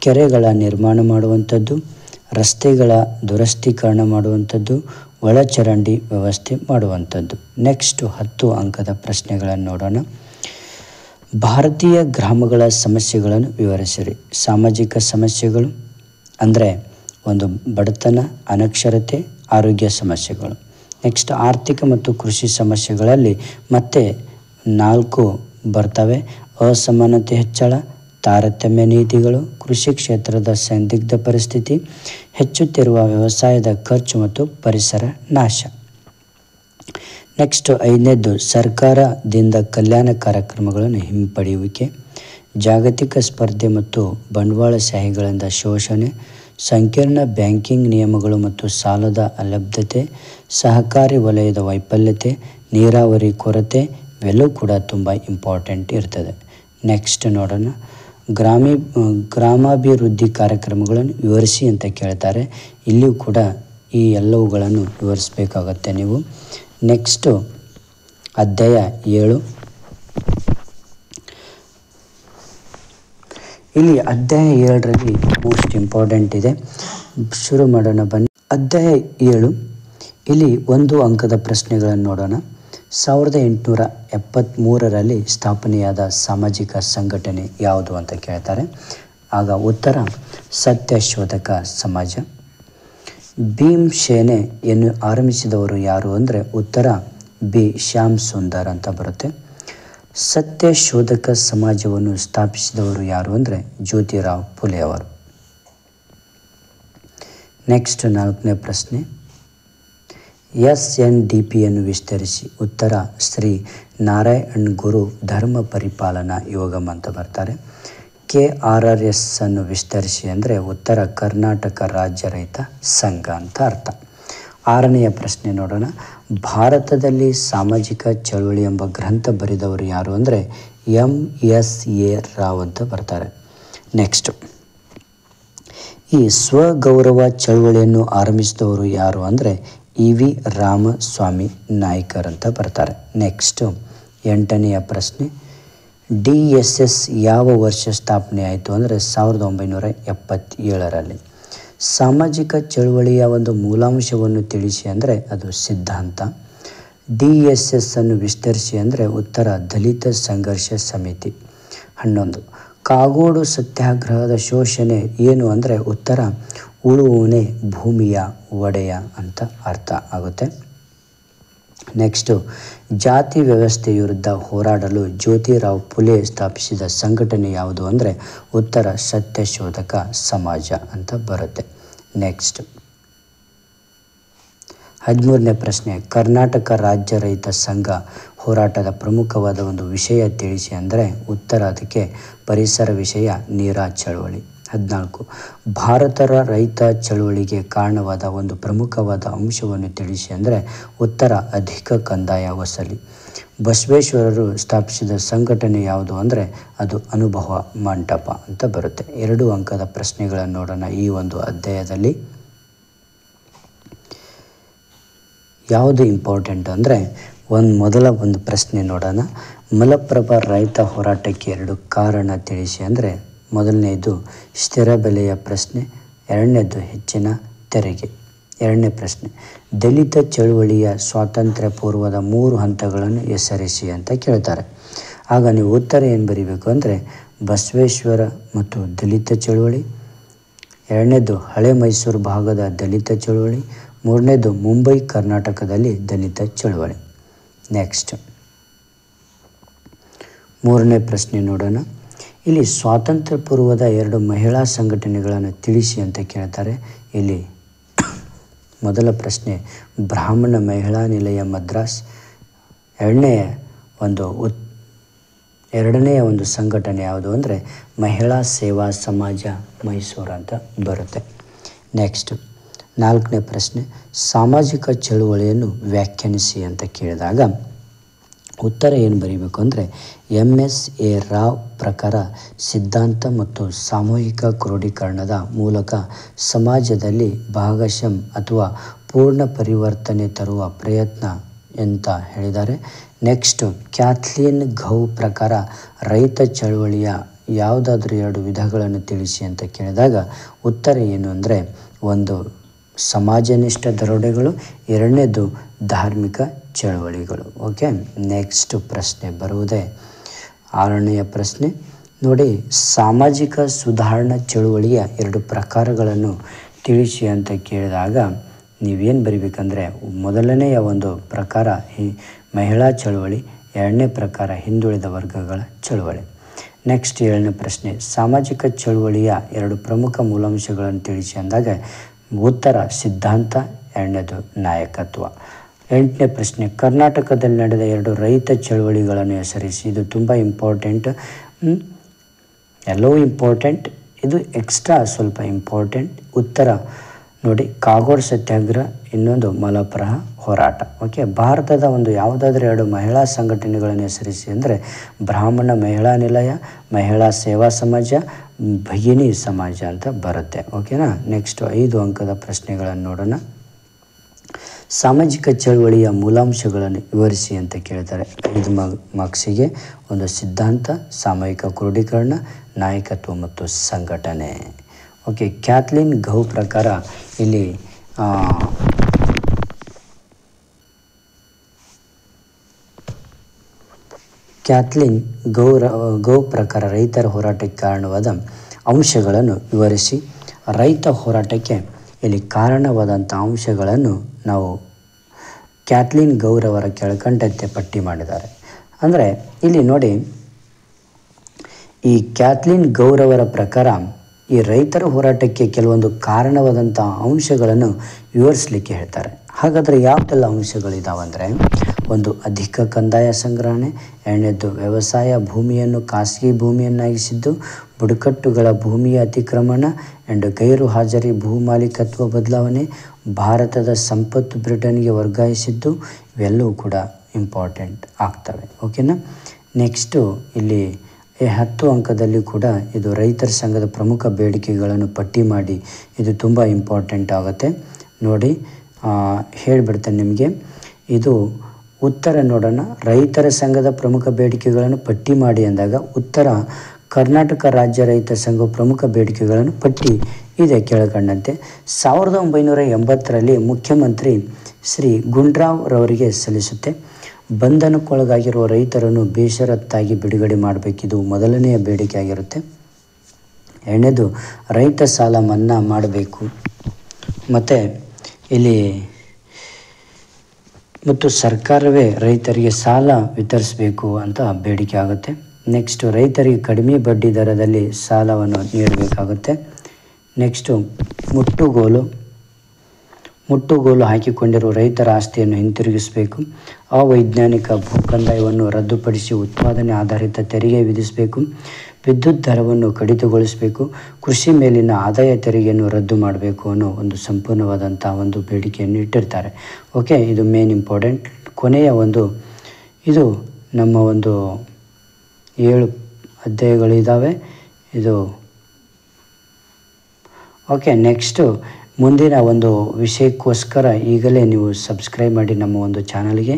ಕೆರೆಗಳ ನಿರ್ಮಾಣ ಮಾಡುವಂಥದ್ದು, ರಸ್ತೆಗಳ ದುರಸ್ತೀಕರಣ ಮಾಡುವಂಥದ್ದು, ಒಳಚರಂಡಿ ವ್ಯವಸ್ಥೆ ಮಾಡುವಂಥದ್ದು. ನೆಕ್ಸ್ಟ್ 10 ಅಂಕದ ಪ್ರಶ್ನೆಗಳನ್ನು ನೋಡೋಣ. ಭಾರತೀಯ ಗ್ರಾಮಗಳ ಸಮಸ್ಯೆಗಳನ್ನು ವಿವರಿಸಿರಿ. ಸಾಮಾಜಿಕ ಸಮಸ್ಯೆಗಳು ಅಂದರೆ ಒಂದು ಬಡತನ, ಅನಕ್ಷರತೆ, ಆರೋಗ್ಯ ಸಮಸ್ಯೆಗಳು. ನೆಕ್ಸ್ಟ್ ಆರ್ಥಿಕ ಮತ್ತು ಕೃಷಿ ಸಮಸ್ಯೆಗಳಲ್ಲಿ ಮತ್ತೆ 4 ಬರ್ತವೆ. ಅಸಮಾನತೆ ಹೆಚ್ಚಳ, ತಾರತಮ್ಯ ನೀತಿಗಳು, ಕೃಷಿ ಕ್ಷೇತ್ರದ ಸಂದಿಗ್ಧ ಪರಿಸ್ಥಿತಿ, ಹೆಚ್ಚುತ್ತಿರುವ ವ್ಯವಸಾಯದ ಖರ್ಚು ಮತ್ತು ಪರಿಸರ ನಾಶ. ನೆಕ್ಸ್ಟ್ 5ನೇದು ಸರ್ಕಾರದಿಂದ ಕಲ್ಯಾಣ ಕಾರ್ಯಕ್ರಮಗಳನ್ನು ಹಿಂಪಡೆಯುವಿಕೆ, ಜಾಗತಿಕ ಸ್ಪರ್ಧೆ ಮತ್ತು ಬಂಡವಾಳಶಾಹಿಗಳಿಂದ ಶೋಷಣೆ, ಸಂಕೀರ್ಣ ಬ್ಯಾಂಕಿಂಗ್ ನಿಯಮಗಳು ಮತ್ತು ಸಾಲದ ಅಲಭ್ಯತೆ, ಸಹಕಾರಿ ವಲಯದ ವೈಫಲ್ಯತೆ, ನೀರಾವರಿ ಕೊರತೆ, ಇವೆಲ್ಲವೂ ಕೂಡ ತುಂಬ ಇಂಪಾರ್ಟೆಂಟ್ ಇರ್ತದೆ. ನೆಕ್ಸ್ಟ್ ನೋಡೋಣ. ಗ್ರಾಮಾಭಿವೃದ್ಧಿ ಕಾರ್ಯಕ್ರಮಗಳನ್ನು ವಿವರಿಸಿ ಅಂತ ಕೇಳ್ತಾರೆ. ಇಲ್ಲಿಯೂ ಕೂಡ ಈ ಎಲ್ಲವುಗಳನ್ನು ವಿವರಿಸಬೇಕಾಗತ್ತೆ ನೀವು. ನೆಕ್ಸ್ಟು ಅಧ್ಯಾಯ 7. ಇಲ್ಲಿ ಅಧ್ಯಾಯ 7ರಲ್ಲಿ ಮೋಸ್ಟ್ ಇಂಪಾರ್ಟೆಂಟ್ ಇದೆ. ಶುರು ಮಾಡೋಣ ಬನ್ನಿ. ಅಧ್ಯಾಯ 7 ಇಲ್ಲಿ 1 ಅಂಕದ ಪ್ರಶ್ನೆಗಳನ್ನು ನೋಡೋಣ. 1873ರಲ್ಲಿ ಸ್ಥಾಪನೆಯಾದ ಸಾಮಾಜಿಕ ಸಂಘಟನೆ ಯಾವುದು ಅಂತ ಕೇಳ್ತಾರೆ. ಆಗ ಉತ್ತರ ಸತ್ಯಶೋಧಕ ಸಮಾಜ. ಭೀಮ್ ಸೇನೆಯನ್ನು ಆರಂಭಿಸಿದವರು ಯಾರು ಅಂದರೆ ಉತ್ತರ ಬಿ ಶ್ಯಾಮ್ ಸುಂದರ್ ಅಂತ ಬರುತ್ತೆ. ಸತ್ಯಶೋಧಕ ಸಮಾಜವನ್ನು ಸ್ಥಾಪಿಸಿದವರು ಯಾರು ಅಂದರೆ ಜ್ಯೋತಿರಾವ್ ಫುಲೆ ಅವರು. ನೆಕ್ಸ್ಟ್ 4ನೇ ಪ್ರಶ್ನೆ, SNDPಯನ್ನು ವಿಸ್ತರಿಸಿ. ಉತ್ತರ ಶ್ರೀ ನಾರಾಯಣ್ ಗುರು ಧರ್ಮ ಪರಿಪಾಲನಾ ಯೋಗಂ ಅಂತ ಬರ್ತಾರೆ. KRRS ಅನ್ನು ವಿಸ್ತರಿಸಿ ಅಂದರೆ ಉತ್ತರ ಕರ್ನಾಟಕ ರಾಜ್ಯ ರೈತ ಸಂಘ ಅಂತ ಅರ್ಥ. 6ನೆಯ ಪ್ರಶ್ನೆ ನೋಡೋಣ. ಭಾರತದಲ್ಲಿ ಸಾಮಾಜಿಕ ಚಳುವಳಿ ಎಂಬ ಗ್ರಂಥ ಬರೆದವರು ಯಾರು ಅಂದರೆ MSA ರಾವ್ ಅಂತ ಬರ್ತಾರೆ. ನೆಕ್ಸ್ಟ್, ಈ ಸ್ವಗೌರವ ಚಳುವಳಿಯನ್ನು ಆರಂಭಿಸಿದವರು ಯಾರು ಅಂದರೆ EV ರಾಮಸ್ವಾಮಿ ನಾಯ್ಕರ್ ಅಂತ ಬರ್ತಾರೆ. ನೆಕ್ಸ್ಟ್ 8ನೆಯ ಪ್ರಶ್ನೆ, DSS ಯಾವ ವರ್ಷ ಸ್ಥಾಪನೆ ಆಯಿತು ಅಂದರೆ 1977ರಲ್ಲಿ. ಸಾಮಾಜಿಕ ಚಳುವಳಿಯ ಒಂದು ಮೂಲಾಂಶವನ್ನು ತಿಳಿಸಿ ಅಂದರೆ ಅದು ಸಿದ್ಧಾಂತ. DSS ಅನ್ನು ವಿಸ್ತರಿಸಿ ಅಂದರೆ ಉತ್ತರ ದಲಿತ ಸಂಘರ್ಷ ಸಮಿತಿ. 11, ಕಾಗೋಡು ಸತ್ಯಾಗ್ರಹದ ಶೋಷಣೆ ಏನು ಅಂದರೆ ಉತ್ತರ ಉಳುವವನೇ ಭೂಮಿಯ ಒಡೆಯ ಅಂತ ಅರ್ಥ ಆಗುತ್ತೆ. ನೆಕ್ಸ್ಟು, ಜಾತಿ ವ್ಯವಸ್ಥೆ ವಿರುದ್ಧ ಹೋರಾಡಲು ಜ್ಯೋತಿರಾವ್ ಫುಲೆ ಸ್ಥಾಪಿಸಿದ ಸಂಘಟನೆ ಯಾವುದು ಅಂದರೆ ಉತ್ತರ ಸತ್ಯಶೋಧಕ ಸಮಾಜ ಅಂತ ಬರುತ್ತೆ. ನೆಕ್ಸ್ಟ್ 13ನೇ ಪ್ರಶ್ನೆ, ಕರ್ನಾಟಕ ರಾಜ್ಯ ರೈತ ಸಂಘ ಹೋರಾಟದ ಪ್ರಮುಖವಾದ ಒಂದು ವಿಷಯ ತಿಳಿಸಿ ಅಂದರೆ ಉತ್ತರ ಅದಕ್ಕೆ ಪರಿಸರ ವಿಷಯ ನೀರಾ ಚಳವಳಿ. 14, ಭಾರತದ ರೈತ ಚಳುವಳಿಗೆ ಕಾರಣವಾದ ಒಂದು ಪ್ರಮುಖವಾದ ಅಂಶವನ್ನು ತಿಳಿಸಿ ಅಂದರೆ ಉತ್ತರ ಅಧಿಕ ಕಂದಾಯ ವಸೂಲಿ. ಬಸವೇಶ್ವರರು ಸ್ಥಾಪಿಸಿದ ಸಂಘಟನೆ ಯಾವುದು ಅಂದರೆ ಅದು ಅನುಭವ ಮಂಟಪ ಅಂತ ಬರುತ್ತೆ. 2 ಅಂಕದ ಪ್ರಶ್ನೆಗಳನ್ನು ನೋಡೋಣ ಈ ಒಂದು ಅಧ್ಯಾಯದಲ್ಲಿ. ಯಾವುದು ಇಂಪಾರ್ಟೆಂಟ್ ಅಂದರೆ ಮೊದಲ ಒಂದು ಪ್ರಶ್ನೆ ನೋಡೋಣ. ಮಲಪ್ರಭಾ ರೈತ ಹೋರಾಟಕ್ಕೆ 2 ಕಾರಣ ತಿಳಿಸಿ ಅಂದರೆ ಮೊದಲನೇದು ಸ್ಥಿರ ಬೆಲೆಯ ಪ್ರಶ್ನೆ, 2ನೇದು ಹೆಚ್ಚಿನ ತೆರಿಗೆ. 2ನೇ ಪ್ರಶ್ನೆ, ದಲಿತ ಚಳುವಳಿಯ ಸ್ವಾತಂತ್ರ್ಯ ಪೂರ್ವದ 3 ಹಂತಗಳನ್ನು ಹೆಸರಿಸಿ ಅಂತ ಕೇಳ್ತಾರೆ. ಆಗ ನೀವು ಉತ್ತರ ಏನು ಬರೀಬೇಕು ಅಂದರೆ ಬಸವೇಶ್ವರ ಮತ್ತು ದಲಿತ ಚಳುವಳಿ, 2ನೇದು ಹಳೆ ಮೈಸೂರು ಭಾಗದ ದಲಿತ ಚಳುವಳಿ, 3ನೇದು ಮುಂಬೈ ಕರ್ನಾಟಕದಲ್ಲಿ ದಲಿತ ಚಳುವಳಿ. ನೆಕ್ಸ್ಟ್ 3ನೇ ಪ್ರಶ್ನೆ ನೋಡೋಣ. ಇಲ್ಲಿ ಸ್ವಾತಂತ್ರ್ಯ ಪೂರ್ವದ 2 ಮಹಿಳಾ ಸಂಘಟನೆಗಳನ್ನು ತಿಳಿಸಿ ಅಂತ ಕೇಳ್ತಾರೆ. ಇಲ್ಲಿ ಮೊದಲ ಪ್ರಶ್ನೆ ಬ್ರಾಹ್ಮಣ ಮಹಿಳಾ ನಿಲಯ ಮದ್ರಾಸ್, ಎರಡನೆಯ ಒಂದು ಸಂಘಟನೆ ಯಾವುದು ಅಂದರೆ ಮಹಿಳಾ ಸೇವಾ ಸಮಾಜ ಮೈಸೂರು ಅಂತ ಬರುತ್ತೆ. ನೆಕ್ಸ್ಟ್ 4ನೇ ಪ್ರಶ್ನೆ, ಸಾಮಾಜಿಕ ಚಳುವಳಿಯನ್ನು ವ್ಯಾಖ್ಯಾನಿಸಿ ಅಂತ ಕೇಳಿದಾಗ ಉತ್ತರ ಏನು ಬರೀಬೇಕು ಅಂದರೆ MSA ರಾವ್ ಪ್ರಕಾರ ಸಿದ್ಧಾಂತ ಮತ್ತು ಸಾಮೂಹಿಕ ಕ್ರೋಢೀಕರಣದ ಮೂಲಕ ಸಮಾಜದಲ್ಲಿ ಭಾಗಶಃ ಅಥವಾ ಪೂರ್ಣ ಪರಿವರ್ತನೆ ತರುವ ಪ್ರಯತ್ನ ಅಂತ ಹೇಳಿದ್ದಾರೆ. ನೆಕ್ಸ್ಟು ಕ್ಯಾಥ್ಲೀನ್ ಘೌ ಪ್ರಕಾರ ರೈತ ಚಳುವಳಿಯ ಯಾವುದಾದ್ರೂ 2 ವಿಧಗಳನ್ನು ತಿಳಿಸಿ ಅಂತ ಕೇಳಿದಾಗ ಉತ್ತರ ಏನು ಅಂದರೆ ಒಂದು ಸಮಾಜನಿಷ್ಠ ದರೋಡೆಗಳು, 2ನೇದು ಧಾರ್ಮಿಕ ಚಳುವಳಿಗಳು. ಓಕೆ, ನೆಕ್ಸ್ಟ್ ಪ್ರಶ್ನೆ ಬರುವುದೇ 6ನೆಯ ಪ್ರಶ್ನೆ ನೋಡಿ. ಸಾಮಾಜಿಕ ಸುಧಾರಣಾ ಚಳುವಳಿಯ 2 ಪ್ರಕಾರಗಳನ್ನು ತಿಳಿಸಿ ಅಂತ ಕೇಳಿದಾಗ ನೀವೇನು ಬರಿಬೇಕಂದ್ರೆ ಮೊದಲನೆಯ ಒಂದು ಪ್ರಕಾರ ಮಹಿಳಾ ಚಳುವಳಿ, 2ನೇ ಪ್ರಕಾರ ಹಿಂದುಳಿದ ವರ್ಗಗಳ ಚಳುವಳಿ. ನೆಕ್ಸ್ಟ್ 7ನೇ ಪ್ರಶ್ನೆ, ಸಾಮಾಜಿಕ ಚಳುವಳಿಯ 2 ಪ್ರಮುಖ ಮೂಲಾಂಶಗಳನ್ನು ತಿಳಿಸಿ ಅಂದಾಗ ಉತ್ತರ ಸಿದ್ಧಾಂತ, 2ನೇದು ನಾಯಕತ್ವ. 8ನೇ ಪ್ರಶ್ನೆ, ಕರ್ನಾಟಕದಲ್ಲಿ ನಡೆದ 2 ರೈತ ಚಳುವಳಿಗಳನ್ನು ಹೆಸರಿಸಿ. ಇದು ತುಂಬ ಇಂಪಾರ್ಟೆಂಟ್, ಎಲ್ಲವೂ ಇಂಪಾರ್ಟೆಂಟ್, ಇದು ಎಕ್ಸ್ಟ್ರಾ ಸ್ವಲ್ಪ ಇಂಪಾರ್ಟೆಂಟ್. ಉತ್ತರ ನೋಡಿ ಕಾಗೋಡು ಸತ್ಯಾಗ್ರಹ, ಇನ್ನೊಂದು ಮಲಪ್ರಭಾ ಹೋರಾಟ. ಓಕೆ, ಭಾರತದ ಒಂದು ಯಾವುದಾದ್ರೂ 2 ಮಹಿಳಾ ಸಂಘಟನೆಗಳನ್ನು ಹೆಸರಿಸಿ ಅಂದರೆ ಬ್ರಾಹ್ಮಣ ಮಹಿಳಾ ನಿಲಯ, ಮಹಿಳಾ ಸೇವಾ ಸಮಾಜ, ಭಗಿನಿ ಸಮಾಜ ಅಂತ ಬರುತ್ತೆ. ಓಕೆನಾ. ನೆಕ್ಸ್ಟ್ 5 ಅಂಕದ ಪ್ರಶ್ನೆಗಳನ್ನು ನೋಡೋಣ. ಸಾಮಾಜಿಕ ಚಳುವಳಿಯ ಮೂಲಾಂಶಗಳನ್ನು ವಿವರಿಸಿ ಅಂತ ಕೇಳ್ತಾರೆ. 5 ಮಾರ್ಕ್ಸಿಗೆ ಒಂದು ಸಿದ್ಧಾಂತ, ಸಾಮೂಹಿಕ ಕ್ರೋಢೀಕರಣ, ನಾಯಕತ್ವ ಮತ್ತು ಸಂಘಟನೆ. ಓಕೆ, ಕ್ಯಾಥ್ಲೀನ್ ಘೌ ಪ್ರಕಾರ ಇಲ್ಲಿ ಕ್ಯಾಥ್ಲಿನ್ ಗೌ ಪ್ರಕಾರ ರೈತರ ಹೋರಾಟಕ್ಕೆ ಕಾರಣವಾದ ಅಂಶಗಳನ್ನು ವಿವರಿಸಿ. ರೈತ ಹೋರಾಟಕ್ಕೆ ಇಲ್ಲಿ ಕಾರಣವಾದಂಥ ಅಂಶಗಳನ್ನು ನಾವು ಕ್ಯಾಥ್ಲಿನ್ ಗೌರವರ ಕೆಳಕಂಡಂತೆ ಪಟ್ಟಿ ಮಾಡಿದ್ದಾರೆ. ಅಂದರೆ ಇಲ್ಲಿ ನೋಡಿ, ಈ ಕ್ಯಾಥ್ಲಿನ್ ಗೌರವರ ಪ್ರಕಾರ ಈ ರೈತರ ಹೋರಾಟಕ್ಕೆ ಕೆಲವೊಂದು ಕಾರಣವಾದಂಥ ಅಂಶಗಳನ್ನು ವಿವರಿಸಲಿಕ್ಕೆ ಹೇಳ್ತಾರೆ. ಹಾಗಾದರೆ ಯಾವುದೆಲ್ಲ ಅಂಶಗಳಿದಾವಂದರೆ, ಒಂದು ಅಧಿಕ ಕಂದಾಯ ಸಂಗ್ರಹಣೆ, ಎರಡನೇದು ವ್ಯವಸಾಯ ಭೂಮಿಯನ್ನು ಖಾಸಗಿ ಭೂಮಿಯನ್ನಾಗಿಸಿದ್ದು, ಬುಡಕಟ್ಟುಗಳ ಭೂಮಿಯ ಅತಿಕ್ರಮಣ ಆ್ಯಂಡ್ ಗೈರು ಹಾಜರಿ ಭೂಮಾಲೀಕತ್ವ ಬದಲಾವಣೆ, ಭಾರತದ ಸಂಪತ್ತು ಬ್ರಿಟನ್ಗೆ ವರ್ಗಾಯಿಸಿದ್ದು, ಇವೆಲ್ಲವೂ ಕೂಡ ಇಂಪಾರ್ಟೆಂಟ್ ಆಗ್ತವೆ. ಓಕೆನಾ. ನೆಕ್ಸ್ಟು ಇಲ್ಲಿ 10 ಅಂಕದಲ್ಲಿ ಕೂಡ ಇದು ರೈತರ ಸಂಘದ ಪ್ರಮುಖ ಬೇಡಿಕೆಗಳನ್ನು ಪಟ್ಟಿ ಮಾಡಿ, ಇದು ತುಂಬ ಇಂಪಾರ್ಟೆಂಟ್ ಆಗುತ್ತೆ ನೋಡಿ. ಹೇಳಿಬಿಡ್ತೇನೆ ನಿಮಗೆ. ಇದು ಉತ್ತರ ನೋಡೋಣ. ರೈತರ ಸಂಘದ ಪ್ರಮುಖ ಬೇಡಿಕೆಗಳನ್ನು ಪಟ್ಟಿ ಮಾಡಿ ಅಂದಾಗ ಉತ್ತರ ಕರ್ನಾಟಕ ರಾಜ್ಯ ರೈತ ಸಂಘ ಪ್ರಮುಖ ಬೇಡಿಕೆಗಳನ್ನು ಪಟ್ಟಿ ಇದೆ ಕೆಳಕಂಡಂತೆ. 1980ರಲ್ಲಿ ಮುಖ್ಯಮಂತ್ರಿ ಶ್ರೀ ಗುಂಡ್ರಾವ್ ರವರಿಗೆ ಸಲ್ಲಿಸುತ್ತೆ. ಬಂಧನಕ್ಕೊಳಗಾಗಿರುವ ರೈತರನ್ನು ಬೇಷರತ್ತಾಗಿ ಬಿಡುಗಡೆ ಮಾಡಬೇಕಿದು ಮೊದಲನೆಯ ಬೇಡಿಕೆ ಆಗಿರುತ್ತೆ. ಎರಡನೇದು ರೈತ ಸಾಲ ಮನ್ನಾ ಮಾಡಬೇಕು ಮತ್ತು ಸರ್ಕಾರವೇ ರೈತರಿಗೆ ಸಾಲ ವಿತರಿಸಬೇಕು ಅಂತ ಬೇಡಿಕೆ ಆಗುತ್ತೆ. ನೆಕ್ಸ್ಟು ರೈತರಿಗೆ ಕಡಿಮೆ ಬಡ್ಡಿ ದರದಲ್ಲಿ ಸಾಲವನ್ನು ನೀಡಬೇಕಾಗುತ್ತೆ. ನೆಕ್ಸ್ಟು ಮುಟ್ಟುಗೋಲು ಹಾಕಿಕೊಂಡಿರುವ ರೈತರ ಆಸ್ತಿಯನ್ನು ಹಿಂತಿರುಗಿಸಬೇಕು. ಅವೈಜ್ಞಾನಿಕ ಭೂಕಂದಾಯವನ್ನು ರದ್ದುಪಡಿಸಿ ಉತ್ಪಾದನೆ ಆಧಾರಿತ ತೆರಿಗೆ ವಿಧಿಸಬೇಕು. ವಿದ್ಯುತ್ ದರವನ್ನು ಕಡಿತಗೊಳಿಸಬೇಕು. ಕೃಷಿ ಮೇಲಿನ ಆದಾಯ ತೆರಿಗೆಯನ್ನು ರದ್ದು ಮಾಡಬೇಕು ಅನ್ನೋ ಒಂದು ಸಂಪೂರ್ಣವಾದಂಥ ಒಂದು ಬೇಡಿಕೆಯನ್ನು ಇಟ್ಟಿರ್ತಾರೆ. ಓಕೆ, ಇದು ಮೇನ್ ಇಂಪಾರ್ಟೆಂಟ್. ಕೊನೆಯ ಇದು ನಮ್ಮ 7 ಅಧ್ಯಾಯಗಳಿದ್ದಾವೆ ಇದು. ಓಕೆ, ನೆಕ್ಸ್ಟು ಮುಂದಿನ ವಿಷಯಕ್ಕೋಸ್ಕರ ಈಗಲೇ ನೀವು ಸಬ್ಸ್ಕ್ರೈಬ್ ಮಾಡಿ ನಮ್ಮ ಚಾನಲ್ಗೆ.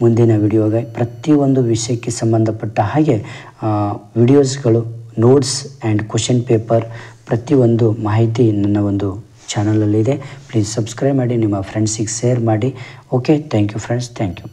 ಮುಂದಿನ ವಿಡಿಯೋಗೆ ಪ್ರತಿಯೊಂದು ವಿಷಯಕ್ಕೆ ಸಂಬಂಧಪಟ್ಟ ಹಾಗೆ ವಿಡಿಯೋಸ್ಗಳು, ನೋಟ್ಸ್ ಆ್ಯಂಡ್ ಕ್ವಶನ್ ಪೇಪರ್ ಪ್ರತಿಯೊಂದು ಮಾಹಿತಿ ನನ್ನ ಚಾನಲಲ್ಲಿದೆ. ಪ್ಲೀಸ್ ಸಬ್ಸ್ಕ್ರೈಬ್ ಮಾಡಿ, ನಿಮ್ಮ ಫ್ರೆಂಡ್ಸಿಗೆ ಶೇರ್ ಮಾಡಿ. Okay, thank you friends, thank you.